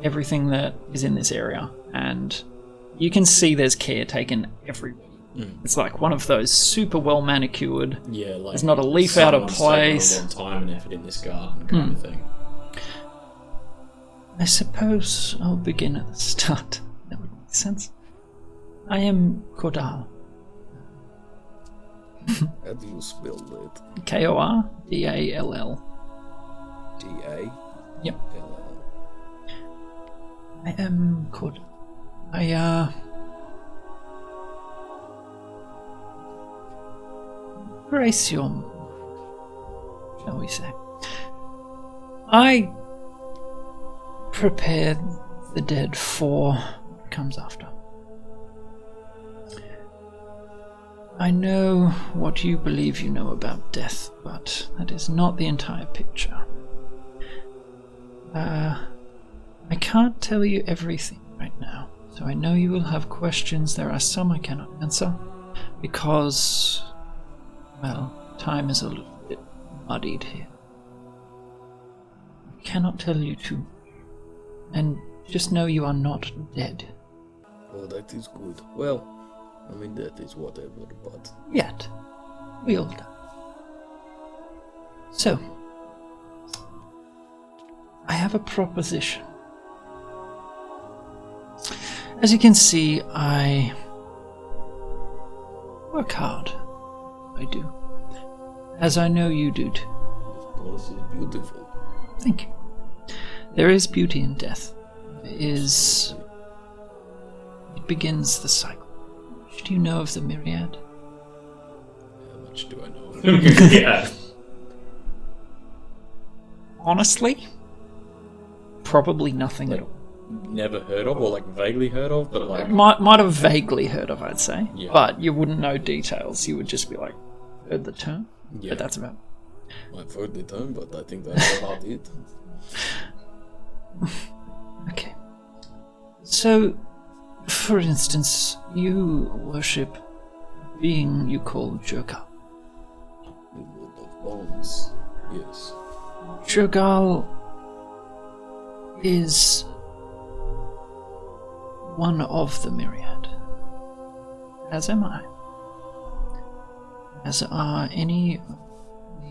everything that is in this area, and you can see there's care taken everywhere. It's like one of those super well manicured. Yeah, like there's not a leaf out of place. Someone's taken a long time and effort in this garden, kind of thing. I suppose I'll begin at the start. That would make sense. I am Cordal. How do you spell that? Kordall. D-A? Yep. L-L. I am Cordal. Grace your... shall we say. I prepare the dead for what comes after. I know what you believe you know about death, but that is not the entire picture. I can't tell you everything right now, so I know you will have questions. There are some I cannot answer, because, well, time is a little bit muddied here. I cannot tell you too much, and just know you are not dead. Oh, that is good. Well, I mean, that is whatever, but... Yet. We all die. So, I have a proposition. As you can see, I work hard. I do. As I know you do too. Of course, it's beautiful. Thank you. There is beauty in death. There is... It begins the cycle. Do you know of the myriad? How much do I know? Yeah. Honestly, probably nothing at all. Never heard of, or like vaguely heard of, but like Might have vaguely heard of, I'd say, Yeah. but you wouldn't know details. You would just be like, heard the term, yeah, but that's about. I've heard the term, but I think that's about it. Okay. So, for instance, you worship a being you call Jurgal. The Lord of Bones. Yes. Jurgal is one of the myriad, as am I, as are any of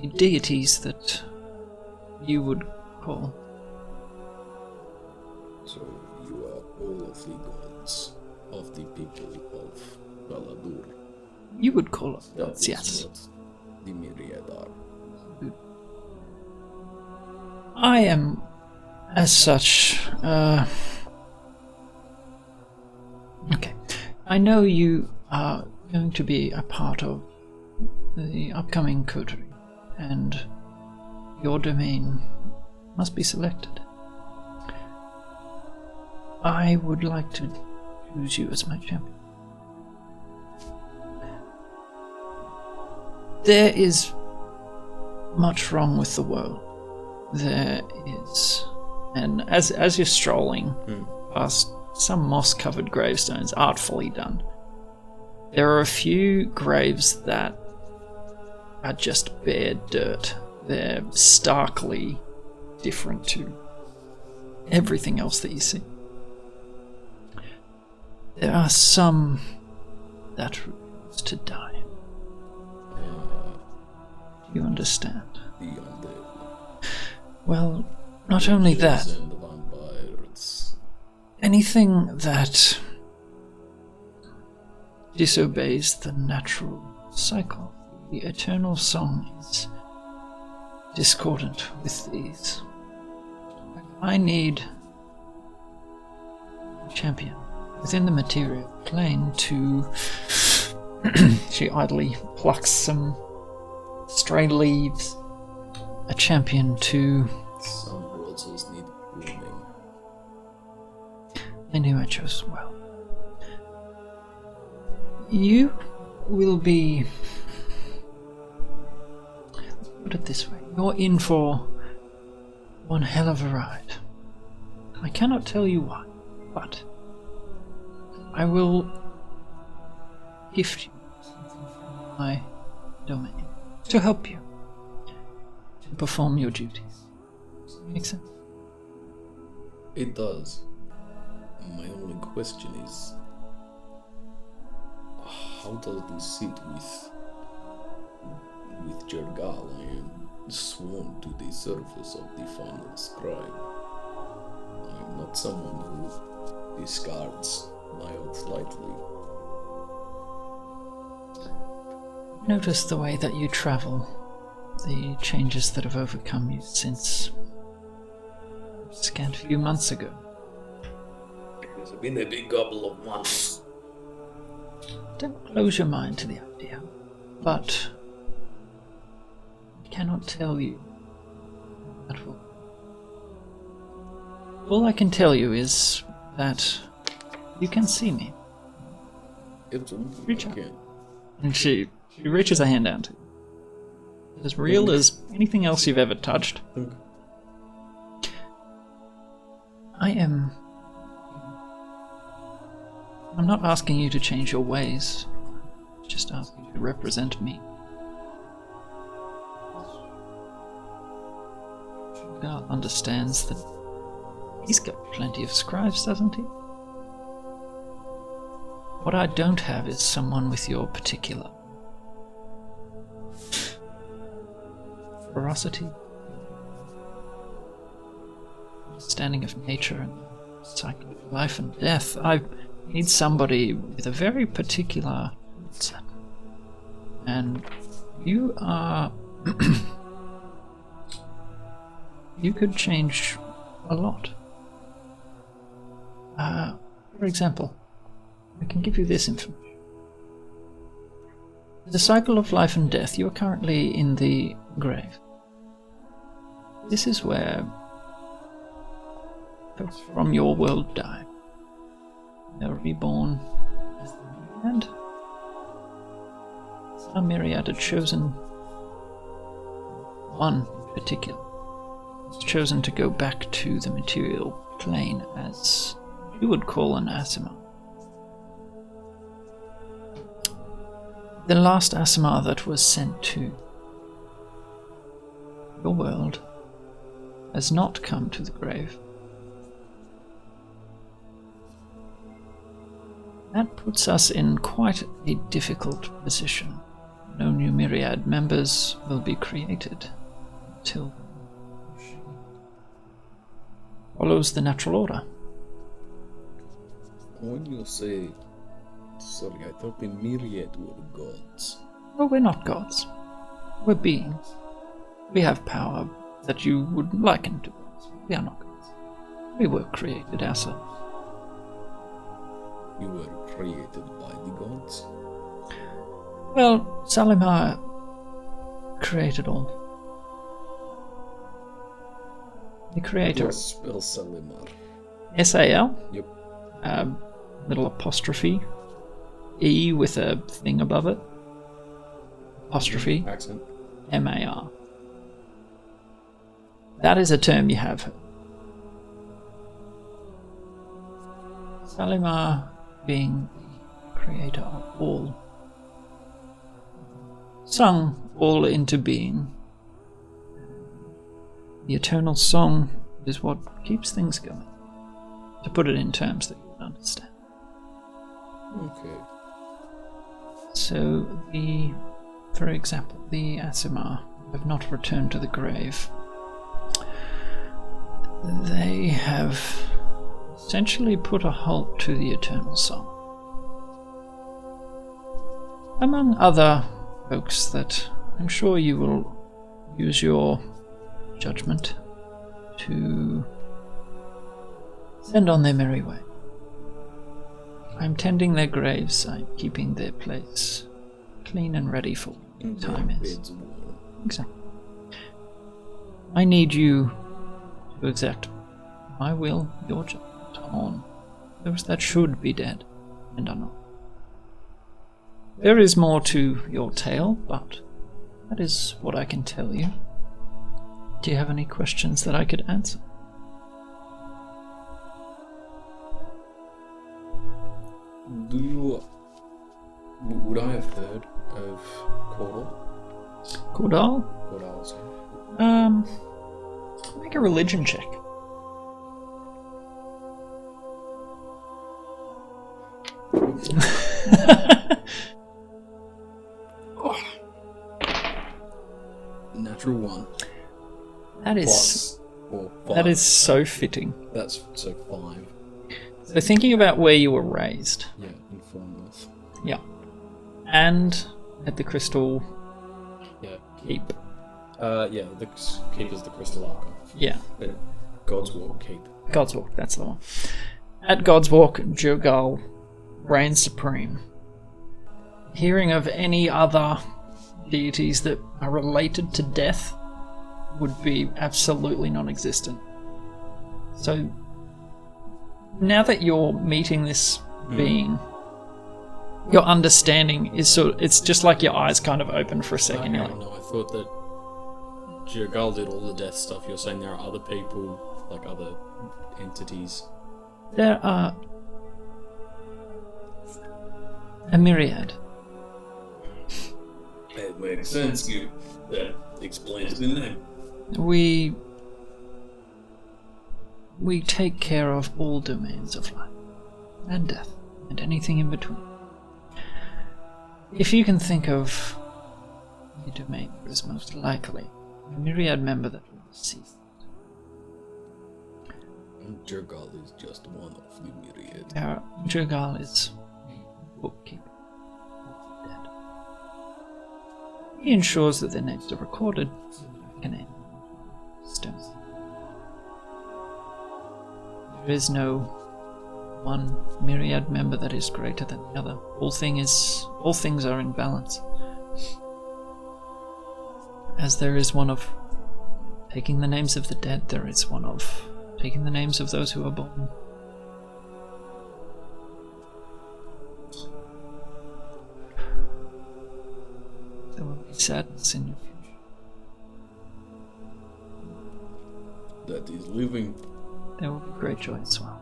the deities that you would call. So you are all of the gods of the people of Valadur. You would call us That gods, is yes. what the myriad are. I am, as such, okay. I know you are going to be a part of the upcoming coterie, and your domain must be selected. I would like to choose you as my champion. There is much wrong with the world. There is. And as you're strolling past some moss-covered gravestones, artfully done, there are a few graves that are just bare dirt. They're starkly different to everything else that you see. There are some that refuse to die. Do you understand? The undead. Well, not only that, And vampires. anything that disobeys the natural cycle, the eternal song, is discordant with these. I need a champion within the material plane to... She idly plucks some stray leaves, a champion to Some roses need pruning. I knew I chose well. You will be... Put it this way. You're in for one hell of a ride. I cannot tell you why, but I will gift you something from my domain to help you to perform your duties. Does that make sense? It does. My only question is, how does this sit with Jergal? I am sworn to the surface of the final scribe. I am not someone who discards my oath lightly. Notice the way that you travel, the changes that have overcome you since a scant few months ago. It's been a big couple of months. Don't close your mind to the idea, but I cannot tell you that will. All I can tell you is that you can see me. Absolutely, Reach I out. can. And she reaches a hand down to you. As real as anything else you've ever touched. Okay. I'm not asking you to change your ways. I'm just asking you to represent me. Girl understands that he's got plenty of scribes, doesn't he? What I don't have is someone with your particular ferocity, understanding of nature and cycle of life and death. I need somebody with a very particular set. And you are... you could change a lot. For example, I can give you this information. The cycle of life and death, you are currently in the grave. This is where folks from your world die. They're reborn as the Myriad. Some Myriad had chosen, one in particular, has chosen to go back to the material plane as you would call an Asimar. The last Asimar that was sent to your world has not come to the grave. That puts us in quite a difficult position. No new Myriad members will be created until follows the natural order. When you say... Sorry, I thought the Myriad were gods. Well, we're not gods. We're beings. We have power that you would liken to gods. We are not gods. We were created ourselves. You were created by the gods? Well, Salimar created all. The creator. Let's spell Salimar. S-A-L? Yep. Little apostrophe. E with a thing above it. Apostrophe. Accent. M-A-R. That is a term you have. Salimar being the creator of all. Sung all into being. The eternal song is what keeps things going. To put it in terms that you would understand. Okay. So for example, the Asimar have not returned to the grave. They have essentially put a halt to the eternal song. Among other folks that I'm sure you will use your judgment to send on their merry way. I'm tending their graves, I'm keeping their place clean and ready for when time is. Beds warm. Exactly. I need you to exact my will, your judgment on those that should be dead and are not. There is more to your tale, but that is what I can tell you. Do you have any questions that I could answer? Would I have heard of Cordal? Cordal? Cordal, sorry. Make a religion check. Natural 1. That is Plus, or 5. that is so fitting. That's so 5. So thinking about where you were raised, Yeah, in Falmouth. yeah, and at the Crystal Yeah. Keep, Yeah, the keep is the Crystal Arca. yeah, But God's Walk keep. God's Walk, that's the one. At God's Walk, Jurgal reigns supreme. Hearing of any other deities that are related to death would be absolutely non-existent. So now that you're meeting this being, your understanding is it's just like your eyes kind of open for a second. You're like, No, I thought that Jurgal did all the death stuff. You're saying there are other people, like other entities. there are a myriad. It makes sense. That explains the name. We take care of all domains of life and death and anything in between. If you can think of the domain that is most likely a myriad member that will cease, Jurgal is just one of the myriad. our Jurgal is bookkeeper of the dead. He ensures that their names are recorded in a stones. There is no one myriad member that is greater than the other. All things are in balance. As there is one of taking the names of the dead, there is one of taking the names of those who are born. There will be sadness in your future. That is living. There will be great joy as well.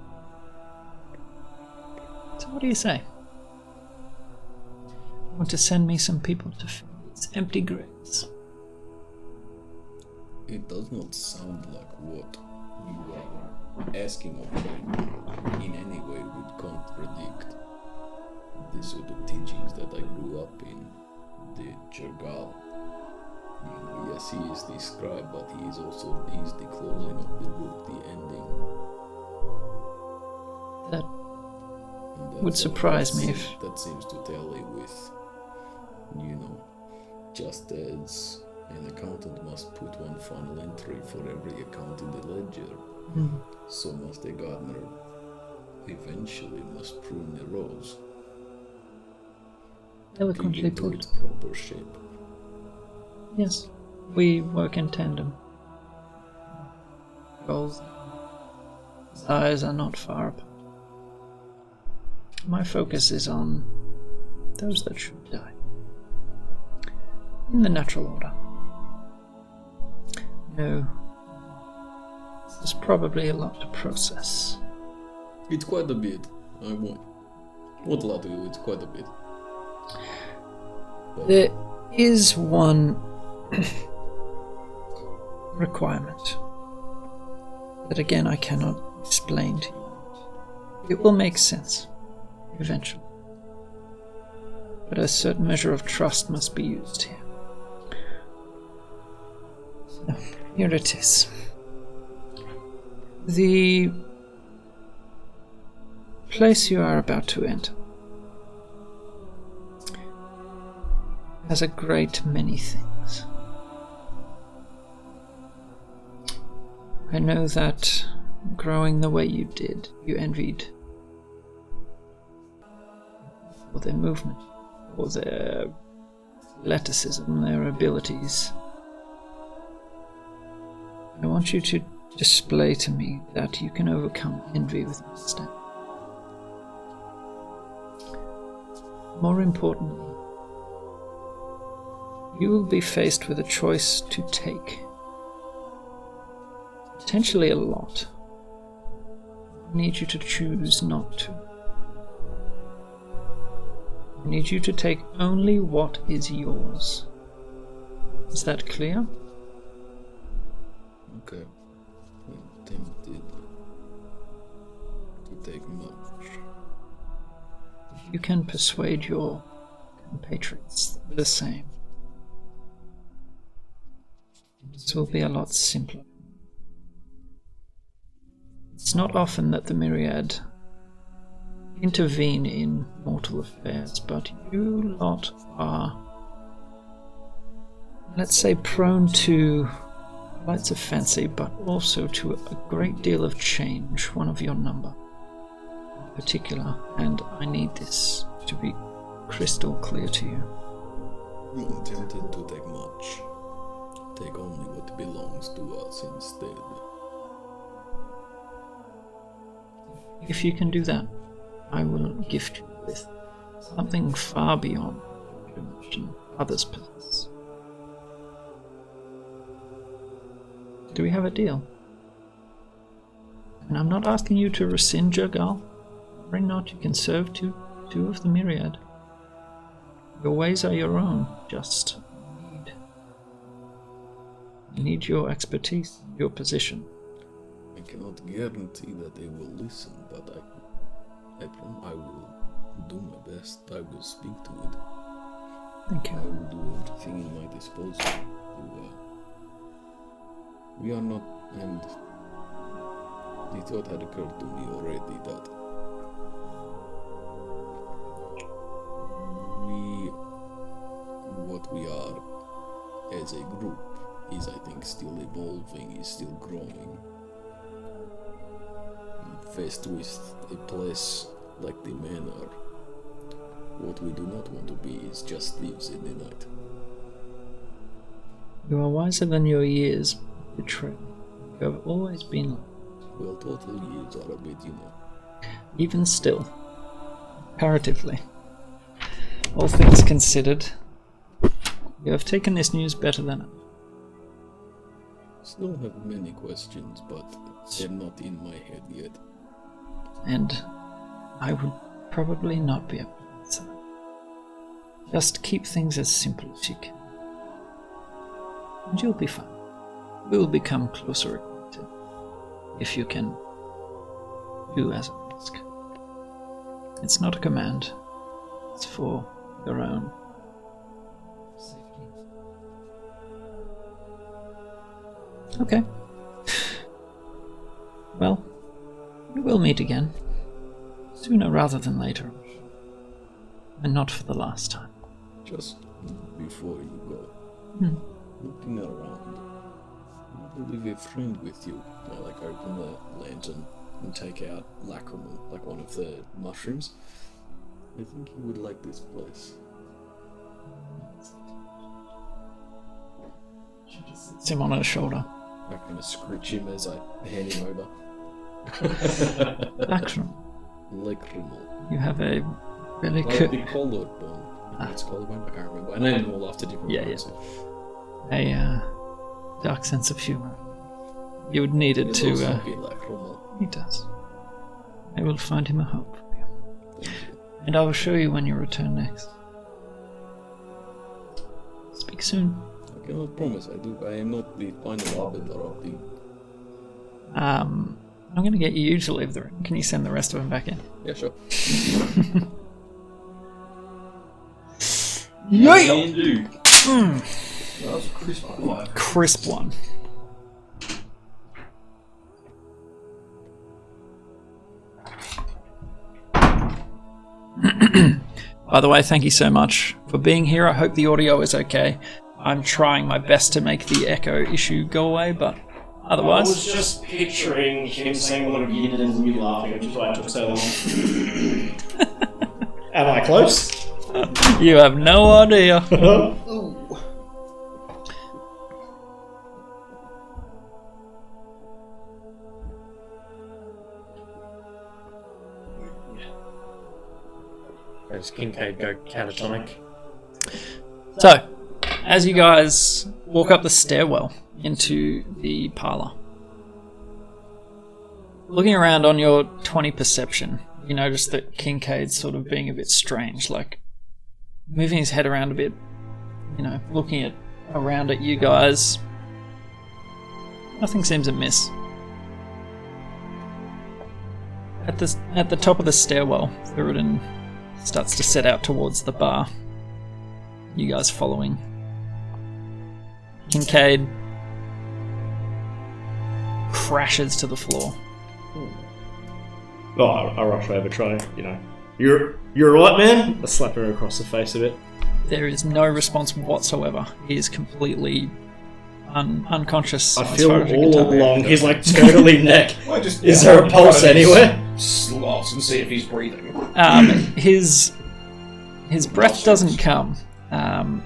So what do you say? Want to send me some people to fill these empty graves? It does not sound like what you are asking of me in any way would contradict the sort of teachings that I grew up in, the Jurgal. Yes, he is the scribe, but he is the closing of the book, the ending. That And would that's surprise all me that if- seems- That seems to tally with, just as an accountant must put one final entry for every account in the ledger, so must a gardener eventually must prune the rose, eloquently give it to put. its proper shape. Yes, we work in tandem. Goals' eyes are not far apart. My focus is on those that should die. In the natural order. No. There's probably a lot to process. It's quite a bit. I won't lie to you, it's quite a bit. But There is one requirement that again I cannot explain to you. It will make sense eventually. But a certain measure of trust must be used here. So, here it is. The place you are about to enter has a great many things. I know that growing the way you did, you envied for their movement, or their athleticism, their abilities, I want you to display to me that you can overcome envy with a step. More importantly, you will be faced with a choice to take. Potentially a lot. I need you to choose not to. I need you to take only what is yours. Is that clear? Okay. I'm tempted to take much. You can persuade your compatriots the same. This will be a lot simpler. It's not often that the Myriad intervene in mortal affairs, but you lot are, let's say, prone to flights of fancy, but also to a great deal of change, one of your number in particular, and I need this to be crystal clear to you. I'm tempted to take much. Take only what belongs to us instead. If you can do that, I will gift you with something far beyond what you imagine others possess. Do we have a deal? And I'm not asking you to rescind your goal. Worry not, you can serve two of the Myriad. Your ways are your own, just I need your expertise, your position. I cannot guarantee that they will listen, but I will do my best. I will speak to it. Thank you. I will do everything in my disposal to, we are not, and the thought had occurred to me already that what we are as a group is, I think, still evolving, is still growing. Faced with a place like the manor, what we do not want to be is just thieves in the night. You are wiser than your years betray. You have always been like. Well, total years are a bit, Even still, comparatively, all things considered, you have taken this news better than I. Still have many questions, but they're not in my head yet. And I would probably not be able to answer them. Just keep things as simple as you can. And you'll be fine. We'll become closer acquainted, if you can do as I ask. It's not a command. It's for your own safety. Okay. Well, we will meet again. Sooner rather than later. And not for the last time. Just before you go, looking around, you will leave a friend with you. Like open the lantern and take out lacrimal, like one of the mushrooms. I think he would like this place. It's him on her shoulder. I'm going to scritch him as I hand him over. Lacrimal. Lacrimal. You have a really Like good... the collarbone. It's collarbone? I can't remember. I named them all after different ones. a dark sense of humor. You would need it to... also be lacrimal. He does. I will find him a home for you. Thank you. And I will show you when you return next. Speak soon. I cannot promise. I am not the final arbiter of the... I'm going to get you to leave the room. Can you send the rest of them back in? Yeah, sure. Yeah! That was a crisp one. Crisp one. By the way, thank you so much for being here. I hope the audio is okay. I'm trying my best to make the echo issue go away, but otherwise... I was just picturing him saying a lot of Yind and me laughing, which is why it took so long. Am I close? You have no idea. Does Kincaid go catatonic? So, as you guys walk up the stairwell into the parlour, looking around on your 20 perception, you notice that Kincaid's sort of being a bit strange, like moving his head around a bit, looking around at you guys. Nothing seems amiss. At the top of the stairwell, Thuridin starts to set out towards the bar. You guys following. Kincaid crashes to the floor. Oh, I rush over, try, You're right, man? I slap her across the face a bit. There is no response whatsoever. He is completely unconscious. I as feel far as you can all tell. along he's like totally neck. Is Yeah, there a pulse try these anywhere? Slots and see if he's breathing. His breath doesn't come.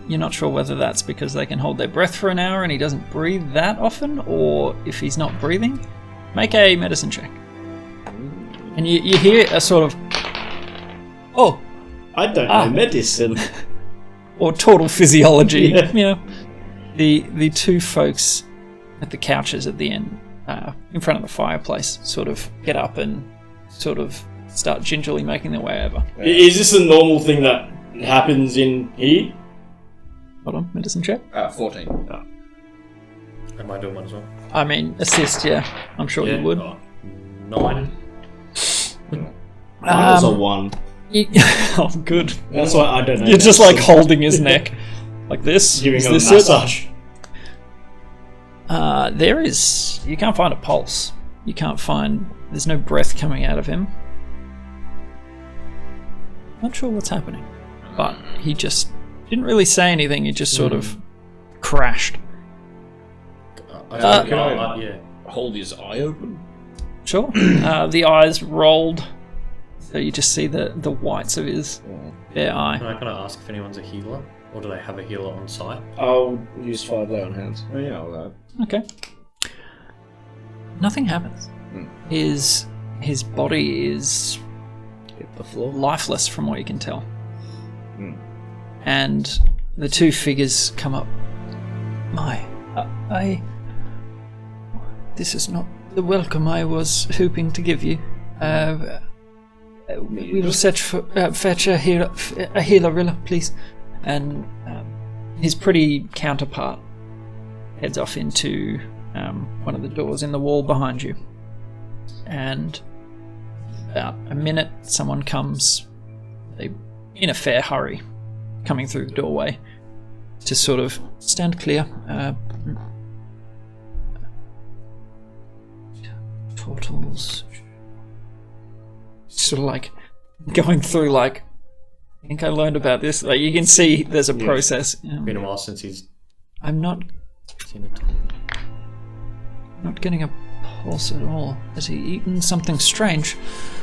You're not sure whether that's because they can hold their breath for an hour and he doesn't breathe that often, or if he's not breathing. Make a medicine check. And you hear a sort of, oh, I don't know medicine. or total physiology. Yeah. The two folks at the couches at the end, in front of the fireplace, sort of get up and sort of start gingerly making their way over. Is this a normal thing that happens in here? Hold on, medicine check. 14. Am I doing one as well? I mean, assist, yeah. I'm sure you would. Oh, 9. Mine was a 1. Oh, good. That's why I don't know. You're just like holding his neck. Like this. Giving Is him a this massage. There is... You can't find a pulse. You can't find... There's no breath coming out of him. Not sure what's happening. But he just didn't really say anything. He just sort of crashed. Can I hold his eye open? Sure. The eyes rolled. So you just see the whites of his bare eye. Can I ask if anyone's a healer? Or do they have a healer on site? I'll use 5 lay on hands. Oh, yeah, all that. Okay. Nothing happens. His body is Hit the floor. lifeless from what you can tell. And the two figures come up. This is not the welcome I was hoping to give you. We will fetch a healer, Rilla, please. And his pretty counterpart heads off into one of the doors in the wall behind you. And about a minute, someone comes, in a fair hurry, coming through the doorway to sort of stand clear. Portals. Sort of like going through, like, I think I learned about this. Like, you can see there's a process. Been a while since he's I'm not seen it. getting a pulse at all. Has he eaten something strange?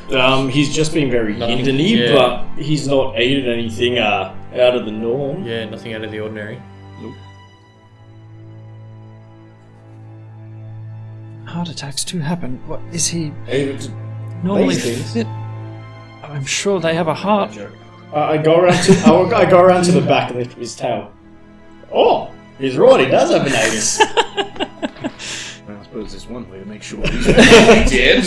He's just been very Yinden-y, but he's not eaten anything out of the norm. Yeah, nothing out of the ordinary. Heart attacks do happen. What is he Able to normally things. fit? I'm sure they have a heart. I go around to the back and lift his tail. Oh, he's right. He does have an anus. I suppose there's one way to make sure he's dead.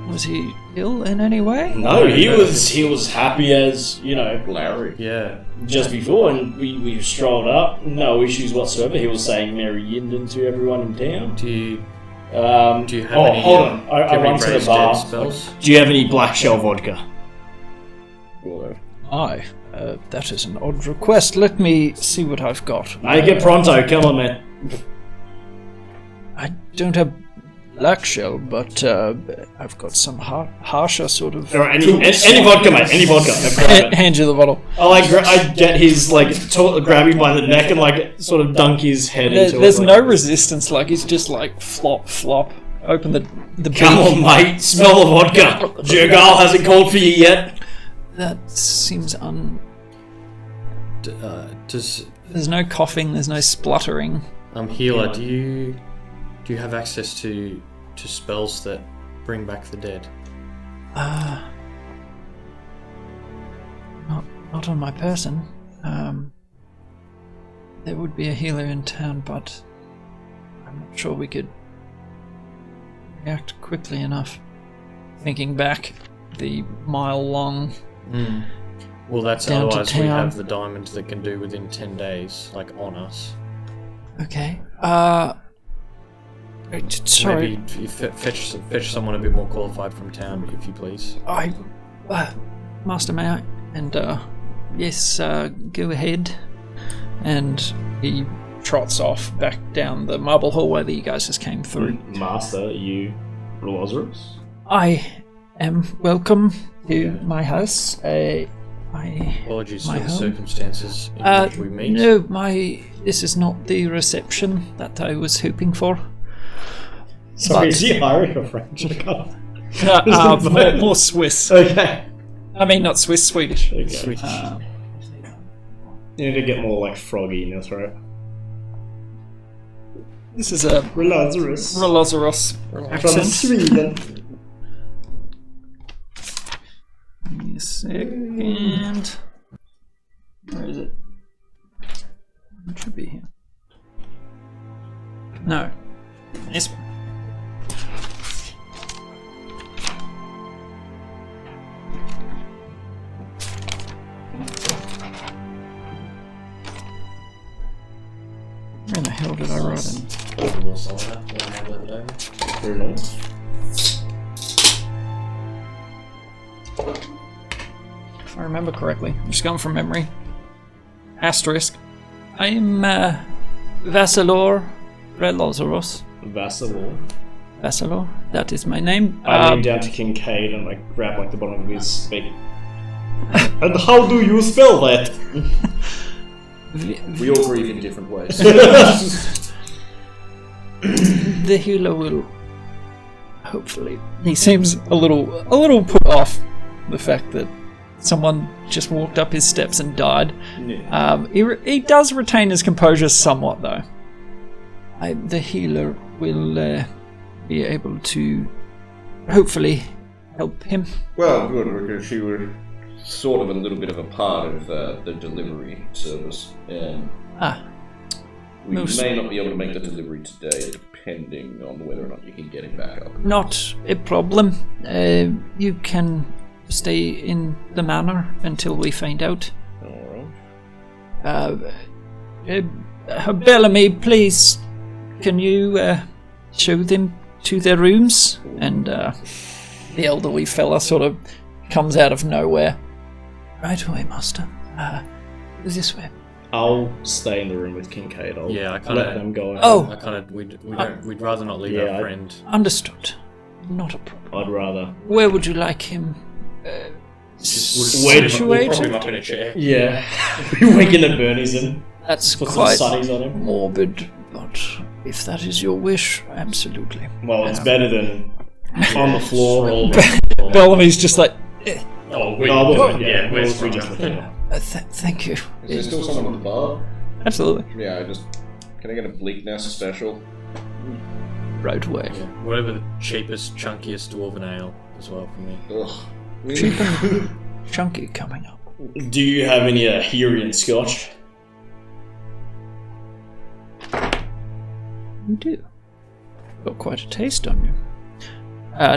Was he ill in any way? No, he was happy as Larry. Yeah. just before, and we strolled up. No issues whatsoever. He was saying Merry Yinden to everyone in town. Do you have any? Hold on. I run to the raise bar. dead spells? Do you have any black shell vodka? Aye. That is an odd request. Let me see what I've got. Make it pronto. Come on, man. I don't have black shell, but I've got some harsher sort of... All right, any vodka, mate. Any vodka. Hand you the bottle. I get his, grab him by the neck and, sort of dunk his head into it. There's no resistance, he's just flop, flop. Open the Come on, mate. Smell the vodka. Jergal hasn't called for you yet. That seems Does There's no coughing, there's no spluttering. healer? Do you have access to spells that bring back the dead? Not on my person. There would be a healer in town, but I'm not sure we could react quickly enough. Thinking back, the mile-long Well, that's down to otherwise we town. have the diamonds that can do within 10 days, like on us. Okay. Sorry. Maybe you fetch someone a bit more qualified from town, if you please. Master, may I? And, yes, go ahead. And he trots off back down the marble hallway that you guys just came through. Master, you Ralozeiros? I am welcome to my house. Apologies my for the home? circumstances in which we meet. No, this is not the reception that I was hoping for. Sorry, is he Irish or French? More Swiss. Okay. I mean, not Swiss, Swedish. Okay. You need to get more like froggy in your throat. This is a Ralozeiros. Ralozeiros From accent. Sweden. Give me a second. Where is it? It should be here. No. This one. Where the hell did I write it? Very nice. If I remember correctly. I'm just going from memory. Asterisk. I'm Vassalor Ralozeiros. Vassalor. That is my name. I lean down to Kincaid and like grab like the bottom of his feet. And how do you spell that? We all grieve in different ways. The healer will hopefully. He seems a little put off the fact that someone just walked up his steps and died. He does retain his composure somewhat though. The healer will be able to hopefully help him. Well, good, because she was sort of a little bit of a part of the delivery service. We may not be able to make the delivery today, depending on whether or not you can get him back up. Not a problem. You can stay in the manor until we find out. Alright. Bellamy, please, can you show them to their rooms? And the elderly fella sort of comes out of nowhere. Right away, master. This way. I'll stay in the room with Kincaid. I'll let them go. We'd rather not leave our friend. Understood. Not a problem. I'd rather. Where would you like him? We'll prop him up in a chair. Yeah. We wake in the Bernie's in. That's Put quite some sunnies on him. morbid, but if that is your wish, absolutely. Well, it's better than on the floor. Bellamy's just like, thank you. Is there still someone at the bar? Absolutely. Yeah, can I get a bleakness special? Right away. Yeah, whatever the cheapest, chunkiest dwarven ale as well for me. Ugh. Cheap and chunky coming up. Do you have any Herian scotch? You do. Got quite a taste on you.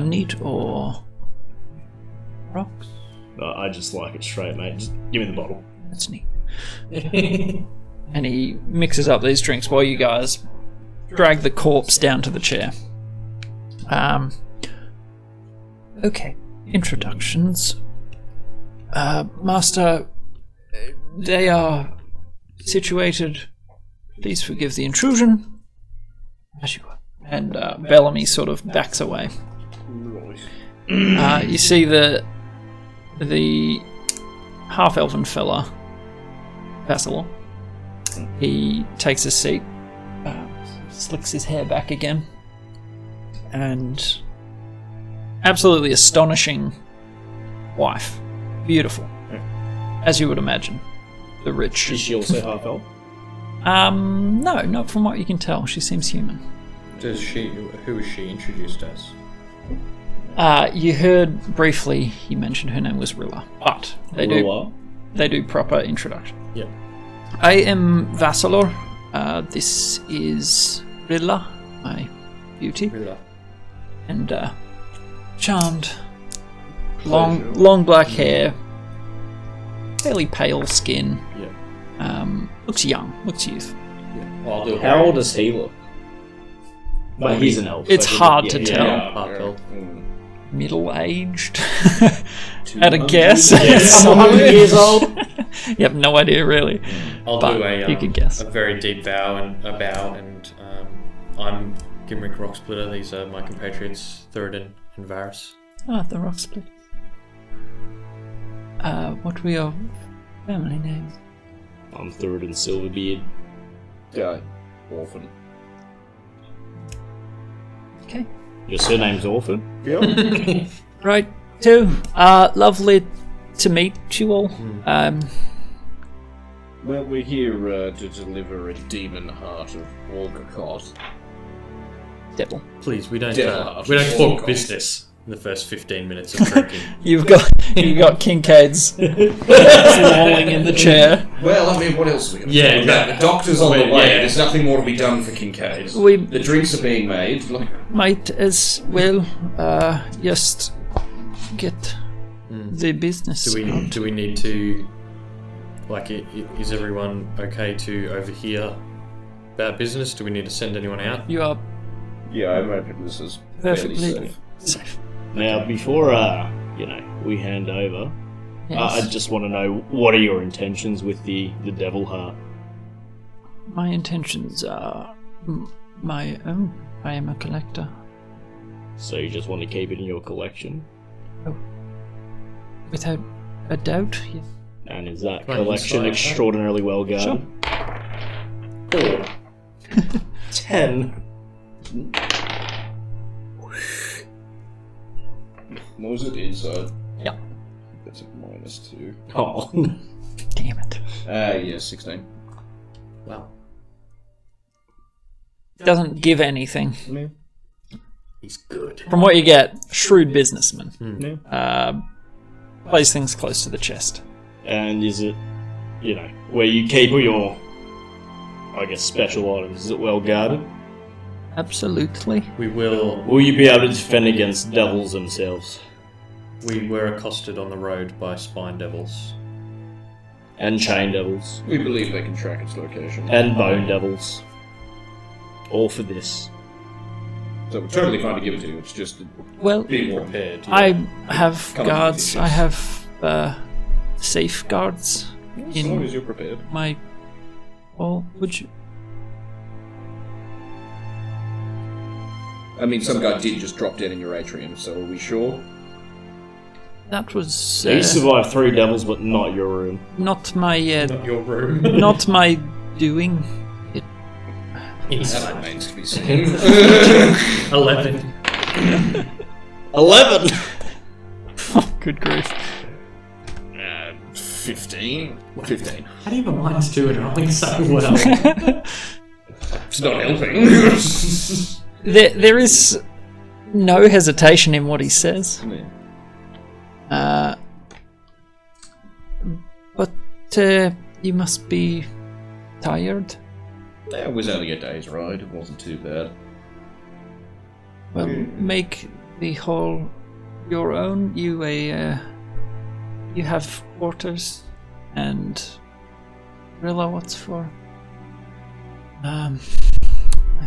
Neat or rocks? I just like it straight, mate. Just give me the bottle. That's neat. And he mixes up these drinks while you guys drag the corpse down to the chair. Okay. Introductions. Master, they are situated. Please forgive the intrusion. As you are. And Bellamy sort of backs away. You see the half-elfen fella, Vassalor. He takes a seat, slicks his hair back again, and absolutely astonishing wife. Beautiful. As you would imagine. The rich. Is she also half-elf? No, not from what you can tell. She seems human. Who is she introduced as? You heard briefly he mentioned her name was Rilla, but they do proper introduction. Yep. I am Vassalor. This is Rilla, my beauty, and charmed, long black hair, fairly pale skin. Yeah. Looks young, looks youthful. Well, I'll do a How old does he look? But he's an elf. It's so hard to tell. Hard tell. Middle-aged, at a guess. Some 100 years old. You have no idea, really. I'll But do you could guess. a very deep bow, and I'm Gimrick Rocksplitter. These are my compatriots, Thuridin and Varus. The rock split. What were your family names? I'm Thuridin Silverbeard. Yeah, orphan. Okay. Your surname's Orphan. Yep. Right, too. Lovely to meet you all. Well, we're here to deliver a demon heart of Orgakot. Devil. Please, we don't Devil. talk business in the first 15 minutes of drinking. You've got Kincaid's lolling in the chair. Well, I mean, what else are we going to Yeah, do? exactly. The doctor's on the Well, way. yeah. There's nothing more to be done for Kincaid. The drinks are being made. Might as well just get the business. Do we need to, like, is everyone okay to overhear about business? Do we need to send anyone out? You are Yeah, I imagine this is fairly perfectly safe. safe. Now, before we hand over, I Yes. just want to know, what are your intentions with the devil heart? My intentions are my own. I am a collector. So you just want to keep it in your collection? Without a doubt, yes. And is that Right, collection inside, extraordinarily well guarded? 10. What was it inside? Yeah. That's a -2. Oh. Damn it. Yeah, 16. Wow. Doesn't give anything. He's good. From what you get, shrewd businessman. Yeah. Plays things close to the chest. And is it, where you keep all your, I guess, special items, is it well guarded? Absolutely. We will. Will you be able to defend against devils themselves? We were accosted on the road by spine devils. And chain devils? We believe they can track its location. And bone devils? All for this. So we're totally fine to give it to you. It's just Well, be more Prepared. I have Come on, guards. Lucius. I have safeguards as long in as you're prepared. my. Well, would you? I mean, some guy did just drop dead in your atrium, so are we sure? That was So you survived 3 devils, but not your room. not my Not your room. not my doing. That remains to be seen. 11. 11! Oh, good grief! 15? 15. How do you have a -2 and rolling so well? It's not helping. There is no hesitation in what he says. But you must be tired. That was only a day's ride. It wasn't too bad. Well, make the hall your own. You have quarters, and Rilla, what's for? I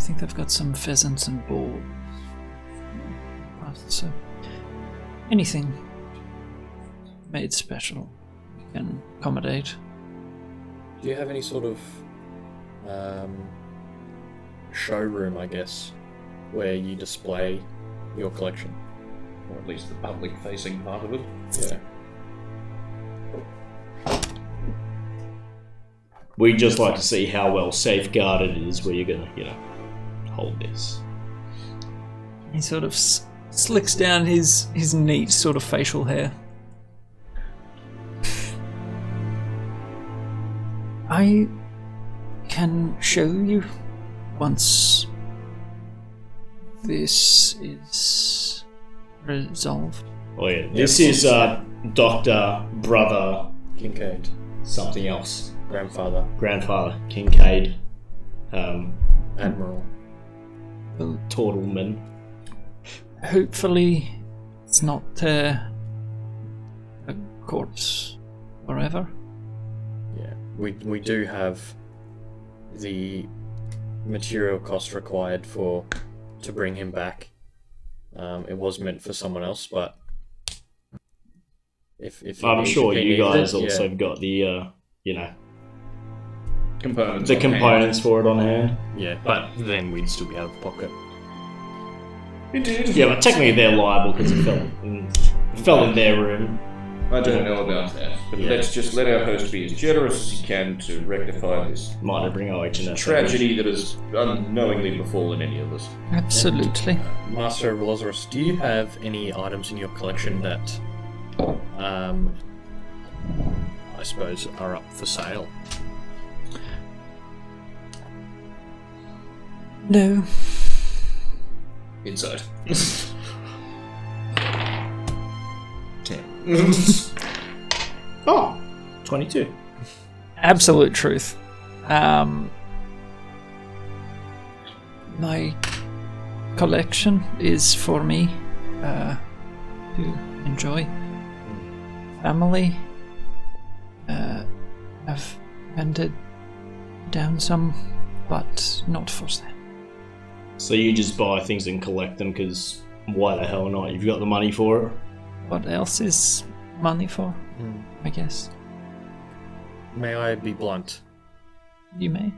think they've got some pheasants and boars. So anything made special can accommodate. Do you have any sort of showroom, I guess, where you display your collection? Or at least the public-facing part of it. Yeah. We'd just like to see how well safeguarded it is where you're gonna, hold this. He sort of slicks down his neat sort of facial hair. I can show you once this is resolved. Oh yeah, this is Doctor Brother Kincaid, something else. Grandfather Kincaid, Admiral. Tortleman. Hopefully, it's not a corpse forever. Yeah, we do have the material cost required to bring him back. It was meant for someone else, but if I'm sure if he you needs guys it, also yeah. have got the Components. the on hand. components for it on hand. Yeah, but then we'd still be out of pocket. Indeed. Yeah, but technically they're liable because it fell in their room. I don't know about that, but let's just let our host be as generous as he can to rectify this Might have bring OH tragedy that has unknowingly befallen any of us. Absolutely. Master Ralozeiros, do you have any items in your collection that, I suppose, are up for sale? No. Inside. 10. Oh, 22. Absolute truth. My collection is for me to enjoy. Family have handed down some, but not for sale. So you just buy things and collect them because why the hell not? You've got the money for it. What else is money for? I guess. May I be blunt? You may.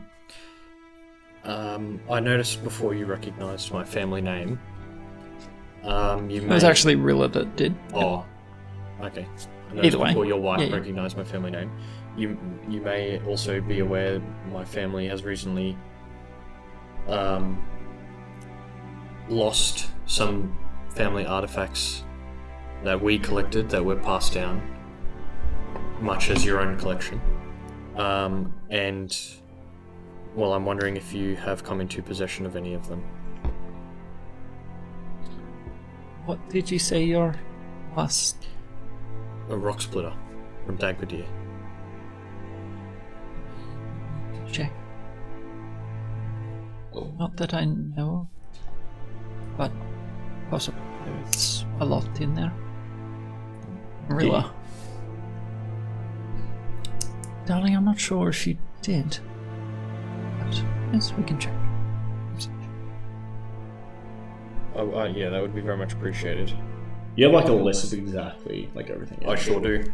I noticed before you recognised my family name. You It was actually Rilla that did. Oh, okay. I noticed Either way. before your wife Yeah, yeah. recognised my family name. You may also be aware my family has recently lost some family artifacts that we collected that were passed down, much as your own collection. And well, I'm wondering if you have come into possession of any of them. What did you say your last? A rock splitter from Dagberdir. Check. Not that I know, but possibly there's a lot in there. Rilla. Darling, I'm not sure if you did, but yes, we can check. Oh, yeah, that would be very much appreciated. You have like a list of exactly like everything. I sure do.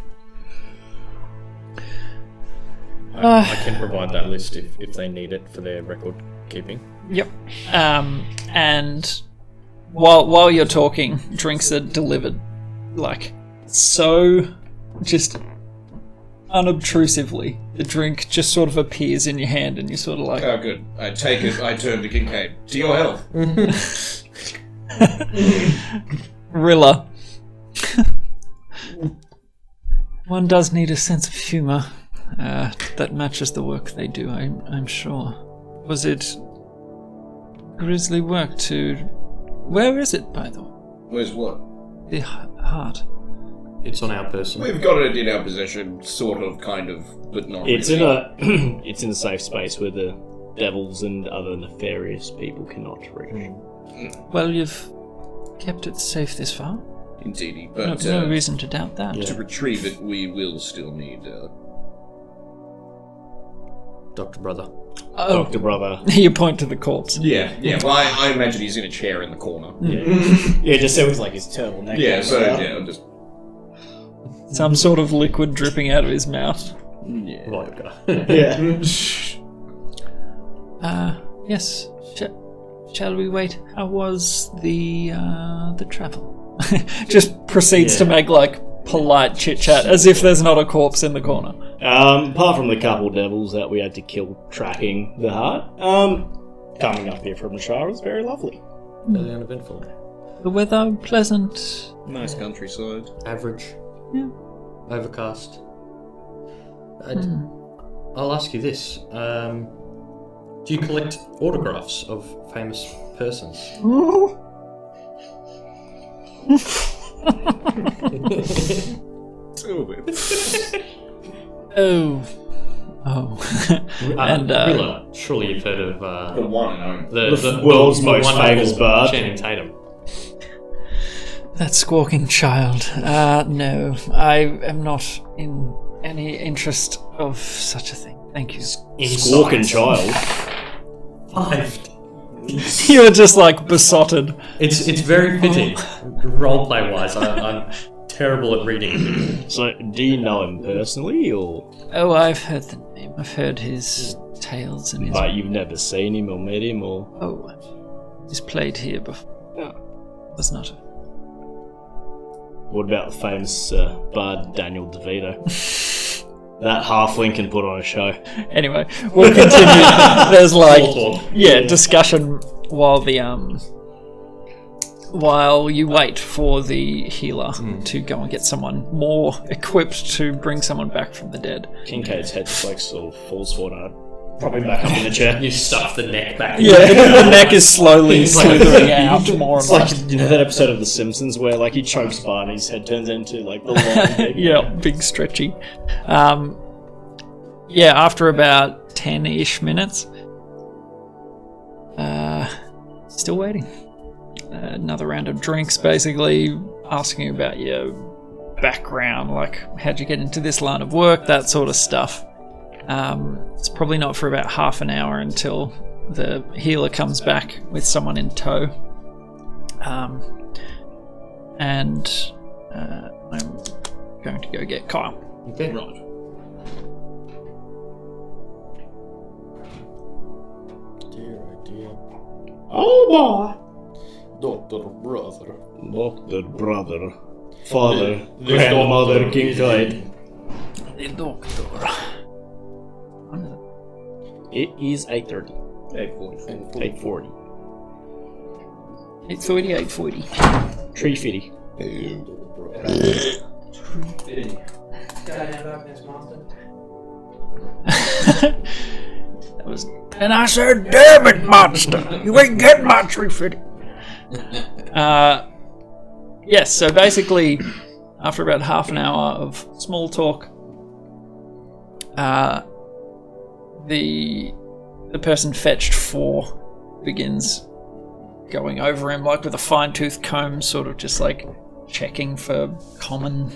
I can provide that list if they need it for their record keeping. Yep. And while you're talking, drinks are delivered, like so, just unobtrusively. The drink just sort of appears in your hand, and you're sort of like, Oh, good. I take it. I turn to Kincaid. To your health. Rilla. One does need a sense of humour that matches the work they do, I'm sure. Was it grisly work to... Where is it, by the way? Where's what? The heart. It's on our person. We've got it in our possession, sort of, kind of, but not It's really. in it's in a safe space where the devils and other nefarious people cannot reach. Well, you've kept it safe this far. Indeedy, but No reason to doubt that. to retrieve it, we will still need... Dr. Brother. Oh, Dr. Brother. you point to the corpse. Yeah. Well, I imagine he's in a chair in the corner. Yeah, just so it's like his turtleneck. Yeah, so, yeah, just... Some sort of liquid dripping out of his mouth. Vodka. Yeah. Yes. Shall we wait? How was the travel? Just proceeds to make like polite chit chat as if there's not a corpse in the corner. Apart from the couple devils that we had to kill tracking the heart, coming up here from the Shire was very lovely. Fairly uneventful. The weather pleasant. Nice countryside. Average. Yeah. Overcast. I'll ask you this. Do you collect autographs of famous persons? Oh. And Rilla, surely you've heard of The one and only. the world's most wonderful famous bard. Channing Tatum. that squawking child. No, I am not in any interest of such a thing. Thank you. Squawking child. 5. You're just like besotted. It's very fitting. Roleplay wise, I'm terrible at reading. So, do you know him personally, or Oh, I've heard the name. I've heard his tales and his. but you've never seen him or met him, or Oh, he's played here before. Was not. what about the famous bard Daniel DeVito? That halfling can put on a show. Anyway, we'll continue. There's like discussion while the while you wait for the healer to go and get someone more equipped to bring someone back from the dead. Kincaid's head just like sort of falls forward. Probably back up in the chair. You stuff the neck back. Yeah, the neck is slowly slithering out more and It's more. like, you know that episode of The Simpsons where like he chokes Bart and his head turns into like the long big Yeah, big stretchy. After about 10-ish minutes, still waiting. Another round of drinks, basically asking about your background, like how'd you get into this line of work, that sort of stuff. It's probably not for about half an hour until the healer comes back with someone in tow. I'm going to go get Kyle. Okay, right. Dear, oh dear. Oh boy! Doctor, brother. Doctor, brother, father, grandmother, Kincaid. The doctor. It is 8:30. 8:40. 840. 350. That was. And I said, "Damn it, monster! You ain't getting my 350." Yes. So basically, after about half an hour of small talk, the person fetched for begins going over him like with a fine-tooth comb, sort of just like checking for common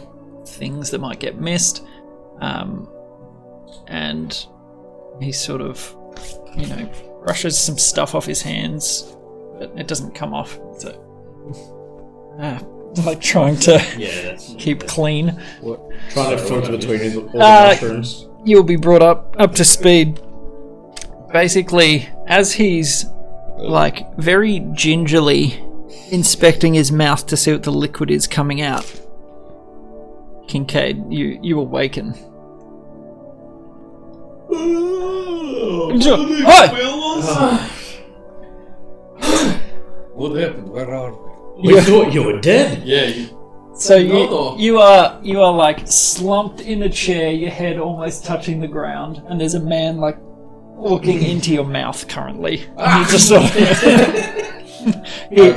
things that might get missed, and he sort of, brushes some stuff off his hands, but it doesn't come off. So, like trying to keep clean. Trying to filter between all the mushrooms. You'll be brought up to speed. Basically, as he's like very gingerly inspecting his mouth to see what the liquid is coming out, Kincaid, you awaken. Hi! What happened? Where are we? We thought you were dead. Yeah, So you are like slumped in a chair, your head almost touching the ground, and there's a man like looking into your mouth currently. And you just sort of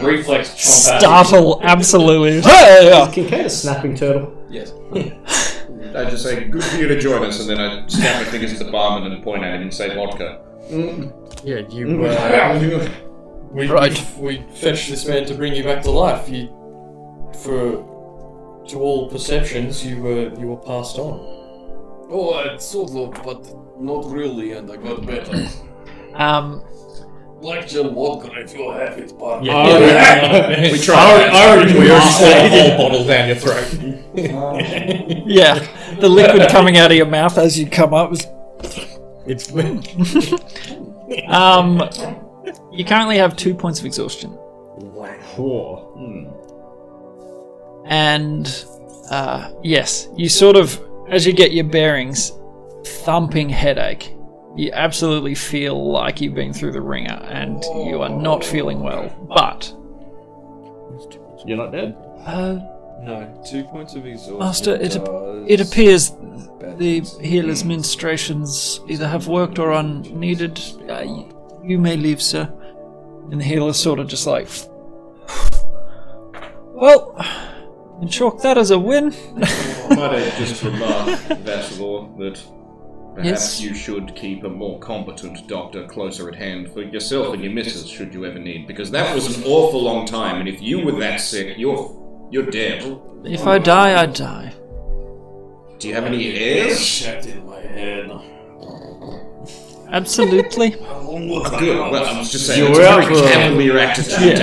Reflex chomp startle absolutely. Hey! Kincaid a snapping turtle? yes. I just say, good for you to join us, and then I snap my fingers at the barman and point at him and say vodka. Yeah, you. We fetched this man to bring you back to life. To all perceptions, you were passed on. Oh, I sort of, but not really, and I got better. Like gel vodka if you have it, but We tried. I already We already poured a whole bottle down your throat. Yeah, the liquid coming out of your mouth as you come up was. It's You currently have 2 points of exhaustion. And yes, you sort of, as you get your bearings, thumping headache. You absolutely feel like you've been through the ringer and you are not feeling well. But You're not dead. no, 2 points of exhaustion. Master, it appears the healer's ministrations either have worked or are needed. You may leave, sir. And the healer's sort of just like, well, And chalk that as a win. Might I just remark, Vassalor, that perhaps Yes. you should keep a more competent doctor closer at hand for yourself and your missus, should you ever need, because that was an awful long time, and if you were that sick, you're dead. If I die, I die. Do you have any heirs? Shut in my head. Absolutely. Good. Well, I was just saying, You it's were a out very for cavalier attitude.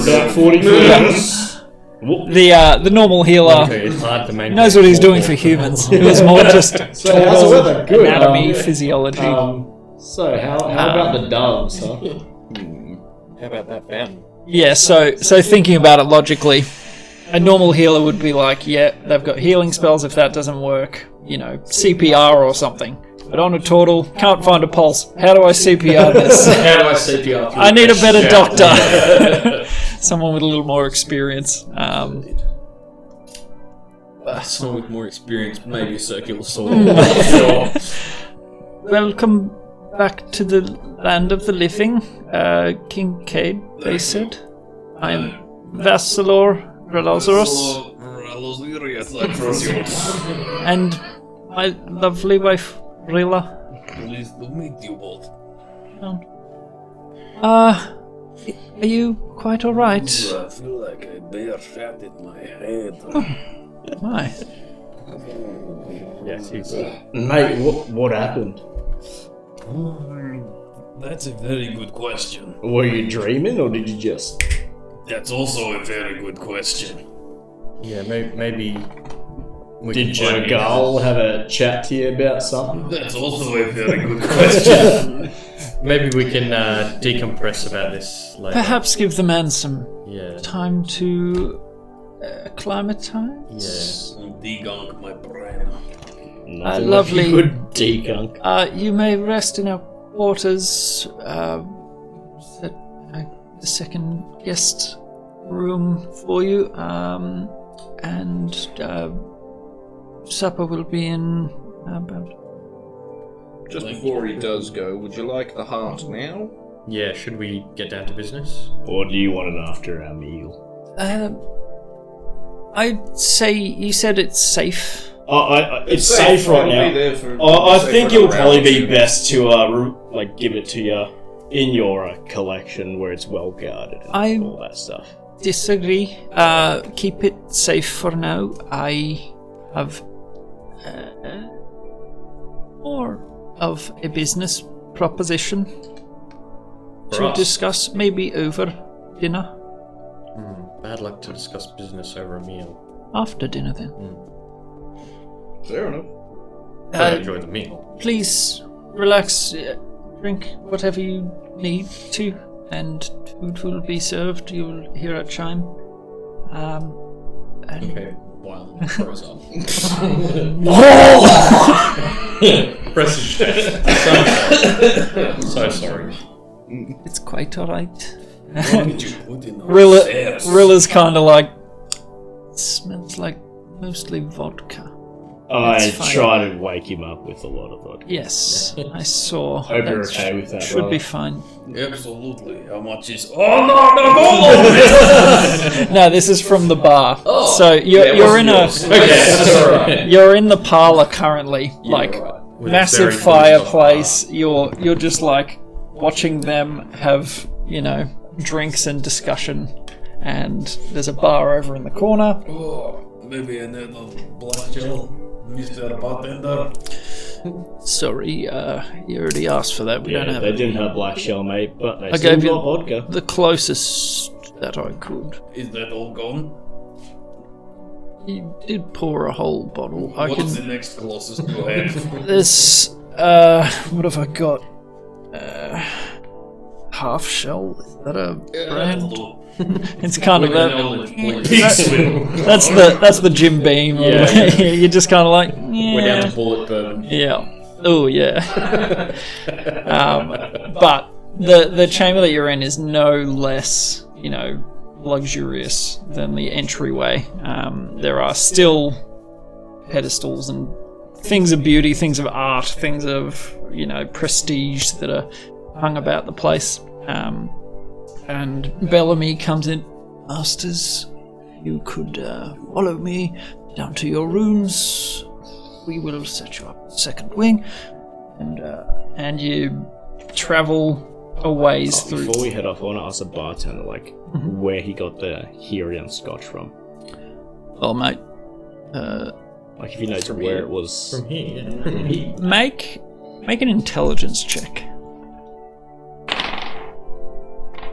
About 40 minutes. The normal healer It's hard to maintain. knows what he's doing for humans. It was more just So how's the weather? Good. anatomy, physiology. So how about the doves, huh? How about that fountain? Yeah, so thinking about it logically, a normal healer would be like, yeah, they've got healing spells. If that doesn't work, CPR or something. But on a turtle, can't find a pulse. How do I CPR this? How do I CPR through I need a this better shit? doctor. Someone with a little more experience. Someone with more experience, maybe a circular sword. Sure. Welcome back to the land of the living, Kincaid, they said. I'm Vassalor Ralozeiros, Ralozeiros, I trust you. and my lovely wife, Rila. Pleased to meet you both. Are you quite alright? I feel like a bear shat in my head. My. Yes, he's. Mate, what happened? That's a very good question. Were you dreaming or did you just... That's also a very good question. Yeah, maybe. We Did can find Jogal have a chat to you about something? That's also a very good question. Maybe we can decompress about this later. Perhaps give the man some Yeah. time to acclimatize? Yeah. Degunk my brain. Nothing lovely. like a good degunk. You may rest in our quarters. The second guest room for you. And supper will be in about. Just before he does go, would you like the heart now? Yeah, should we get down to business? Or do you want it after our meal? I'd say you said it's safe. It's safe right now. I think it'll probably be best to give it to you in your collection where it's well guarded and all that stuff. Disagree. Keep it safe for now. I have more of a business proposition to discuss, maybe over dinner. Bad luck to discuss business over a meal. After dinner, then. Fair enough. I enjoy the meal. Please relax, drink whatever you need to, and food will be served. You'll hear a chime. And Okay. While it throws up. Press his chest. So sorry. it's quite alright. What did you put in those stairs? Rilla's kind of like, it smells like mostly vodka. I It's fine. try to wake him up with a lot of vodka. Yes, I saw. Hope you're That okay with that, Should brother. be fine. Absolutely. How much is... Oh, no, all of it! No, this is from the bar. So you're in a you're in the parlor currently, like With a massive very fireplace. You're just like watching them have drinks and discussion, and there's a bar over in the corner. Oh, maybe another black gel, Mr. Bartender. Sorry, you already asked for that. We don't have They it. didn't have black shell, mate, but they I still gave you got vodka. the closest that I could. Is that all gone? You did pour a whole bottle. What's the next closest you have? This, what have I got? Half shell? Is that a brand? It's kind of that. That's the Jim Beam. Yeah. You're just kind of like, We're down yeah, to bullet bourbon. yeah. Oh yeah. But the chamber that you're in is no less, luxurious than the entryway. There are still pedestals and things of beauty, things of art, things of prestige that are hung about the place. And Bellamy comes in. Masters, you could follow me down to your rooms. We will set you up a second wing, and you travel a ways through. Before we head off, I want to ask the bartender where he got the Herian Scotch from. Oh, mate. If he knows where it was. From here. Make an intelligence check.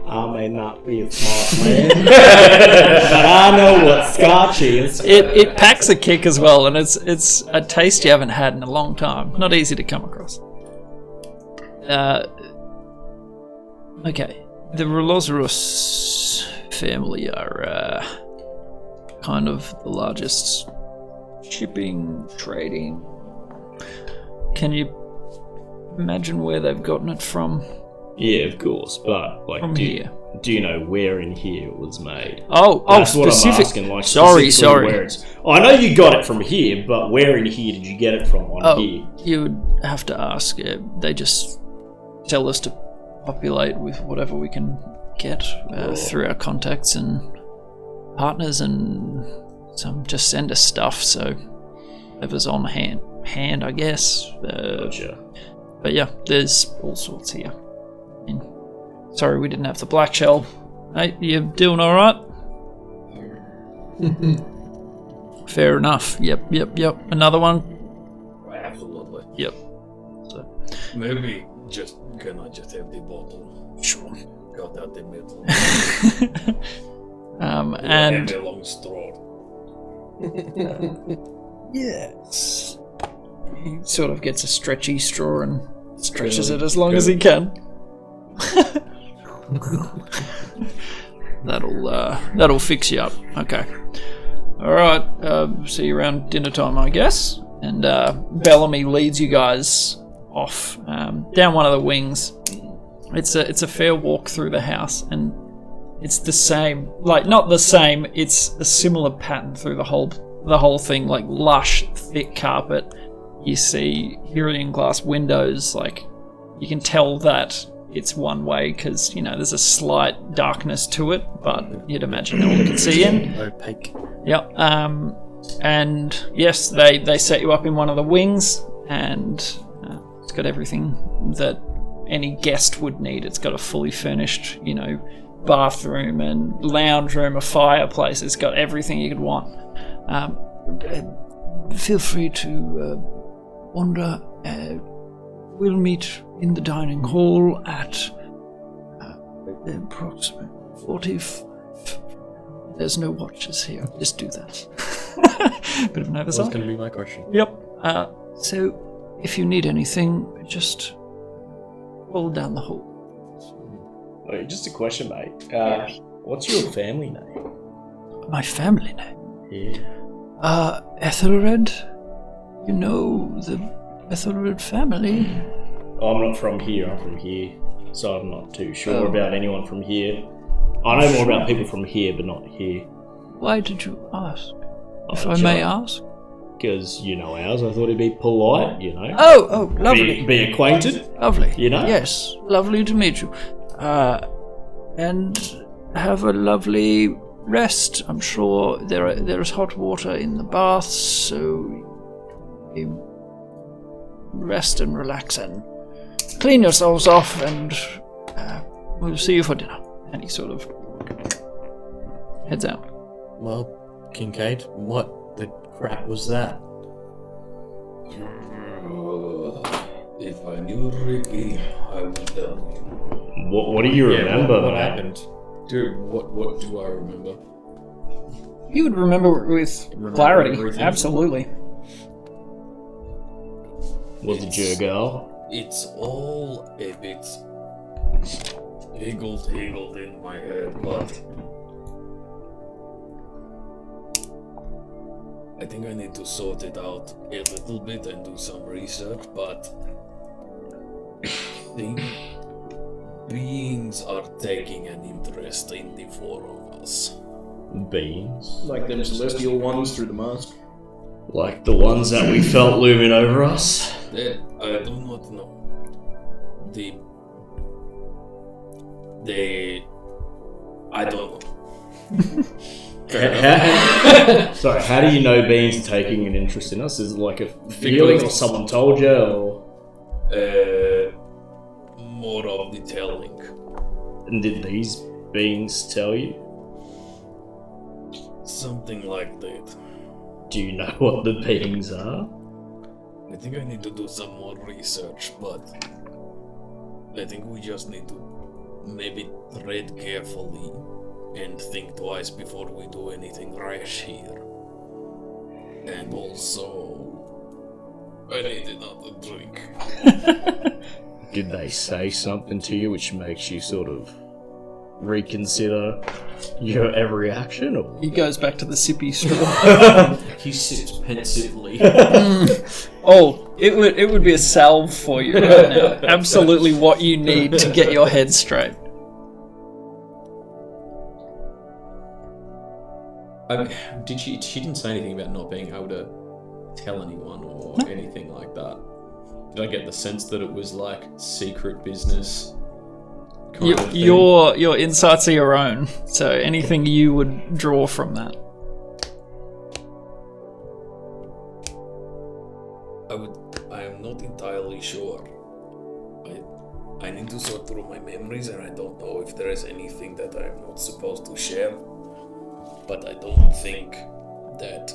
I may not be a smart man, but I know what Scotch is. It packs a kick as well, and it's a taste you haven't had in a long time. Not easy to come across. Okay, the Ralozeiros family are kind of the largest shipping, trading. Can you imagine where they've gotten it from? Yeah, of course, but From here. Do you know where in here it was made? That's specific. What I'm asking, Sorry. Where it's... I know you got it from here, but where in here did you get it from here? You would have to ask. They just tell us to populate with whatever we can get through our contacts and partners, and some just send us stuff. So whatever's on hand, I guess. Gotcha. But yeah, there's all sorts here. Sorry, we didn't have the black shell. Hey, you doing all right? Fair enough. Yep. Another one? Absolutely. Yep. So, Maybe can I just have the bottle? sure. Got out the middle. And a long straw. yes. He sort of gets a stretchy straw and stretches it as long as he can. That'll fix you up. Okay. Alright, see you around dinner time, I guess. And Bellamy leads you guys off down one of the wings. It's a fair walk through the house, and it's the same, not the same, it's a similar pattern through the whole thing, lush, thick carpet. You see Herian glass windows, you can tell that it's one way because, there's a slight darkness to it, but you'd imagine no one can see in. Opaque. Yep. And yes, they set you up in one of the wings, and it's got everything that any guest would need. It's got a fully furnished, bathroom and lounge room, a fireplace. It's got everything you could want. Feel free to wander. We'll meet in the dining hall at approximately 40. There's no watches here. Just do that. Bit of an oversight. That's going to be my question. Yep. So, if you need anything, just roll down the hall. Wait, just a question, mate. What's your family name? My family name? Yeah. Ethelred. You know the Ethelred family? I'm not from here, I'm from here. So I'm not too sure about anyone from here. I know more about people from here, but not here. Why did you ask? If I may ask? Because you know ours, I thought it'd be polite, Oh, lovely. Be acquainted. Lovely. Yes, lovely to meet you. And have a lovely rest. I'm sure there is hot water in the baths, so you rest and relax and clean yourselves off, and we'll see you for dinner. And he sort of heads out. Well, Kincaid, what the crap was that? If I knew Ricky, I would tell him. What do you remember? What happened? Dude, what do I remember? You would remember with clarity. everything. Absolutely. Was it your girl? It's all a bit higgled in my head, but I think I need to sort it out a little bit and do some research, but I think beings are taking an interest in the four of us. Beings? Like them celestial ones through the mask. Like the ones that we felt looming over us? That I do not know. I don't know. Sorry, how do you know Bean's taking an interest in us? Is it like a feeling or someone told you? Or... More of the telling. And did these beings tell you? Something like that. Do you know what the beings are? I think I need to do some more research, but I think we just need to maybe tread carefully and think twice before we do anything rash here. And also, I need another drink. Did they say something to you which makes you sort of reconsider your every action? Or? He goes back to the sippy straw. He sits pensively. Oh, it would be a salve for you right now. Absolutely what you need to get your head straight. She didn't say anything about not being able to tell anyone or anything like that. Did I get the sense that it was like secret business? Kind of thing? Your insights are your own, so anything you would draw from that. I am not entirely sure. I need to sort through my memories, and I don't know if there is anything that I am not supposed to share. But I don't think that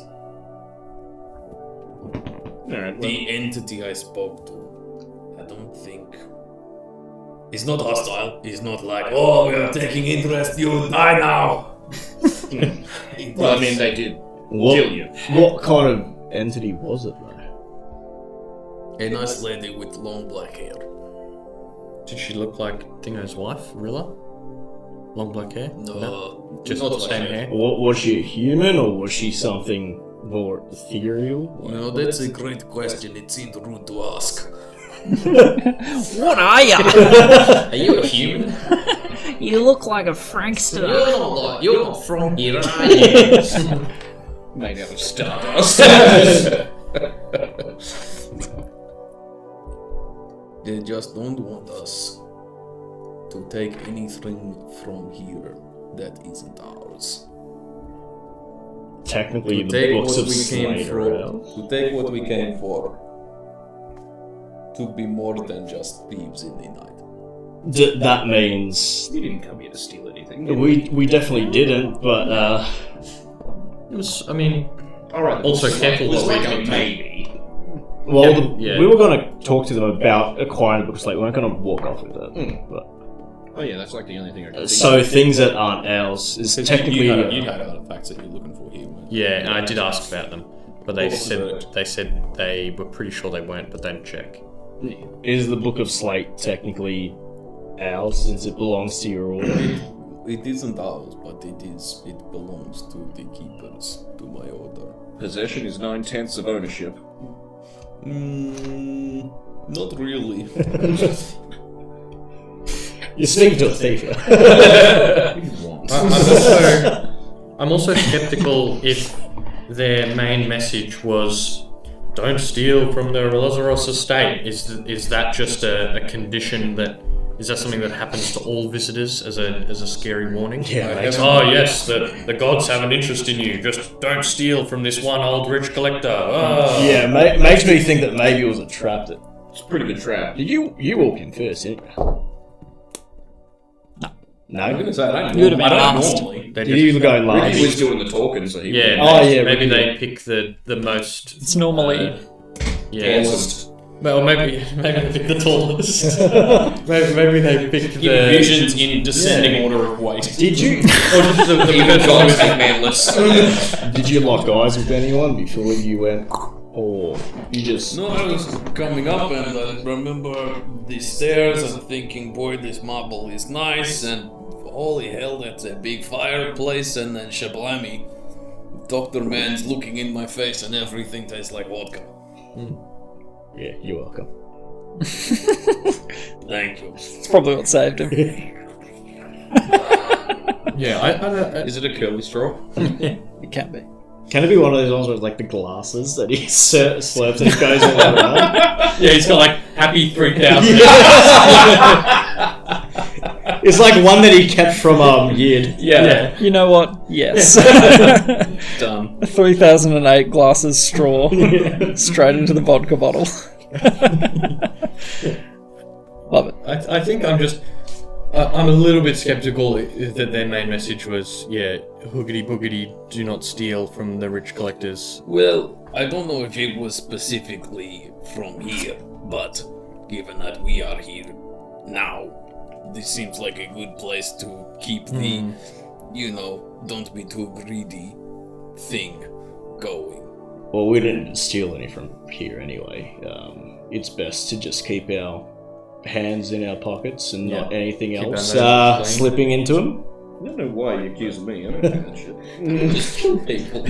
the entity I spoke to, I don't think... He's not hostile. He's not like, oh, we are taking interest, you die now. Well, I mean, they did kill you. What kind of entity was it, though? A nice lady with long black hair. Did she look like Dingo's wife, Rilla? Long black hair? No, Just not the like same her. hair? Was she a human, or was she something more ethereal? No, that's a great question. It seemed rude to ask. What are ya? Are you a human? You look like a Frankster. You're not from here, are you? Made out of stardust. They just don't want us to take anything from here that isn't ours. Technically, To the take books what of we came Slade for. are out. To take what we came for. To be more than just thieves in the night. That means You didn't come here to steal anything. we definitely didn't, but It was, I mean, Alright, also careful what we're going to maybe. well, Yeah. we were going to talk to them about acquiring the books. Like, we weren't going to walk off with it. But Oh yeah, that's like the only thing I can think so of. things that aren't ours is technically. You had artifacts that you're looking for here. Man. Yeah, and I did ask about them, but they What was the said verdict? they were pretty sure they weren't, but then check. Is the Book of Slate technically ours since it belongs to your order? It isn't ours, but it belongs to the keepers, to my order. Possession is 9/10 of ownership. Not really. You're speaking to a thief. I'm also skeptical if their main message was don't steal from the Ralozeiros estate. Is that just a condition that is that something that happens to all visitors as a scary warning? Yeah, Oh yes, the gods have an interest in you. Just don't steal from this one old rich collector. Oh. Yeah, makes me think that maybe it was a trap. It's a pretty good trap. Did you walk in first, didn't you? No. I'm gonna say I don't. You would have been I don't last. normally. They Did you go last? He was doing the talking, so he Yeah. Oh, maybe, yeah, Maybe Ricky. they pick the most. It's normally Yeah. tallest. Well, maybe they pick the tallest. maybe they pick the. Visions in descending order of weight. Did you? Or just the Even gods hate manless. Did you lock eyes with anyone before you went, or you just? No, I was coming up and I remember the stairs and thinking, boy, this marble is nice, and holy hell, that's a big fireplace, and then shablami, Dr. Man's looking in my face and everything tastes like vodka. Yeah, you're welcome. Thank you. it's probably what saved him. Yeah, I don't. Is it a curly straw? It can be. Can it be one of those ones with like the glasses that he slurps and it goes all around? Yeah, he's got like happy 3000. It's like one that he kept from Yind. Yeah. You know what? Yes. Done. 3008 glasses straw straight into the vodka bottle. Love it. I think I'm just... I'm a little bit skeptical that their main message was, hoogity boogity, do not steal from the rich collectors. Well, I don't know if it was specifically from here, but given that we are here now, this seems like a good place to keep the, don't be too greedy thing going. Well, we didn't steal any from here anyway. It's best to just keep our hands in our pockets and not anything else slipping into them. I don't know why you accuse me. I don't do that shit. Just kill people.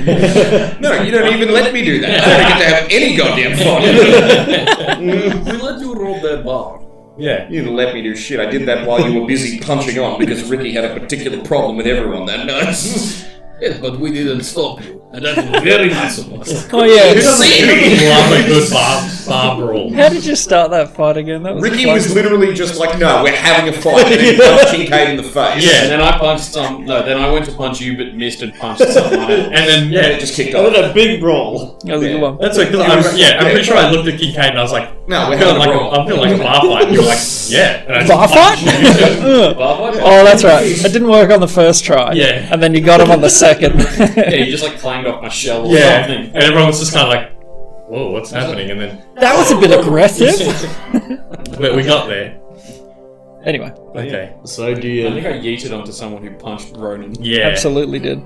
No, you don't even let me do that. I don't get to have any goddamn fun. We let you rob that bar. Yeah. You didn't let me do shit. I did that while you were busy punching on because Ricky had a particular problem with everyone that night. Yes, but we didn't stop you, and that's very nice of us. Oh yeah. Love a good bar brawl. How did you start that fight again? That was Ricky fun. was literally just like, no, we're having a fight. And then he punched Kincaid in the face. Yeah. And then I punched then I went to punch you, but missed and punched someone. And then, And it just kicked I off. did a big brawl. That was a good one. That's okay, because I'm pretty sure I looked at Kincaid and I was like, No, I'm we're feeling having a brawl. like a bar fight. And you're like, yeah. And I just Bar fight? punched you. Bar fight? Oh, that's right. It didn't work on the first try. Yeah. And then you got him on the second. Yeah, you just like clanged off my shell or Yeah. something. And everyone was just kind of like, whoa, what's happening? And then That was a bit aggressive. we got there. Anyway, Okay. So do I think you... I yeeted onto someone who punched Ronan. Yeah. absolutely did.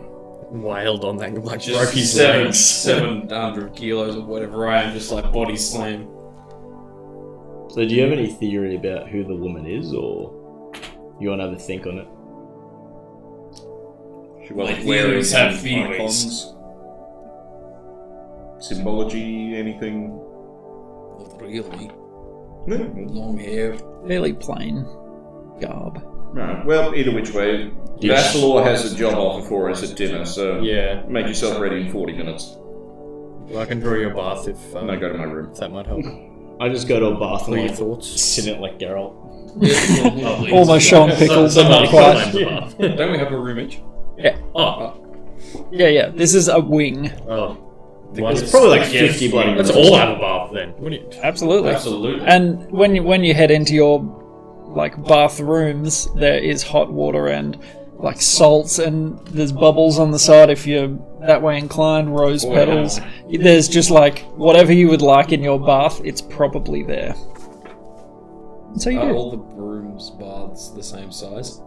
Wailed on that, like, Just broke his 700 kilos or whatever I am, just like body slam. So do you have any theory about who the woman is, or you want to have a think on it? She wasn't My wearing theories have any theories. icons. Symbology, anything? Not really. No. Long hair. Fairly plain garb. Right. Well, either which way, Yes. Vassalor has a job offer for us at dinner, so Yeah. make yourself ready in 40 minutes. Well, I can draw you a bath if, And I go to my room. if that might help. I just go to a bath What are and your thoughts? sit in it like Geralt. Almost Sean Pickles, but not quite. Don't we have a room each? Oh. Yeah. This is a wing. Oh. It's probably like 50 bloody Let's minutes. all have a bath then. What do you... Absolutely. Absolutely. And when you head into your like bathrooms, there is hot water and like salts, and there's bubbles on the side if you're that way inclined. Rose Oh, petals. There's just like whatever you would like in your bath. It's probably there. And so you Are do. all the rooms, baths the same size?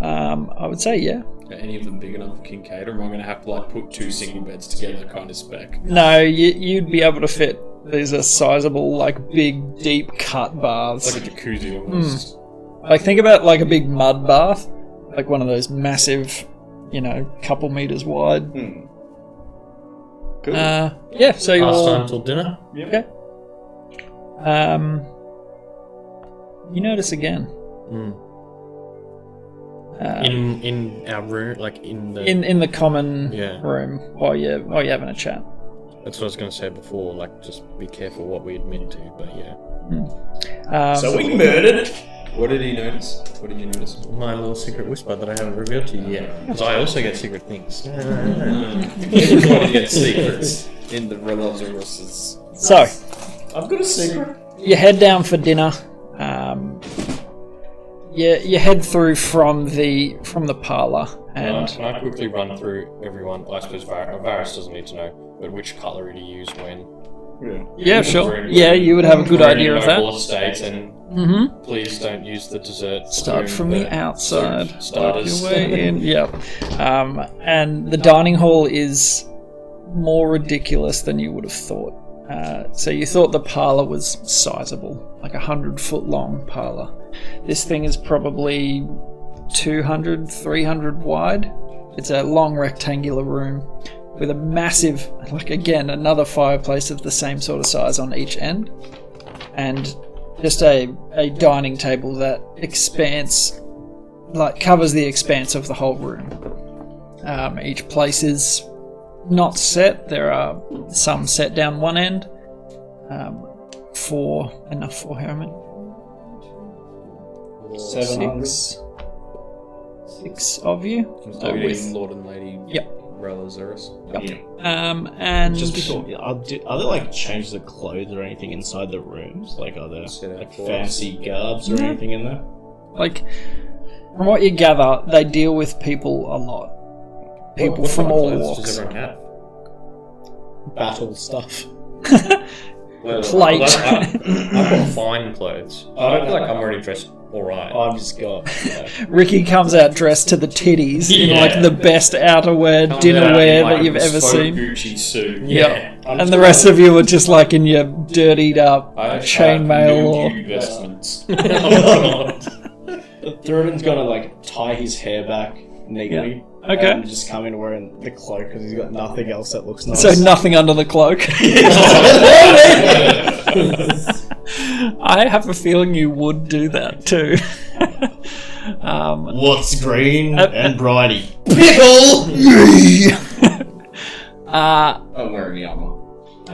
I would say yeah. Are any of them big enough for Kincaid, or am I going to have to like put two single beds together kind of spec? No, you'd be able to fit. These are sizable, like big, deep cut baths. Like a jacuzzi almost. Like think about like a big mud bath, like one of those massive, couple meters wide. Cool. Yeah. So you're Last time till dinner? okay. You notice again. In our room, like in the... In the common Yeah. room while you're having a chat. That's what I was going to say before, like, just be careful what we admit to, but yeah. So we murdered. What did he notice? What did you notice? My little secret whisper that I haven't revealed to you yet. Because I also get secret things. Everybody gets secrets in the Ralozeiros. So I've got a secret. you head down for dinner. You head through from the parlour and Can I quickly run through everyone? I suppose Varus doesn't need to know, but which cutlery to use when? yeah, sure. Yeah, you would have a good We're in idea of noble that. estate, and Mm-hmm. please don't use the dessert. Start spoon, from the the outside. soup Work starters. your way in. Yep. And the dining hall is more ridiculous than you would have thought. So you thought the parlour was sizable, like 100-foot long parlour. This thing is probably 200, 300 wide. It's a long rectangular room with a massive, like again, another fireplace of the same sort of size on each end. And just a dining table that expands, like covers the expanse of the whole room. Each place is not set. There are some set down one end. Enough for how many? 700. 6, 6 of you. With Lord and Lady Yep. Ralozeiros. And Just before, are there like changes of clothes or anything inside the rooms? Like, are there like fancy garbs or anything in there? like, from what you gather, they deal with people a lot. People What from kind of all clothes walks. does everyone have? Battle stuff. Plate. I've got fine clothes. I don't feel like I'm already dressed alright. I've just got. Ricky comes out dressed to the titties in like the best outerwear, dinnerwear that you've ever seen. Gucci suit. Yeah. And the rest of you are just like in your dirtied up chainmail or. Investments. Thurin's gonna like tie his hair back neatly. Okay. And just come in wearing the cloak because he's got nothing else that looks nice. So nothing under the cloak. I have a feeling you would do that too. What's green and brighty? I'm wearing the armor.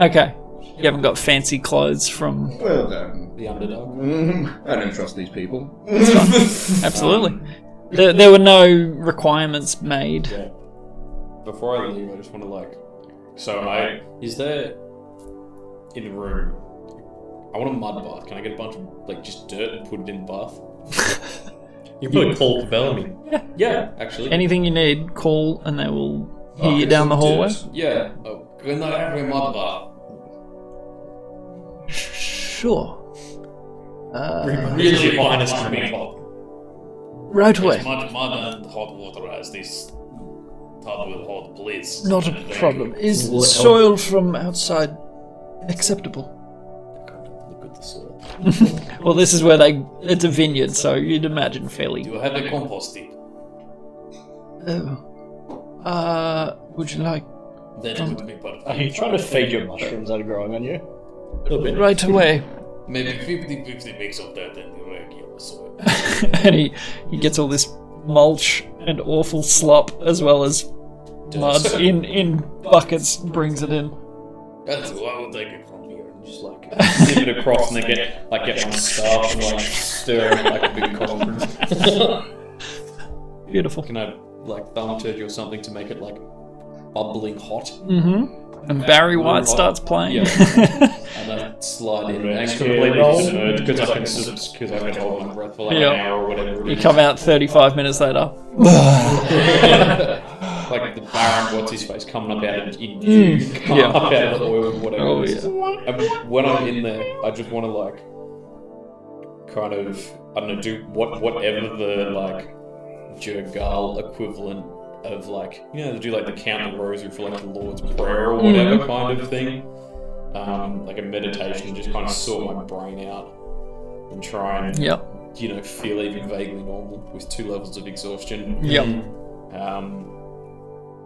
Okay. You haven't got fancy clothes from. Well, The underdog. I don't trust these people. Absolutely. There were no requirements made. Yeah. Before I leave, I just want to is there in the room? I want a mud bath. Can I get a bunch of like just dirt and put it in the bath? You probably call for Bellamy. Yeah, actually. Anything you need, call and they will hear you down the hallway. Yeah. Oh, can I have a mud bath? Sure. Really finest can be hot. Right away. As much mud and hot water as this tub will hold, please. Not a problem. Is soil from outside acceptable? Look at the soil. Well, this is where it's a vineyard, so you'd imagine fairly. Do you have a compost heap? Oh. Would you like? That would be perfect. Are you trying to feed your mushrooms that are growing on you? Right away. Maybe 50-50 mix of that and the regular soil. And he gets all this mulch and awful slop as well as mud in buckets, brings it in. That's who I will take it from here and just like Zip it across and then get my staff and like stir it like a big cauldron. Beautiful. Can I like thaumaturgy or something to make it like bubbling hot? Mm-hmm. And Barry White starts playing. Yeah. And I slide in and completely roll submerged because I can hold my breath for like Yeah. an hour or whatever. You come out 35 minutes later. Like the Baron, what's his face, coming up out of up out of the oil or whatever. Oh, it is. And when I'm in there, I just want to like kind of I don't know, do whatever the like Jergal equivalent of like to do like the count the rosary for like the Lord's Prayer or whatever kind of thing. Like a meditation, just kind of sort my brain out and try and feel even vaguely normal with 2 levels of exhaustion.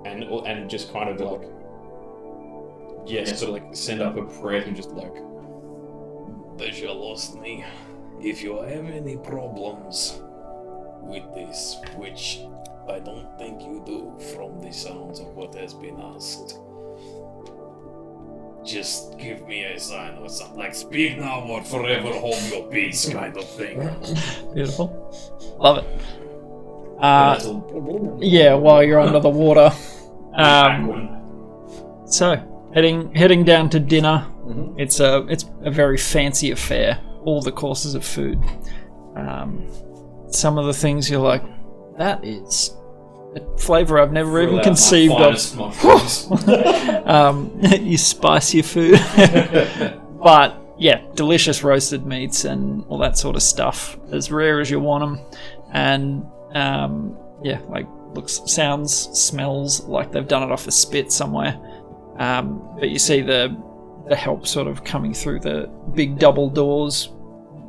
And just kind of like sort of like send up a prayer and just like they shall lost me. If you have any problems with this, which I don't think you do from the sounds of what has been asked, just give me a sign or something, like speak now or forever hold your peace kind of thing. Beautiful. Love it. While you're under the water. So, heading down to dinner. It's a very fancy affair. All the courses of food. Some of the things you're like, that is a flavour I've never even conceived of. You spice your food. But yeah, delicious roasted meats and all that sort of stuff, as rare as you want them. And sounds, smells like they've done it off a spit somewhere. But you see the help sort of coming through the big double doors,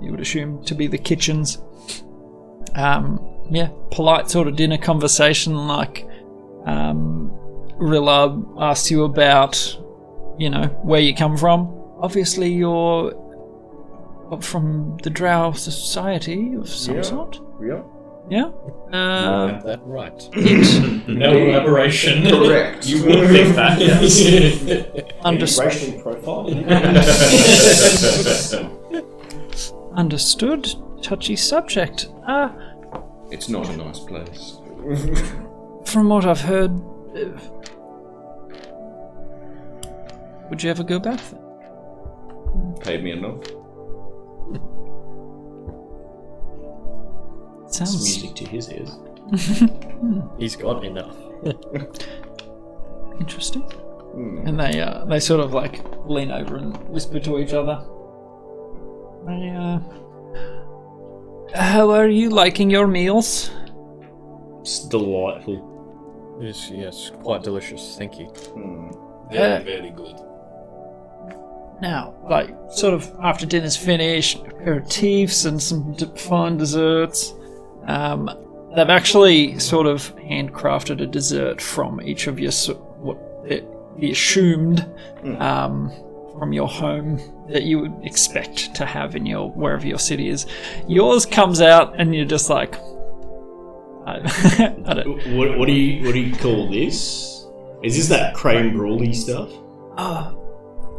you would assume to be the kitchens. Polite sort of dinner conversation, like Rilla asked you about, where you come from. Obviously you're from the Drow Society of some sort. Yeah? Have that right. No elaboration. Correct. You would think that, yes. Racially profiled. Understood. Touchy subject. It's not a nice place. From what I've heard, would you ever go back there? Paid me enough. Sounds Music to his ears. He's got enough. interesting. And they sort of like lean over and whisper to each other. How are you liking your meals? It's delightful. Yes, quite delicious. Thank you. Very, very good. Now, like, sort of after dinner's finished, aperitifs and some fine desserts. They've actually sort of handcrafted a dessert from each of your what the assumed from your home that you would expect to have in your wherever your city is. Yours comes out, and you're just like, I don't. What do you call this? Is this that creme brulee stuff?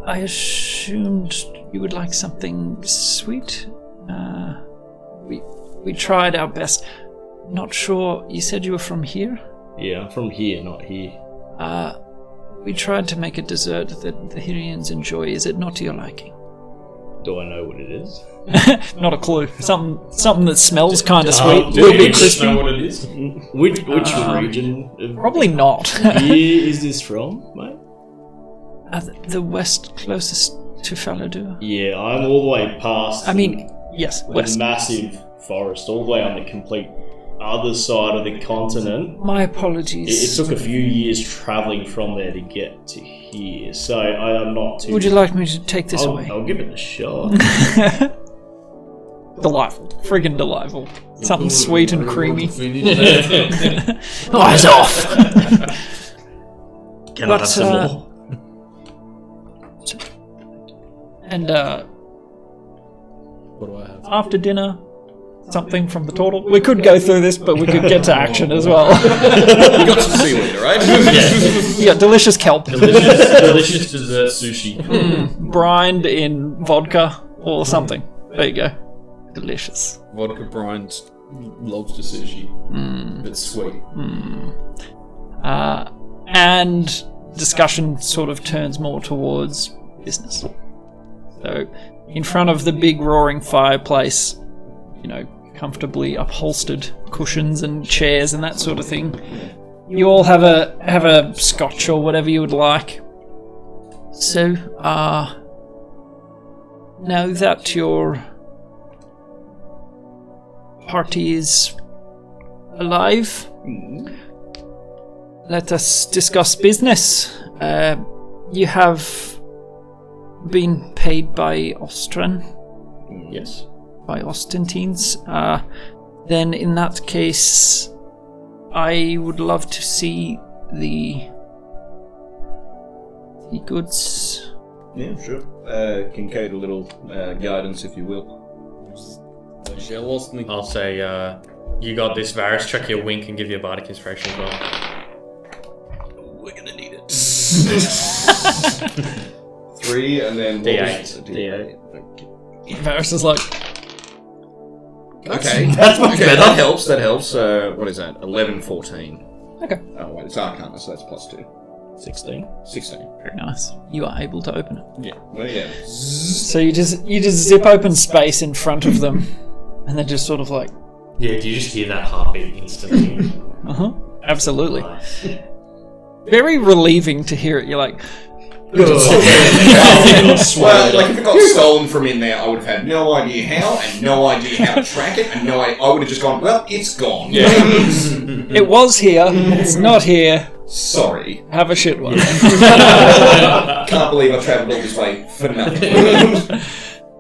I assumed you would like something sweet. We tried our best. Not sure. You said you were from here? Yeah, I'm from here, not here. We tried to make a dessert that the Hyrians enjoy. Is it not to your liking? Do I know what it is? Not a clue. Something that smells kind of Do sweet. you Will be crispy. know what it is? Which region of Probably not. here is this from, mate? The west closest to Faladur. Yeah, I'm all the way past. I mean, yes, the west. massive forest, all the way on the complete other side of the continent. My apologies. It took a few years travelling from there to get to here, so I'm not too. Would you like me to take this away? I'll give it a shot. Delightful. Friggin' delightful. Something sweet and creamy. Finish Eyes off! Can I have some more? And What do I have? after dinner, something from the turtle. We could go through this, but we could get to action as well. You got some seaweed, right? You got delicious kelp. Delicious dessert sushi. Brined in vodka or something. There you go. Delicious. Vodka brined lobster sushi. It's sweet. And discussion sort of turns more towards business. So, in front of the big roaring fireplace, you know, comfortably upholstered cushions and chairs and that sort of thing. You all have a scotch or whatever you would like. So, now that your party is alive, let us discuss business. You have been paid by Ostran? Yes. By Ostentines? Then in that case, I would love to see the goods. Yeah, sure. Kincaid, a little guidance, if you will. I'll say, you got this, Varus. Check your wink and give you a bardic inspiration as well. We're gonna need it. 3 and then D8. D8. Varus is like, Okay, that's much better. That helps. What is that? 11, 14. okay, Oh wait, it's Arcana, so that's +2. 16. 16. very nice. You are able to open it. Yeah. Well, yeah. So you just zip open space in front of them, and they're just sort of like, Yeah, do you just hear that heartbeat instantly? absolutely. Very relieving to hear it. You're like, Well, like if it got stolen from in there, I would have had no idea how, and no idea how to track it, and I would have just gone, well, it's gone. Yeah. it was here, it's not here. Sorry. Have a shit one. Can't believe I travelled all this way for nothing.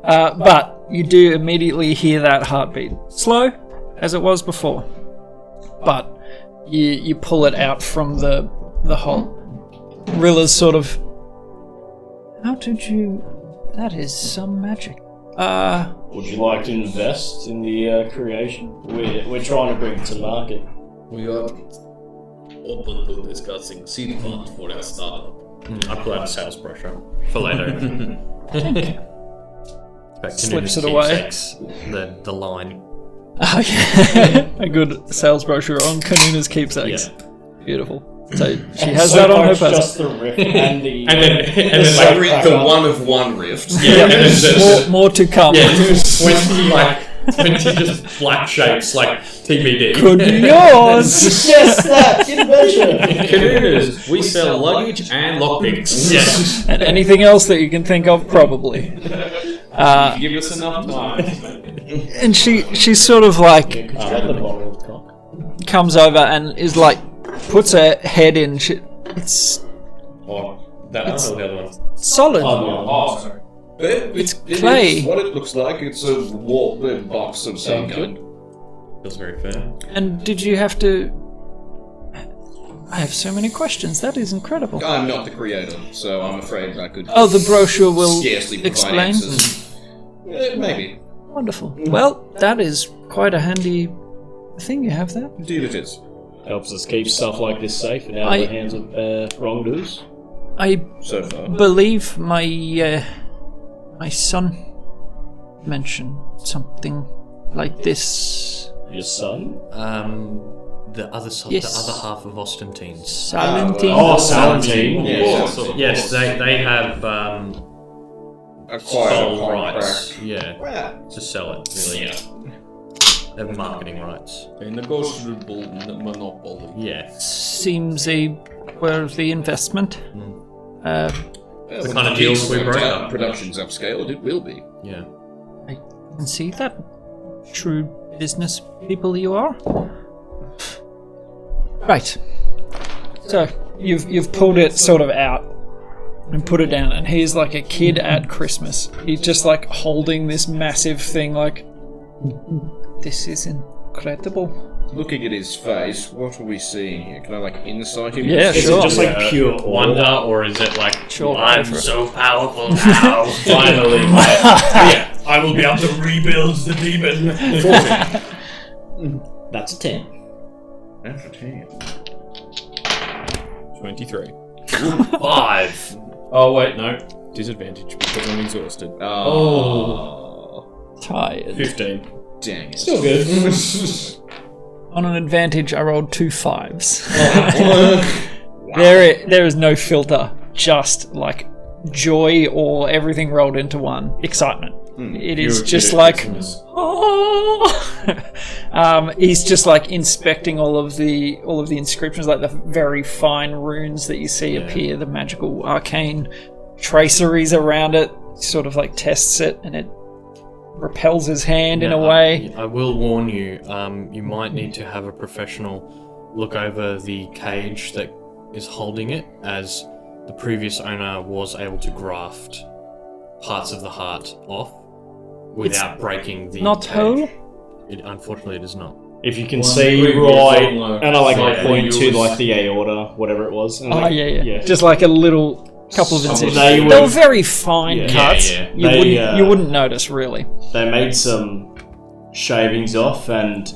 But you do immediately hear that heartbeat. Slow, as it was before. But you pull it out from the hole. Rilla's sort of, how did you... That is some magic. Would you like to invest in the creation? We're trying to bring it to market. We are open to discussing seed funds for a startup. I pull out a sales brochure for later. Slips it away. The line. Oh yeah, a good sales brochure on Kanuna's keepsakes. Beautiful. So she has that on her person. Just the rift and the And then like The one of one rift. yeah, and then there's More to come. 20 just black shapes like TBD. Could be yours. yes, that invention. Kanunas, we sell luggage and lockpicks. Yeah. And anything else that you can think of, probably. Give us enough time. And she sort of like Could you have the bottle of cock? comes over and is like puts her head in. It's Or that one or the other one? solid. Oh, sorry. It's clay. What it looks like, it's a box of some kind. Feels very fair. And did you have to? I have so many questions. That is incredible. I'm not the creator, so I'm afraid I could Oh, the brochure will scarcely provide explain. answers. Maybe. Wonderful. Well, that is quite a handy thing you have there. Indeed it is. Helps us keep stuff like this safe and out of the hands of wrongdoers. I So far. believe my son mentioned something like this. Your son? The other side, Yes. the other half of Ostentines. Salentine. Oh, Salentine. Yes. Yes, they have Acquired sole a rights. contract. Yeah, Well, to sell it. Really. They have marketing rights. A negotiable monopoly. Yeah. Seems a worthy investment. The kind of deals we broke up. Production's upscaled, it will be. Yeah. I can see that. True business people you are. Right. So you've pulled it sort of out and put it down, and he's like a kid at Christmas. He's just like holding this massive thing like, this is incredible. Looking at his face, what are we seeing here? Can I insight him? Yeah, Is sure. it just like pure Wonder, or is it like, Sure, I'm go for it. so powerful now? finally? Yeah, I will be able to rebuild the demon. That's a 10. That's a 10. 23. 5. Oh, wait, no. Disadvantage because I'm exhausted. Oh. Tired. 15. Dang it. Still good. On an advantage, I rolled 2 5s. There is no filter, just like joy or everything rolled into one. Excitement. It is just like, oh. He's just like inspecting all of the inscriptions, like the very fine runes that you see appear, the magical arcane traceries around it. Sort of like tests it, and it repels his hand in a way. I will warn you, you might need to have a professional look over the cage that is holding it, as the previous owner was able to graft parts of the heart off without breaking the not cage. whole? Unfortunately, it is not. If you can see right, and I point to the aorta, whatever it was. And Oh yeah. Just like a little couple of incisions. They They were were- very fine Yeah. cuts. Yeah. You wouldn't notice really. They made some shavings off and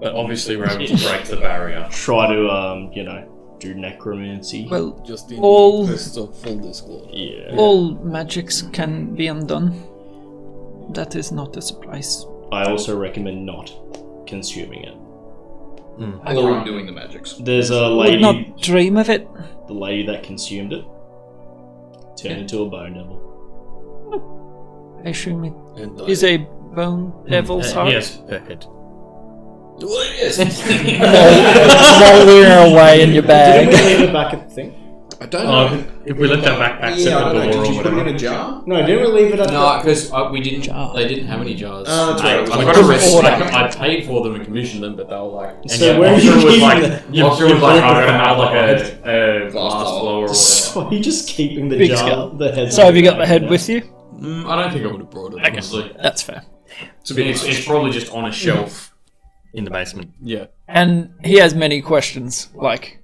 But obviously, we're able to break the barrier. try to, do necromancy. Well, Just in All- the interest of full disclosure. yeah. all magics can be undone. That is not a surprise. I also recommend not consuming it. Or undoing the magics. There's a Would lady, not dream of it. the lady that consumed it, turned into a bone devil. I assume it And is a bone devil's heart. Yes, per head. Smoldering away in your Didn't bag. we leave it back at the thing? I don't know. If we let that backpack sit Yeah, I at don't the know. door Did or you put it in whatever. a jar? No, didn't we leave it at No, because we didn't. Jar. They didn't have any jars. That's right. I It was got like a a recipe. order. I paid for them and commissioned them, but they were like, And So yeah, where are Oscar you was keeping like, the- Oscar was like, I'm gonna have like a glass blower or whatever. So are you just keeping the Big jar? skull. The head. So have you got the head with you? I don't think I would have brought it. Honestly. That's fair. It's probably just on a shelf in the basement. Yeah. And he has many questions, like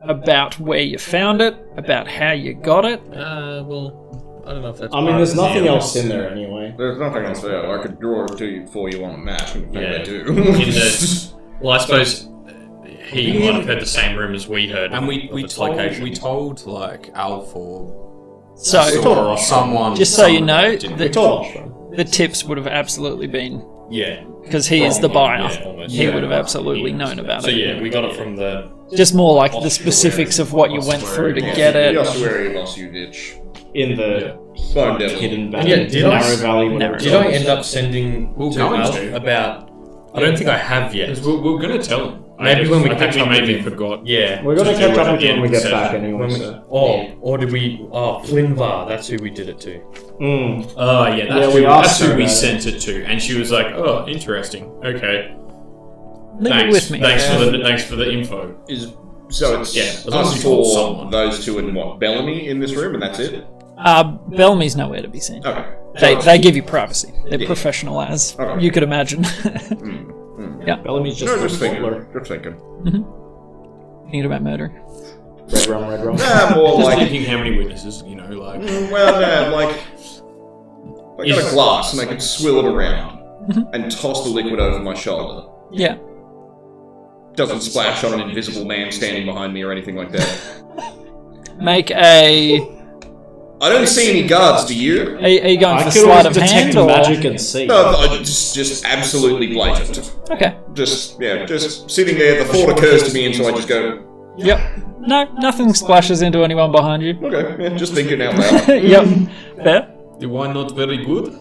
about where you found it, about how you got it. Well, I don't know if that's. I mean, there's nothing else in there anyway. There's nothing else there. I could draw it to you for you on a map. Maybe I Yeah. do. Well, I suppose he might have heard the same room as we heard. And of we its told location. like Alf or So someone. just so you know, didn't the, Told us. the tips would have absolutely been Yeah. Because he is the buyer. Yeah, almost. He Yeah. would have absolutely known about So it. yeah, we got it from the. Just more like the specifics of what you went through to get The it. ossuary lost you ditch. In the Bone devil. hidden And valley, yeah, did I- narrow valley, whatever. Did I end up sending We're to going Al to. about? I don't think I have yet. Because we're going to tell him. Maybe when we I think catch up with maybe him. forgot. Yeah. We're gonna Just do catch it up at with the you end when we of the get back session. anyway. When we, So. or did we? Oh, Flinvar. That's who we did it to. Mm. Oh, yeah, that's, we asked that's who her we about sent it to. And she was like, oh, interesting. Okay. Leave Thanks. it with me. Thanks for the info. So it's Yeah, as long as us you told for someone. those two and what, Bellamy in this room, and that's it? Bellamy's nowhere to be seen. Okay. They give you privacy. They're Yeah. professional as Okay. you could imagine. Bellamy's just No, a just thinking. butler. Just thinking. Thinking about murder. Red rum, red rum. Nah, more Just like. thinking how many witnesses, you know, like. Well, no, like. I got a glass and I could swill it around and toss the liquid over my shoulder. Yeah. Doesn't splash on an invisible man standing behind me or anything like that. Make a. I don't see any guards, do you? Are you going I for could sleight always of hand detect or? magic and see. No, just absolutely blatant. Okay. Just sitting there, the thought occurs to me, and so I just go, Yep. No, nothing splashes into anyone behind you. okay, yeah, just thinking out loud. Yep. Fair. The wine not very good?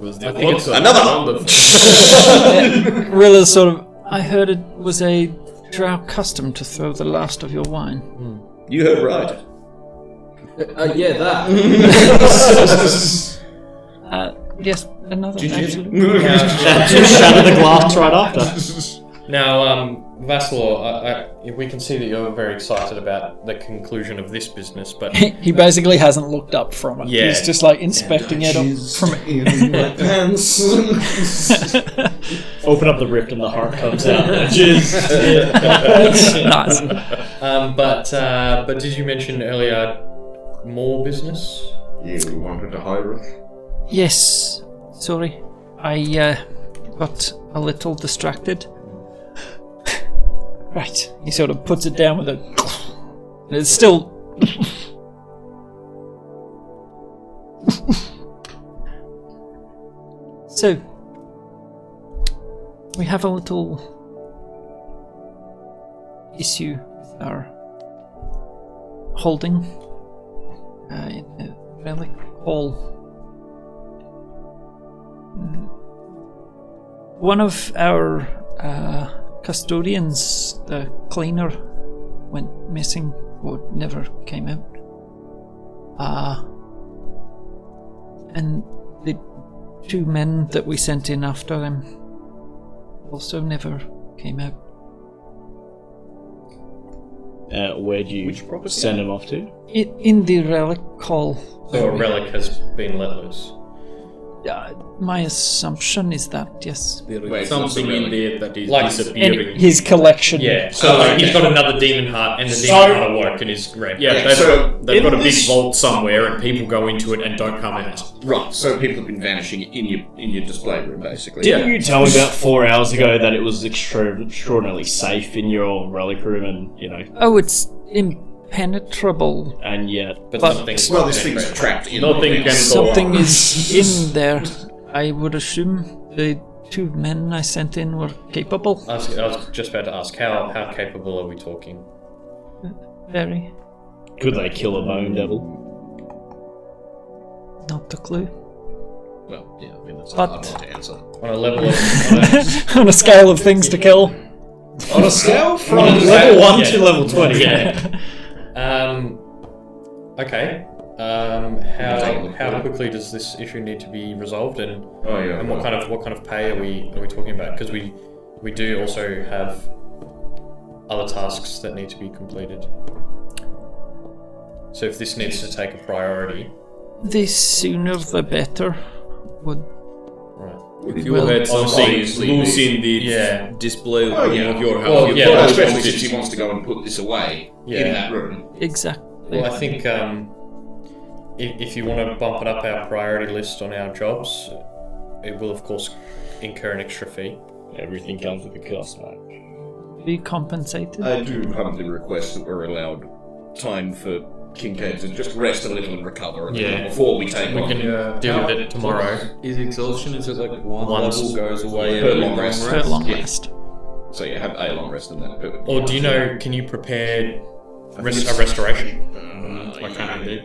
Was the think it's another wonderful. Rilla's sort of. I heard it was a drow custom to throw the last of your wine. You heard right. Yeah, that. Yes, another. Absolutely. Just shatter the glass right after. Now, Vassalor, we can see that you're very excited about the conclusion of this business, but He basically hasn't looked up from it. Yeah. He's just like inspecting it from in my pants. Open up the rift and the heart comes out. Jeez. nice. but did you mention earlier more business? Yeah, we wanted to hire us. Yes. Sorry, I got a little distracted. Right. He sort of puts it down with a. And it's still. So, we have a little issue with our holding in the relic hall. One of our custodians, the cleaner, went missing or never came out. And the two men that we sent in after him also never came out. Where'd you send him off to? In the relic hall. So a relic has been let loose. My assumption is that, yes. There is Wait, something what's the in there that is Like- disappearing. His collection. Yeah, so he's got another demon heart, and the demon heart awoke and is red. Yeah, they've got a big vault somewhere, and people go into it and don't come out. Right, so people have been vanishing in your display room, basically. Didn't you tell me about 4 hours ago that it was extraordinarily safe in your relic room and, Oh, it's impenetrable. and yet... But But- something's Well, this thing's trapped in Nothing there. can go Something on. is in there. I would assume the two men I sent in were capable. I was just about to ask, how capable are we talking? Very. Could they kill a bone devil? Not a clue. Well, yeah, I mean, that's a But- hard one to answer. On a level of... On a scale of things to kill. On a scale from On a level scale, 1 yeah. to level 20. Okay. How quickly does this issue need to be resolved, and and what kind of pay are we talking about? Because we do also have other tasks that need to be completed. So if this needs to take a priority, The sooner the better. Would right? If you Well, had something obviously, loose in the yeah. display Oh, yeah. of your house, Well, you yeah, put Well, it especially on since this- he wants to go and put this away Yeah. in that room. exactly. Well, I think if you want to bump it up our priority list on our jobs, it will of course incur an extra fee. Everything comes with a cost, mate. Be compensated. I do humbly request that we're allowed time for Kincaid to just rest a little and recover a little Yeah. before we take We on. can deal with it tomorrow. Is exhaustion, is it like one Once level goes away per every long rest. Per long Yeah. rest. So yeah, have a long rest and then. Or do you know, can you prepare a restoration? I can't indeed.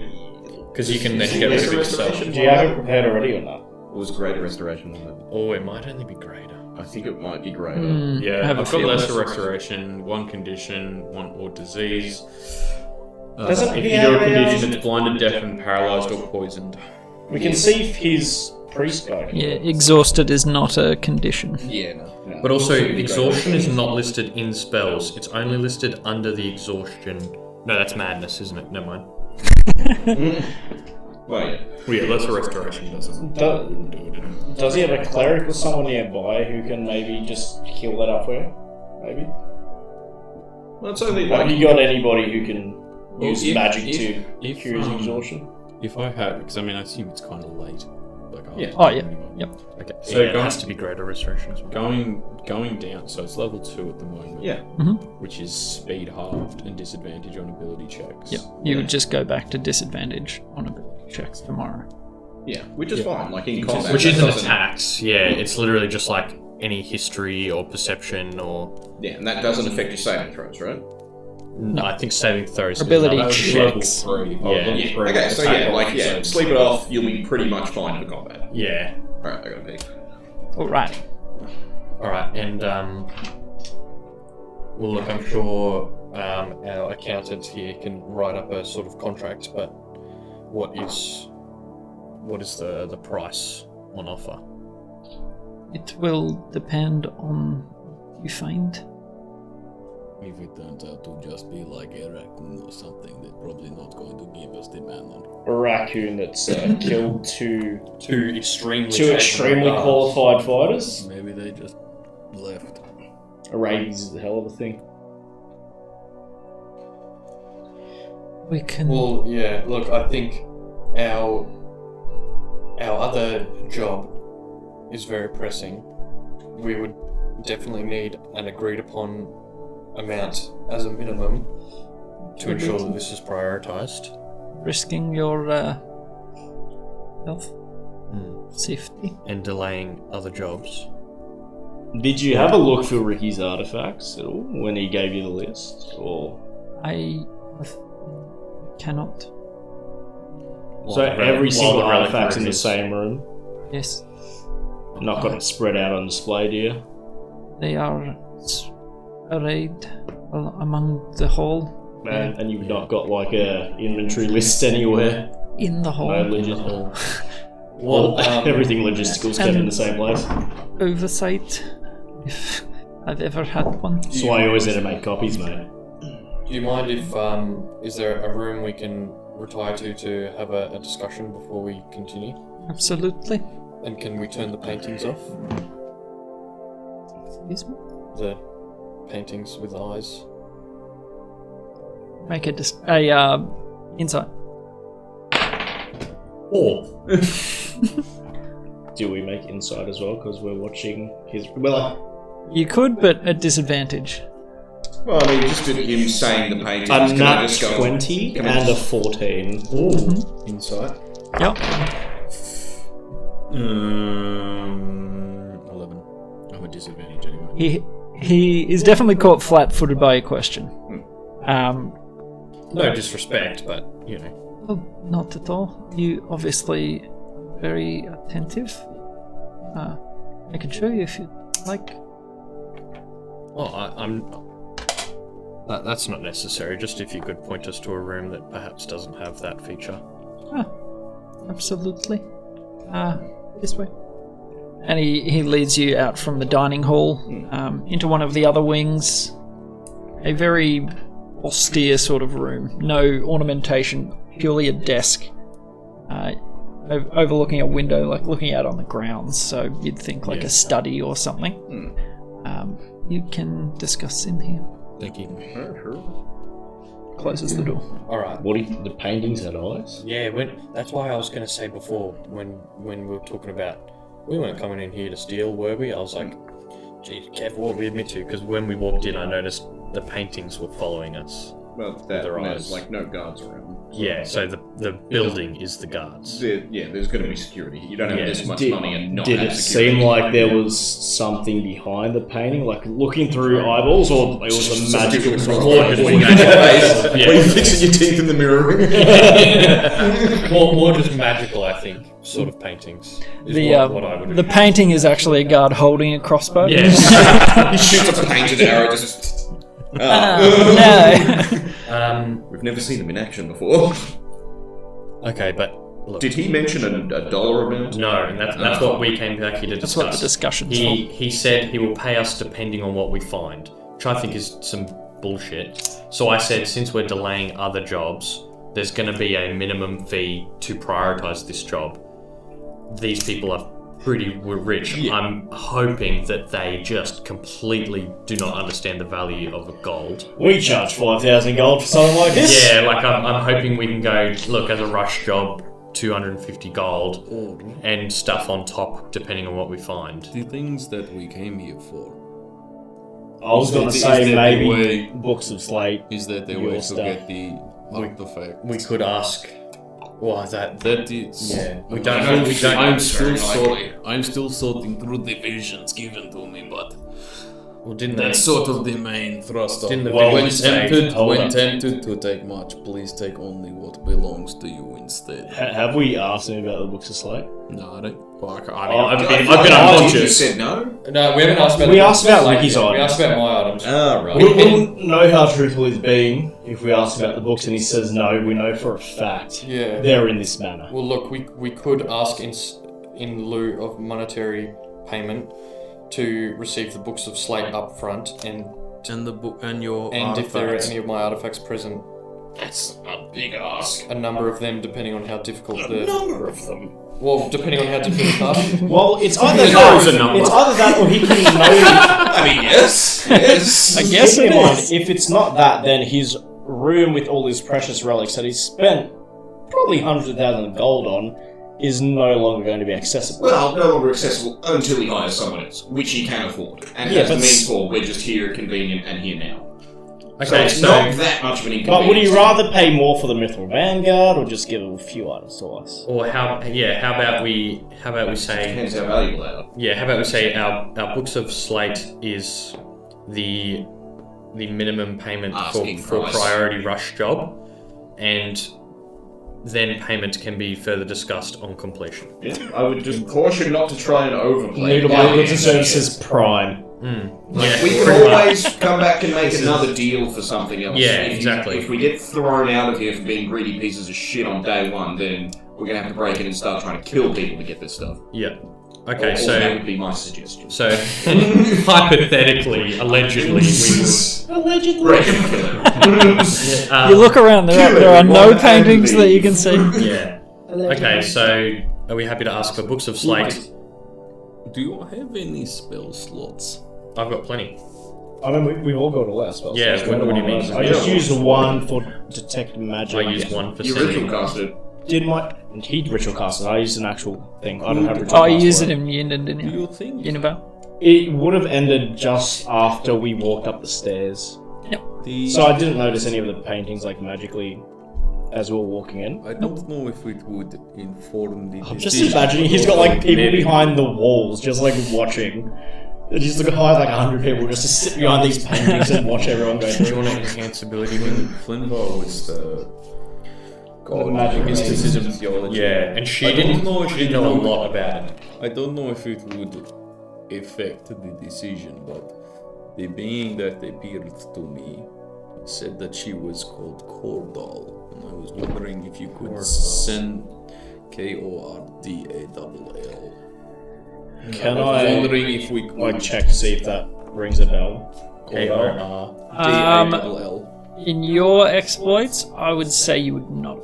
Because you can then get rid of it yourself. Do you have it prepared already or not? It was greater restoration than that. Or it might only be greater. I think it might be greater. Yeah, I have a I've got feeling. lesser restoration, one condition, one or disease. Doesn't if he you do a have a, condition, it's blinded, deafened, paralysed, or poisoned. We can see if his priest guy can Yeah, exhausted is not a condition. Yeah, no. But also, exhaustion is not listed in spells. It's only listed under the exhaustion. No, that's madness, isn't it? Never mind. Well, yeah. Well, yeah, lesser restoration doesn't. Wouldn't do it. Does he have a cleric or someone nearby who can maybe just heal that up for him? Maybe? Well, it's only Have like you got anybody who can use if- magic if- to if, cure his um, exhaustion? If I have, because I mean, I assume it's kind of late. Like, Yeah. Oh, yeah. Yep. Okay. So So it going- has to be greater restoration as well. Going down, so it's level 2 at the moment. Yeah. Which is speed halved and disadvantage on ability checks. Yep. You would just go back to disadvantage on ability checks tomorrow. Yeah, which is fine. Like in combat, Which that isn't doesn't- attacks. Yeah, it's literally just like any history or perception or... Yeah, and that doesn't affect your saving throws, right? No, I think saving throws. is Ability another- checks. Level 3. Yeah. Level Yeah. 3 Okay, so attack yeah, roll, like so sleep it off. You'll be pretty much fine for combat. Yeah. All right, I got a pick. Alright. Alright, and well, look, I'm sure our accountant here can write up a sort of contract, but what is the price on offer? It will depend on what you find. If it turns out to just be like a raccoon or something, they're probably not going to give us the banner. A raccoon that's killed two Extremely qualified fighters? Maybe they just left. A rabies is a hell of a thing. We can. Well, yeah. Look, I think our other job is very pressing. We would definitely need an agreed upon amount as a minimum to ensure that this is prioritised. risking your health, safety. And delaying other jobs. Did you have a look for Ricky's artifacts at all when he gave you the list? Or I cannot. so every single the relic artifact's in the is- same room? Yes, Not got it spread out on display, do you? they are arrayed among the hall. And you've not got like a inventory list anywhere? In the hall. No, Well, everything logistical's kept in the same place. Oversight, if I've ever had one. That's why you always need to make copies, mate. do you mind if is there a room we can retire to have a discussion before we continue? Absolutely. And can we turn the paintings off? Excuse me. The paintings with eyes. Make a insight. Or Do we make insight as well? Because we're watching his. Well, You could, but at disadvantage. Well, I mean, just him saying the paintings. a can I nat just go? 20 Can I and a just- 14. Insight. Yep. 11. I'm a disadvantage anyway. He is definitely caught flat-footed by a question. no disrespect, but you know. Oh, not at all. You obviously very attentive. I can show you if you'd like. Well, I'm. That's not necessary. Just if you could point us to a room that perhaps doesn't have that feature. Absolutely. This way. And he leads you out from the dining hall into one of the other wings. A very austere sort of room. No ornamentation, purely a desk. Overlooking a window, like looking out on the grounds, so you'd think like a study or something. You can discuss in here. Thank you. Closes the door. All right. What the paintings had eyes? Yeah, that's why I was going to say before when we were talking about we weren't coming in here to steal, were we? I was like, geez, careful what we admit to, because when we walked in, I noticed the paintings were following us. Well, that Their and there's eyes. like no guards around. Yeah, so the building is the guards. There's going to be security. You don't have this much money and not Did have it security. seem like there was something behind the painting, like looking through eyeballs, or it was a magical sort of Were you fixing your teeth in the mirror? more just magical, I think, sort of paintings. Is what I would The painting is actually a guard holding a crossbow. Yes. He shoots a painted arrow. Just No. we've never seen him in action before. Okay, but look. Did he mention a dollar amount? No, and that's what we came back here to discuss. That's what the discussion's He said he will pay us depending on what we find, which I think is some bullshit. So I said, since we're delaying other jobs, there's going to be a minimum fee to prioritise this job. These people are pretty rich. Yeah. I'm hoping that they just completely do not understand the value of gold. We charge 5,000 gold for something like this? Yeah, like I'm hoping we can go, look, as a rush job, 250 gold and stuff on top depending on what we find. The things that we came here for. I was going to say maybe books of slate. Is that the way to get the artifact? We could ask. Well, that is. Yeah, we don't know. I'm still sorting through the visions given to me, but didn't that's sort of the main thrust of it. When tempted to take much, please take only what belongs to you instead. Have we asked him about the books of slate? No, I don't. I've been unconscious. You said no? No, we haven't asked about. We asked about Ricky's items. We asked about my items. Right. We wouldn't know how truthful he's being if we asked about the books and he says no. We know for a fact they're in this manner. Well, look, we could ask in lieu of monetary payment to receive the books of slate up front and the book and your if there are any of my artifacts present. That's a big ask. A number of them, depending on how difficult Number of them. Well, depending on how difficult the task. Well, it's either that or he can know. I mean, yes. I guess it is. If it's not that, then his room with all his precious relics that he's spent probably 100,000 gold on is no longer going to be accessible. Well, no longer accessible until he hires someone else, which he can afford. And has the means for. We're just here, convenient, and here now. Okay, so it's not that much of an inconvenience. But would you rather pay more for the Mithril Vanguard, or just give a few items to us? Or how about we say... Depends how valuable they are. Yeah, how about we say our books of slate is the minimum payment for priority rush job, and then payment can be further discussed on completion. Yeah, I would just caution not to try and overplay. Needlebark Goods and Services Prime. Yeah, we can always come back and make another deal for something else. Yeah, exactly. If we get thrown out of here for being greedy pieces of shit on day one, then we're going to have to break in and start trying to kill people to get this stuff. Yeah. Okay, or so that would be my suggestion. So, hypothetically, allegedly, we would... Allegedly. You look around, there are no paintings that you can see. Yeah. Okay, so are we happy to ask for books of slate? Do you have any spell slots? I've got plenty. I mean, we've all got all our spells. Yeah, what do you mean? I just used one for detect magic. I used one for You ritual casted. He ritual casted. I used an actual thing. I don't have ritual. Oh, you used it in Yinden, didn't you? Do you think? Yindenvale? It would have ended just after we walked up the stairs. Yep. So I didn't notice any of the paintings like magically as we were walking in. I don't know if it would inform the I'm just imagining he's got like people behind the walls just like watching. And he's got hired like 100 people just to sit behind these paintings and watch everyone go through. Do you want to enhance ability? Flinbar was the god magic mysticism theology. Yeah, and she didn't know a lot about it. I don't know if it would affect the decision, but the being that appeared to me said that she was called Cordal, and I was wondering if you could send Kordall. Can I was wondering if we could check to see if that rings a bell? Kordall. In your exploits, I would say you would not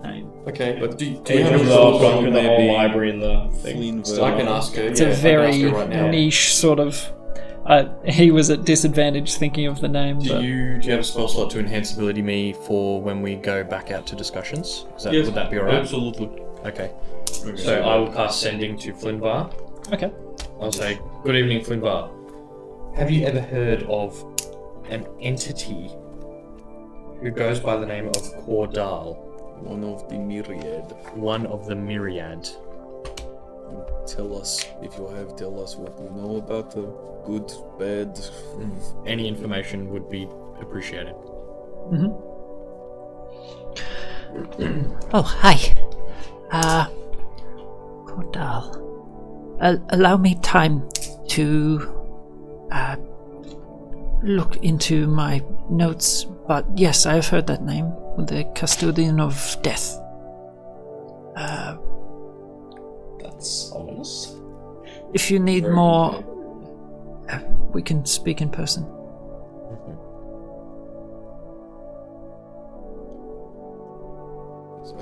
have name. Okay, but do you have the whole library in the thing? I can ask her. It's a very niche sort of... he was at disadvantage thinking of the name. Do you have a spell slot to enhance ability me for when we go back out to discussions? Yes, would that be alright? Absolutely. Okay. So I will cast Sending to Flinbar. Okay. I'll say, good evening, Flinbar. Have you ever heard of an entity who goes by the name of Cordal. One of the myriad. One of the myriad. Tell us, if you have, tell us what you know about the good, bad. Any information would be appreciated. Oh, hi. Cordal. Allow me time to look into my notes, but yes, I have heard that name. The Custodian of Death. That's ominous. If you need more, we can speak in person.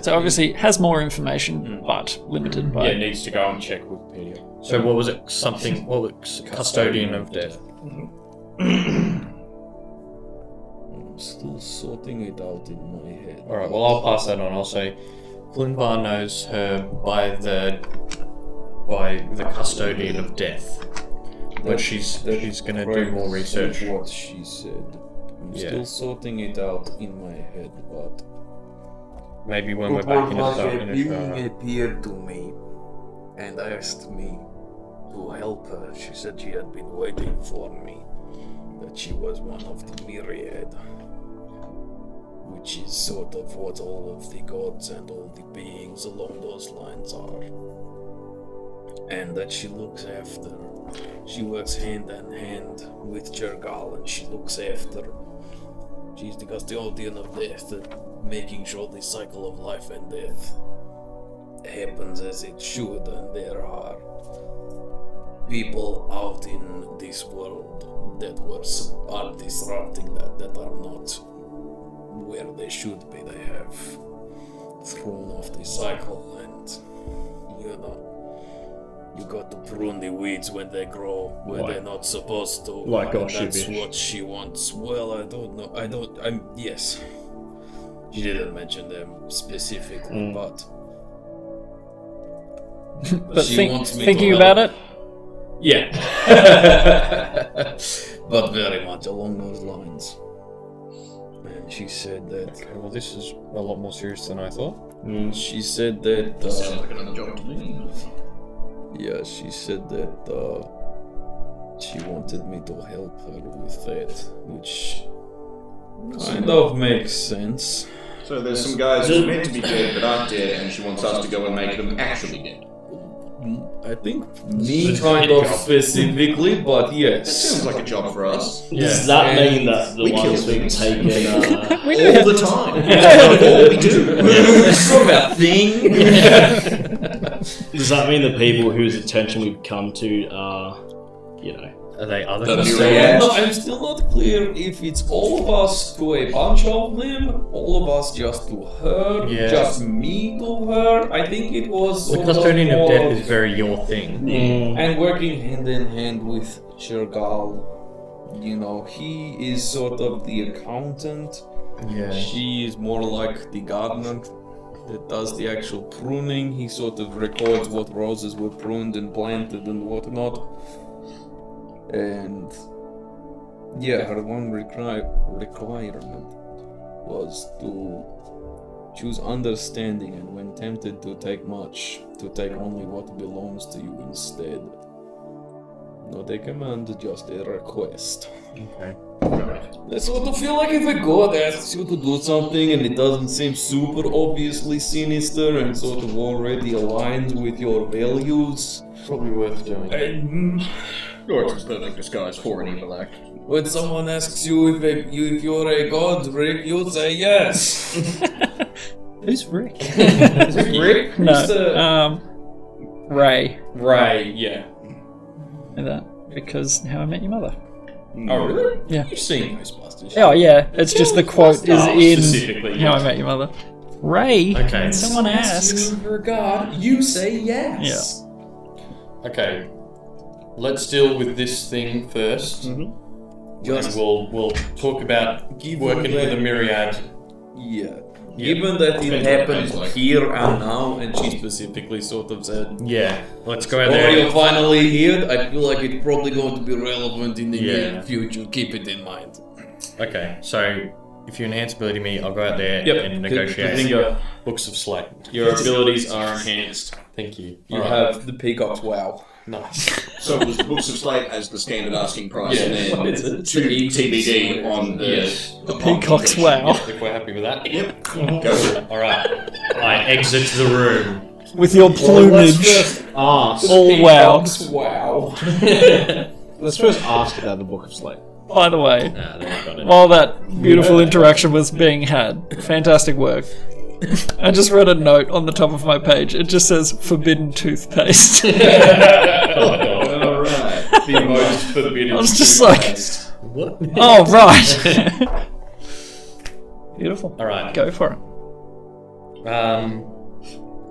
So obviously has more information, but limited by... Yeah, it needs to go and check Wikipedia. So what was it? What was Custodian of Death? I'm still sorting it out in my head. Alright, well I'll pass that on. I'll say Glinbar knows her by the Custodian of Death. But she's gonna do more research. What she said. I'm still sorting it out in my head, but Maybe when we're back in a being appeared to me and asked me to help her. She said she had been waiting for me, that she was one of the myriad, which is sort of what all of the gods and all the beings along those lines are. And that she works hand in hand with Jergal, and she looks after. She's the Custodian of Death, making sure the cycle of life and death happens as it should, and there are people out in this world that are disrupting that are not where they should be. They have thrown off the cycle, and you got to prune the weeds when they grow where they're not supposed to. Like that's what she wants. Well, I don't know. Yes. She didn't mention them specifically, but she wants me thinking to about it? Yeah. But very much along those lines. And she said that. Okay, well this is a lot more serious than I thought. She said that. Sounds like another job to me. Yeah, she said that she wanted me to help her with that, which kind of makes sense. So there's some guys who are meant to be dead but aren't dead, and she wants us to go and make them actually dead. I think me kind of specifically, but That yes. sounds like a job for us. Does that mean that the We ones kill being things. taken All the time. That's all we do. It's not about thing. does that mean the people whose attention we've come to are, Are they other The custodians? myriad. I'm still not clear if it's all of us to a bunch of them, all of us just to her, Yeah. just me to her. I think it was The sort Custodian of more Death is very your thing. and working hand in hand with Jergal. He is sort of the accountant. Yeah. She is more like the gardener that does the actual pruning. He sort of records what roses were pruned and planted and whatnot. And yeah, her one requirement was to choose understanding, and when tempted to take much, to take only what belongs to you instead. Not a command, just a request. Okay. I sort of feel like if a god asks you to do something and it doesn't seem super obviously sinister and sort of already aligned with your values, Probably worth doing. Or it's a perfect disguise for an evil act. when someone asks you if you're a god, Rick, you'll say yes. Who's Rick? Rick? Who's No. Ray. Right, yeah. Know that because How I Met Your Mother. Oh, really? Yeah. You've seen Ghostbusters. Oh yeah, it's just the quote is specifically, in How I Met Your Mother. Ray. Okay. When someone Asks asks. you for God, you say yes. Okay. Let's deal with this thing first. And we'll talk about working with the myriad. Yeah. Given that it happened here and now, and she specifically sort of said, Yeah. Let's go out "Oh, there. you're finally here," I feel like it's probably going to be relevant in the Yeah. near future. Keep it in mind. Okay. So if you enhance ability me, I'll go out there Yep. and negotiate. Books of Slate. Your abilities are enhanced. Thank you. You have the Peacock's Wow. Nice. So it was the Books of Slate as the standard asking price, Yeah. and then It's 2 TBD on the Peacock's Wow. If we're happy with that. Yep. Go for it. Alright. I exit the room. With your plumage. Ask. All wow. Wow. Let's first ask about the Book of Slate. By the way, Nah, they got it. while that beautiful interaction was being had, fantastic work. I just read a note on the top of my page. It just says forbidden toothpaste. Alright. The most forbidden. I was just like, What? oh, right. Beautiful. Alright. Go for it.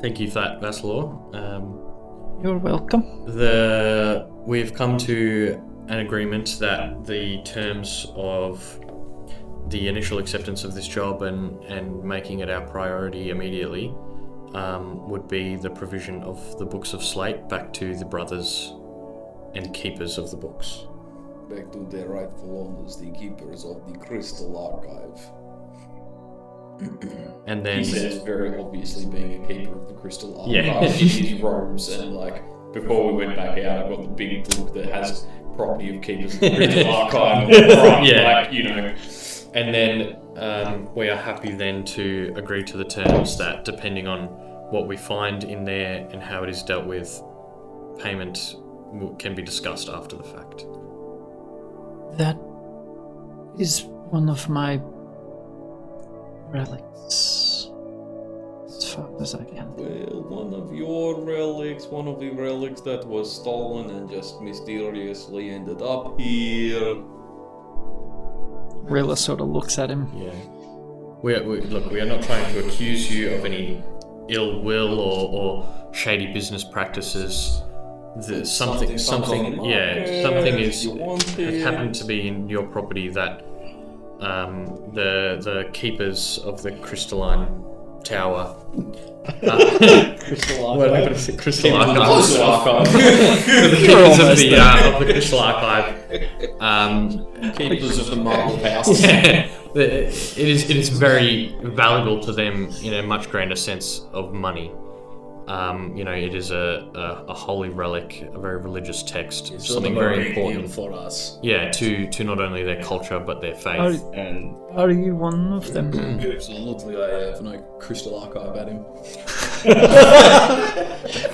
Thank you for that, Vassalor. You're welcome. We've come to an agreement that the terms of the initial acceptance of this job and making it our priority immediately would be the provision of the Books of Slate back to the brothers and keepers of the books. Back to their rightful owners, the keepers of the Crystal Archive. And then He says very obviously being a keeper of the Crystal Archive Yeah. in his robes, and like before we went back out, I got the big book that has property of keepers of the Crystal Archive on the front, Yeah. like, you know. And then we are happy then to agree to the terms that depending on what we find in there and how it is dealt with, payment can be discussed after the fact. That is one of my relics, as far as I can. Well, one of your relics, one of the relics that was stolen and just mysteriously ended up here. Rilla sort of looks at him. Yeah. We are not trying to accuse you of any ill will or shady business practices. Something is has happened to be in your property that the keepers of the crystalline tower. Crystal Archive. The keepers of the Crystal Archive. Keepers of the Marble House. Yeah, it is very valuable to them in a much grander sense of money. It is a holy relic, a very religious text, something very important for us. Yeah, to not only their culture but their faith. Are you one of them? Absolutely, I have no Crystal Archive at him.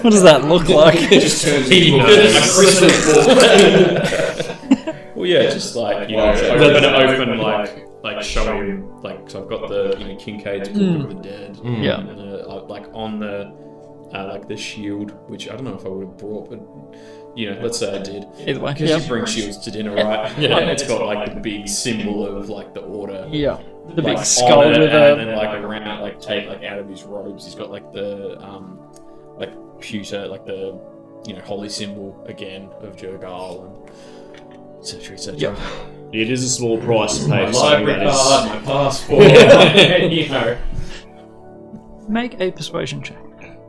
What does that look like? Just turns He into knows. a crystal Well, yeah, just like, you know, open like show him, like, so I've got the, you know, Kincaid's Book of the Dead. Yeah. And, like on the, like the shield, which I don't know if I would have brought, but, you know, let's say I did. Either way, Because yeah. you bring shields to dinner, right? Yeah. And it's got like the big symbol of like the order. Yeah. The Like, big skull on it, with and a... then like around, like take like out of his robes, he's got like the like pewter, like the, you know, holy symbol again of Jurgal and etc. etc. Yep. It is a small price to pay My for something library that card, is. my passport, you know. Make a persuasion check,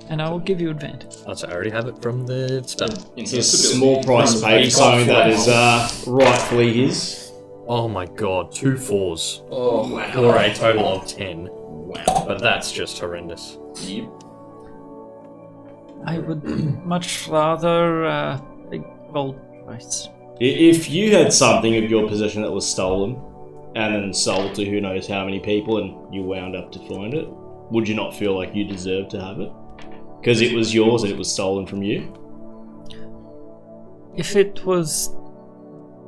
and I will give you advantage. I already have it from the start. It's a small price to pay for something that is rightfully his. Oh my god, 2 4s. Oh wow. Or a total of 10. Wow. But that's just horrendous. Yep. I would much rather a gold price. If you had something of your possession that was stolen and then sold to who knows how many people and you wound up to find it, would you not feel like you deserved to have it? Because it was yours and it was stolen from you? If it was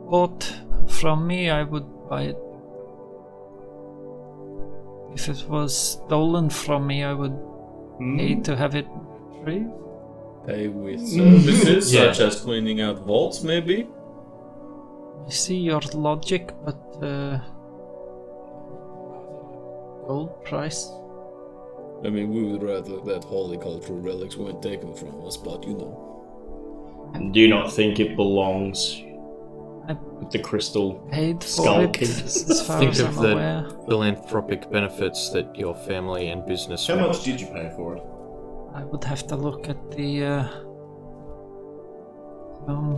bought from me, I would buy it. If it was stolen from me, I would pay to have it retrieved. Pay with services Yeah. such as cleaning out vaults, maybe. I see your logic, but gold price. I mean, we would rather that holy cultural relics weren't taken from us, but you know. Do you not think it belongs I with the crystal paid for skull it, keepers? as far Think as of I'm the aware. philanthropic benefits that your family and business How much did you pay for it? I would have to look at the.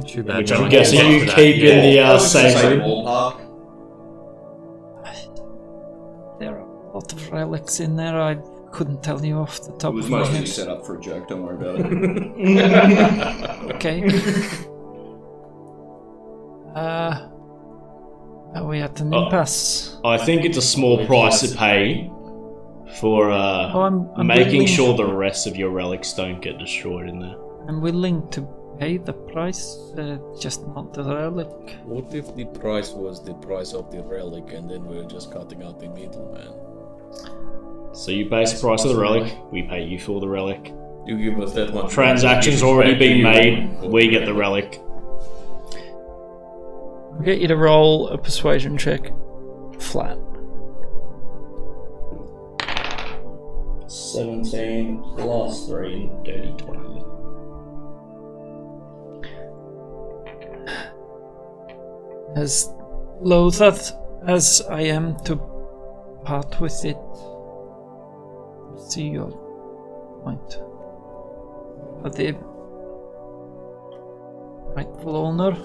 Too bad Which no I'm one guessing gets you to that. keep in the I was gonna same say room. ballpark. relics in there. I couldn't tell you off the top It was of my mostly head. set up for a joke, don't worry about it. Okay. Are we at an impasse? I think it's a small price to pay for I'm making willing- sure the rest of your relics don't get destroyed in there. I'm willing to pay the price, just not the relic. What if the price was the price of the relic and then we're just cutting out the middleman? So you base the price of the relic, we pay you for the relic. You give us that much. Transaction's money, already we pay been you made, for we the get the relic. I'll get you to roll a persuasion check. Flat. 17 plus 3, dirty 20. As loath as I am to part with it, see your point. But the rightful owner,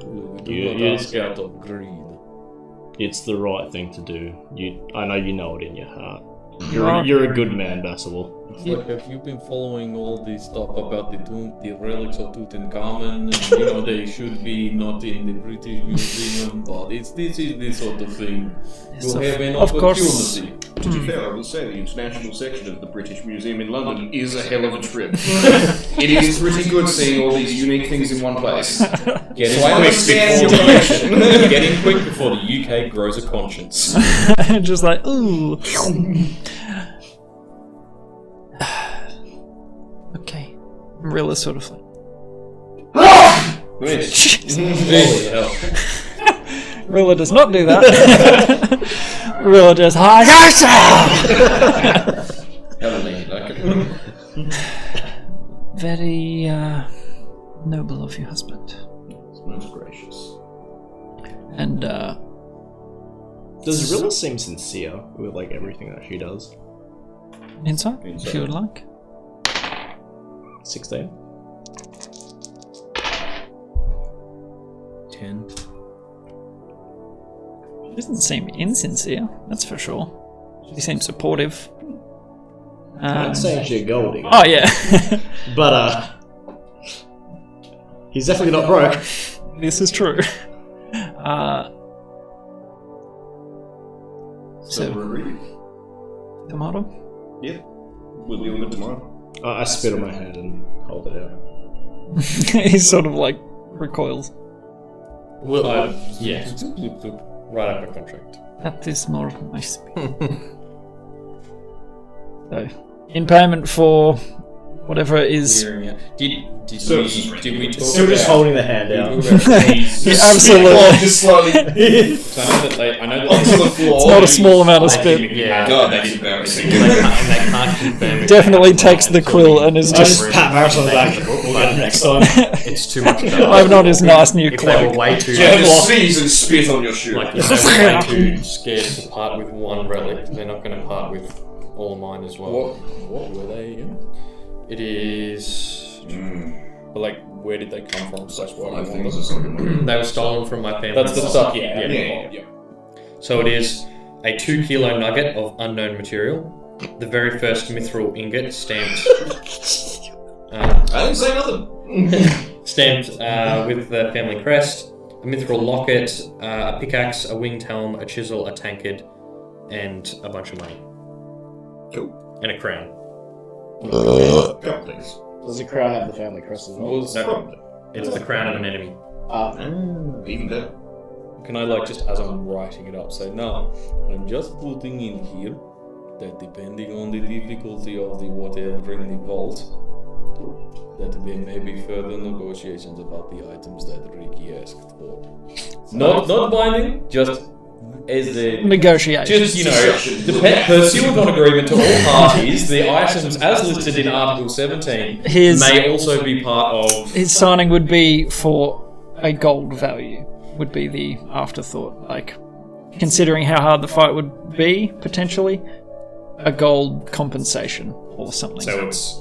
We do You- not you- ask out of greed. It's the right thing to do. I know you know it in your heart. Right. You're a good man, Basilal. It's like, have you been following all this stuff about the relics of Tutankhamun? And, you know, they should be not in the British Museum, but this is the sort of thing. Yes, You have an of course. opportunity. To be fair, I will say the international section of the British Museum in London is a hell of a trip. It is pretty good seeing all these unique things in one place. Get So I in understand your quick connection. before, get in quick before the UK grows a conscience. just like ooh. Okay, Rilla sort of like. Holy hell. Rilla does not do that. Rilla does Heavenly, like Very noble of you, husband. It's most gracious. And Does Rilla seem sincere with like everything that she does? insight, if you would like. 16. 10. She doesn't seem insincere, that's for sure. She seems supportive. I'm saying she's a gold digger. Oh yeah. But he's definitely not broke. This is true. So we're ready. Tomato? Yeah. We'll deal with it tomorrow. I spit on my hand and hold it out. He sort of like recoils. Well, yeah. Right up a contract. That is more of my speed. So, in payment for whatever it is. Did we talk Still just about... holding the hand out. Absolutely. Just slowly So I know that they... I know that onto the floor. It's not a small amount of spit. Yeah. God, that's embarrassing. They can't confirm it. Definitely takes the quill and is I just. just pat Maris on the back. We'll get it next time. It's too much of I'm not his nice new If they were cloak. way too Just sneeze and spit on your shoe. like if they were way too scared to part with one relic, they're not going to part with all of mine as well. What were they again? It is. But like, where did they come from? Slash what I things want or something. They were stolen from my family. That's the stuff, yeah. Yeah. So it is a 2 kilo nugget of unknown material, the very first mithril ingot stamped. I didn't say nothing. Stamped with the family crest, a mithril locket, a pickaxe, a winged helm, a chisel, a tankard, and a bunch of money. Cool. And a crown. Couple things. Does the crown have the family crest as well? Probably. It's the crown of an enemy. Even better. Can I like just as I'm writing it up say, no, I'm just putting in here that depending on the difficulty of the whatever in the vault, that there may be further negotiations about the items that Ricky asked for. Not binding, just as a Negotiation. just pursuant on agreement to all parties, the items as listed in Article 17 may also be part of. His signing would be for a gold value, would be the afterthought. Like, considering how hard the fight would be, potentially, a gold compensation or something. So it's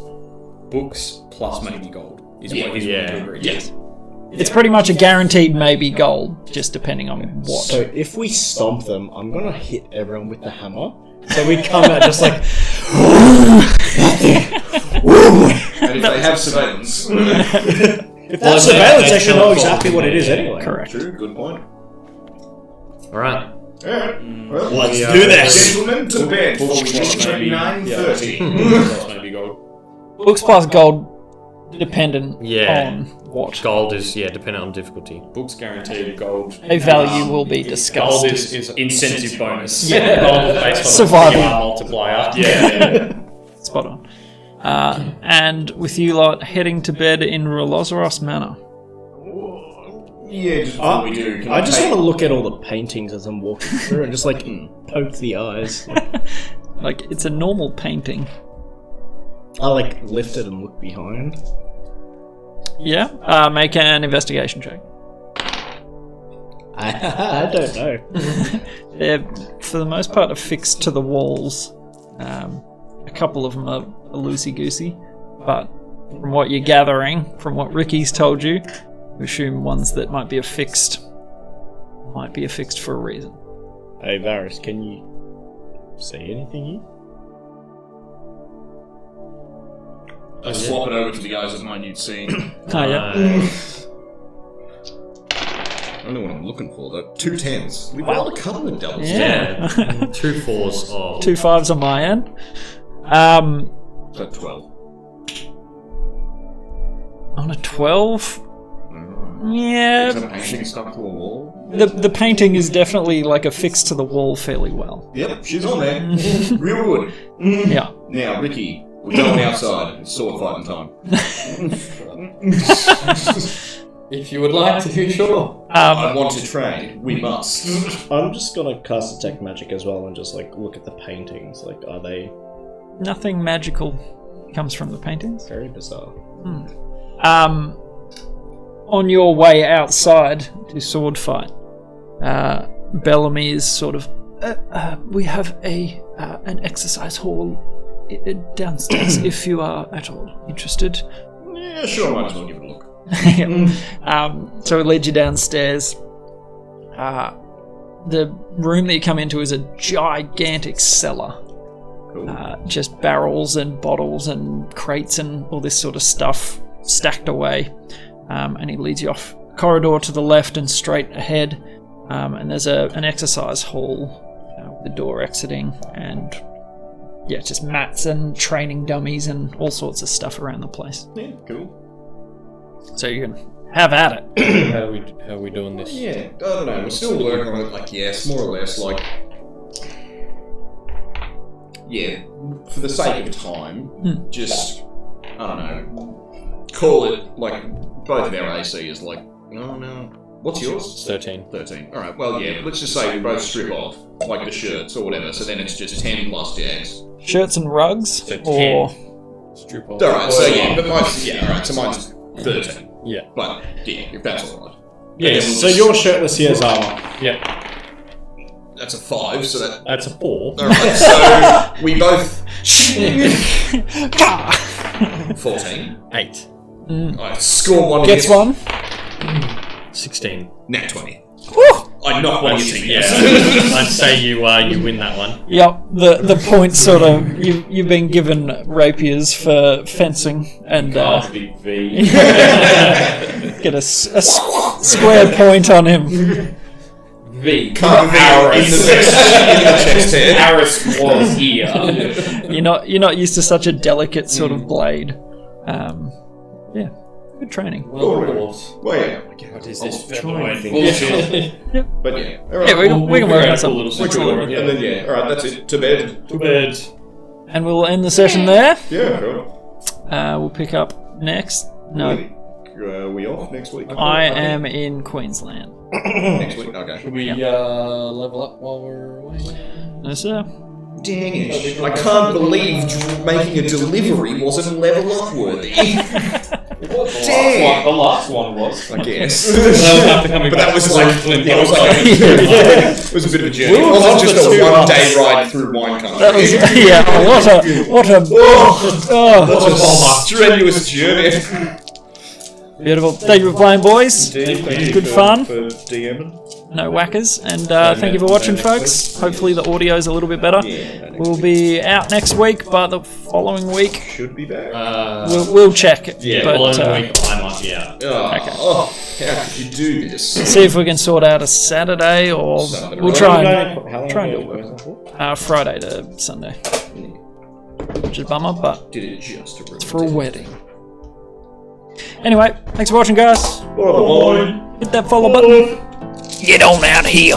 books plus maybe gold is what he's willing to agree to. Yes. It's pretty much a guaranteed maybe gold, just depending on what. So if we stomp them, I'm gonna hit everyone with the hammer. So we come out just like. And if they have surveillance. If that's surveillance, they should know exactly what it is anyway. Correct. True, good point. Alright. Alright. Well, Let's do this. gentlemen, to bed for Maybe 9:30. maybe gold. Books plus gold, dependent Yeah. on what. Gold is, dependent on difficulty. Books guaranteed gold. A value will be discussed. Gold is incentive bonus. Yeah. Gold is based on Survival. a PR multiplier. Yeah. Spot on. And with you lot heading to bed in Ralozeiros Manor. Yeah, just before we do. Can I just take- want to look at all the paintings as I'm walking through and just like poke the eyes. Like, it's a normal painting. I like lift it and look behind. Yeah? Make an investigation check. I don't know. They're, for the most part, affixed to the walls. A couple of them are loosey-goosey. But from what you're gathering, from what Ricky's told you, we assume ones that might be affixed for a reason. Hey Varys, can you see anything here? I swap it over to the guys of minute scene. Oh, yeah. I don't know what I'm looking for though. 2 10s. We've got a couple of doubles. Yeah. 2 4s or 2 5s on my end. So 12. On a 12? Is Yeah. that a painting stuck to a wall? The painting is definitely like affixed to the wall fairly well. Yep, she's on there. Real good. Yeah. Now, Ricky, we're going outside. It's sword fighting time. If you would like to, sure. I want to train. We must. I'm just gonna cast detect magic as well and just like look at the paintings. Like, are they Nothing magical comes from the paintings. very bizarre? On your way outside to sword fight, Bellamy is sort of. We have an exercise hall downstairs if you are at all interested. Yeah, sure, might as well give it a look. So it leads you downstairs. The room that you come into is a gigantic cellar. Cool. Just barrels and bottles and crates and all this sort of stuff stacked away. And he leads you off a corridor to the left and straight ahead. And there's an exercise hall with the door exiting, and just mats and training dummies and all sorts of stuff around the place. Yeah, cool. So you can have at it. how are we doing this? Yeah, I don't know. We're still working on it, like, yes, more or less, like... Yeah, for the sake of time, just, I don't know, call it, like, both of our AC is like, no, what's yours? 13. 13. Alright, well, yeah, let's just say we both strip off, like the shirts or whatever, so then it's just 10 plus Jags. Shirts and rugs? So or 10. Strip off. Alright, so yeah, but mine's, alright, so mine's 13. Yeah. But, yeah, if that's alright. Yes. So you're shirtless, here's armor. Yeah. That's a 5, so that... That's a 4. Alright, so we both... 14. 8. I score one gets hit. one. 16. Nat 20. Woo! I knock one of your team. Yeah. I'd say you win that one. Yep, the point sort of you've been given rapiers for fencing and Big V. get a square point on him. V. Can't be in the chest head. Aris was here. You're not used to such a delicate sort of blade. Yeah, good training. Well, yeah. What is this? Bullshit. But yeah. Alright. Yeah, we can work on something. And then yeah. Alright, that's it. To bed. To bed. And we'll end the session there. Yeah, sure. We'll pick up next. No, We off next week? I am in Queensland. Next week? Okay. Should we level up while we're away? No, sir. Dang it. I can't believe making a delivery wasn't level up worthy. Damn. The last one was. I guess. But that was like, it was a bit of a journey. It wasn't just a 1 day ride through wine country. That was what a What a strenuous journey. Beautiful. Thank you for playing, boys. Good fun. For DMing. No whackers. And thank you for watching, folks. Hopefully the audio's a little bit better. We'll be out next week, but the following week Should be back. we'll check. Yeah, but, following week I might be out. Okay. How could you do this? See if we can sort out a Saturday, or we'll try and do it. Friday to Sunday. Which is a bummer, but Did it just it's for a wedding. Anyway, thanks for watching, guys. Bye. Hit that follow button. Get on out of here.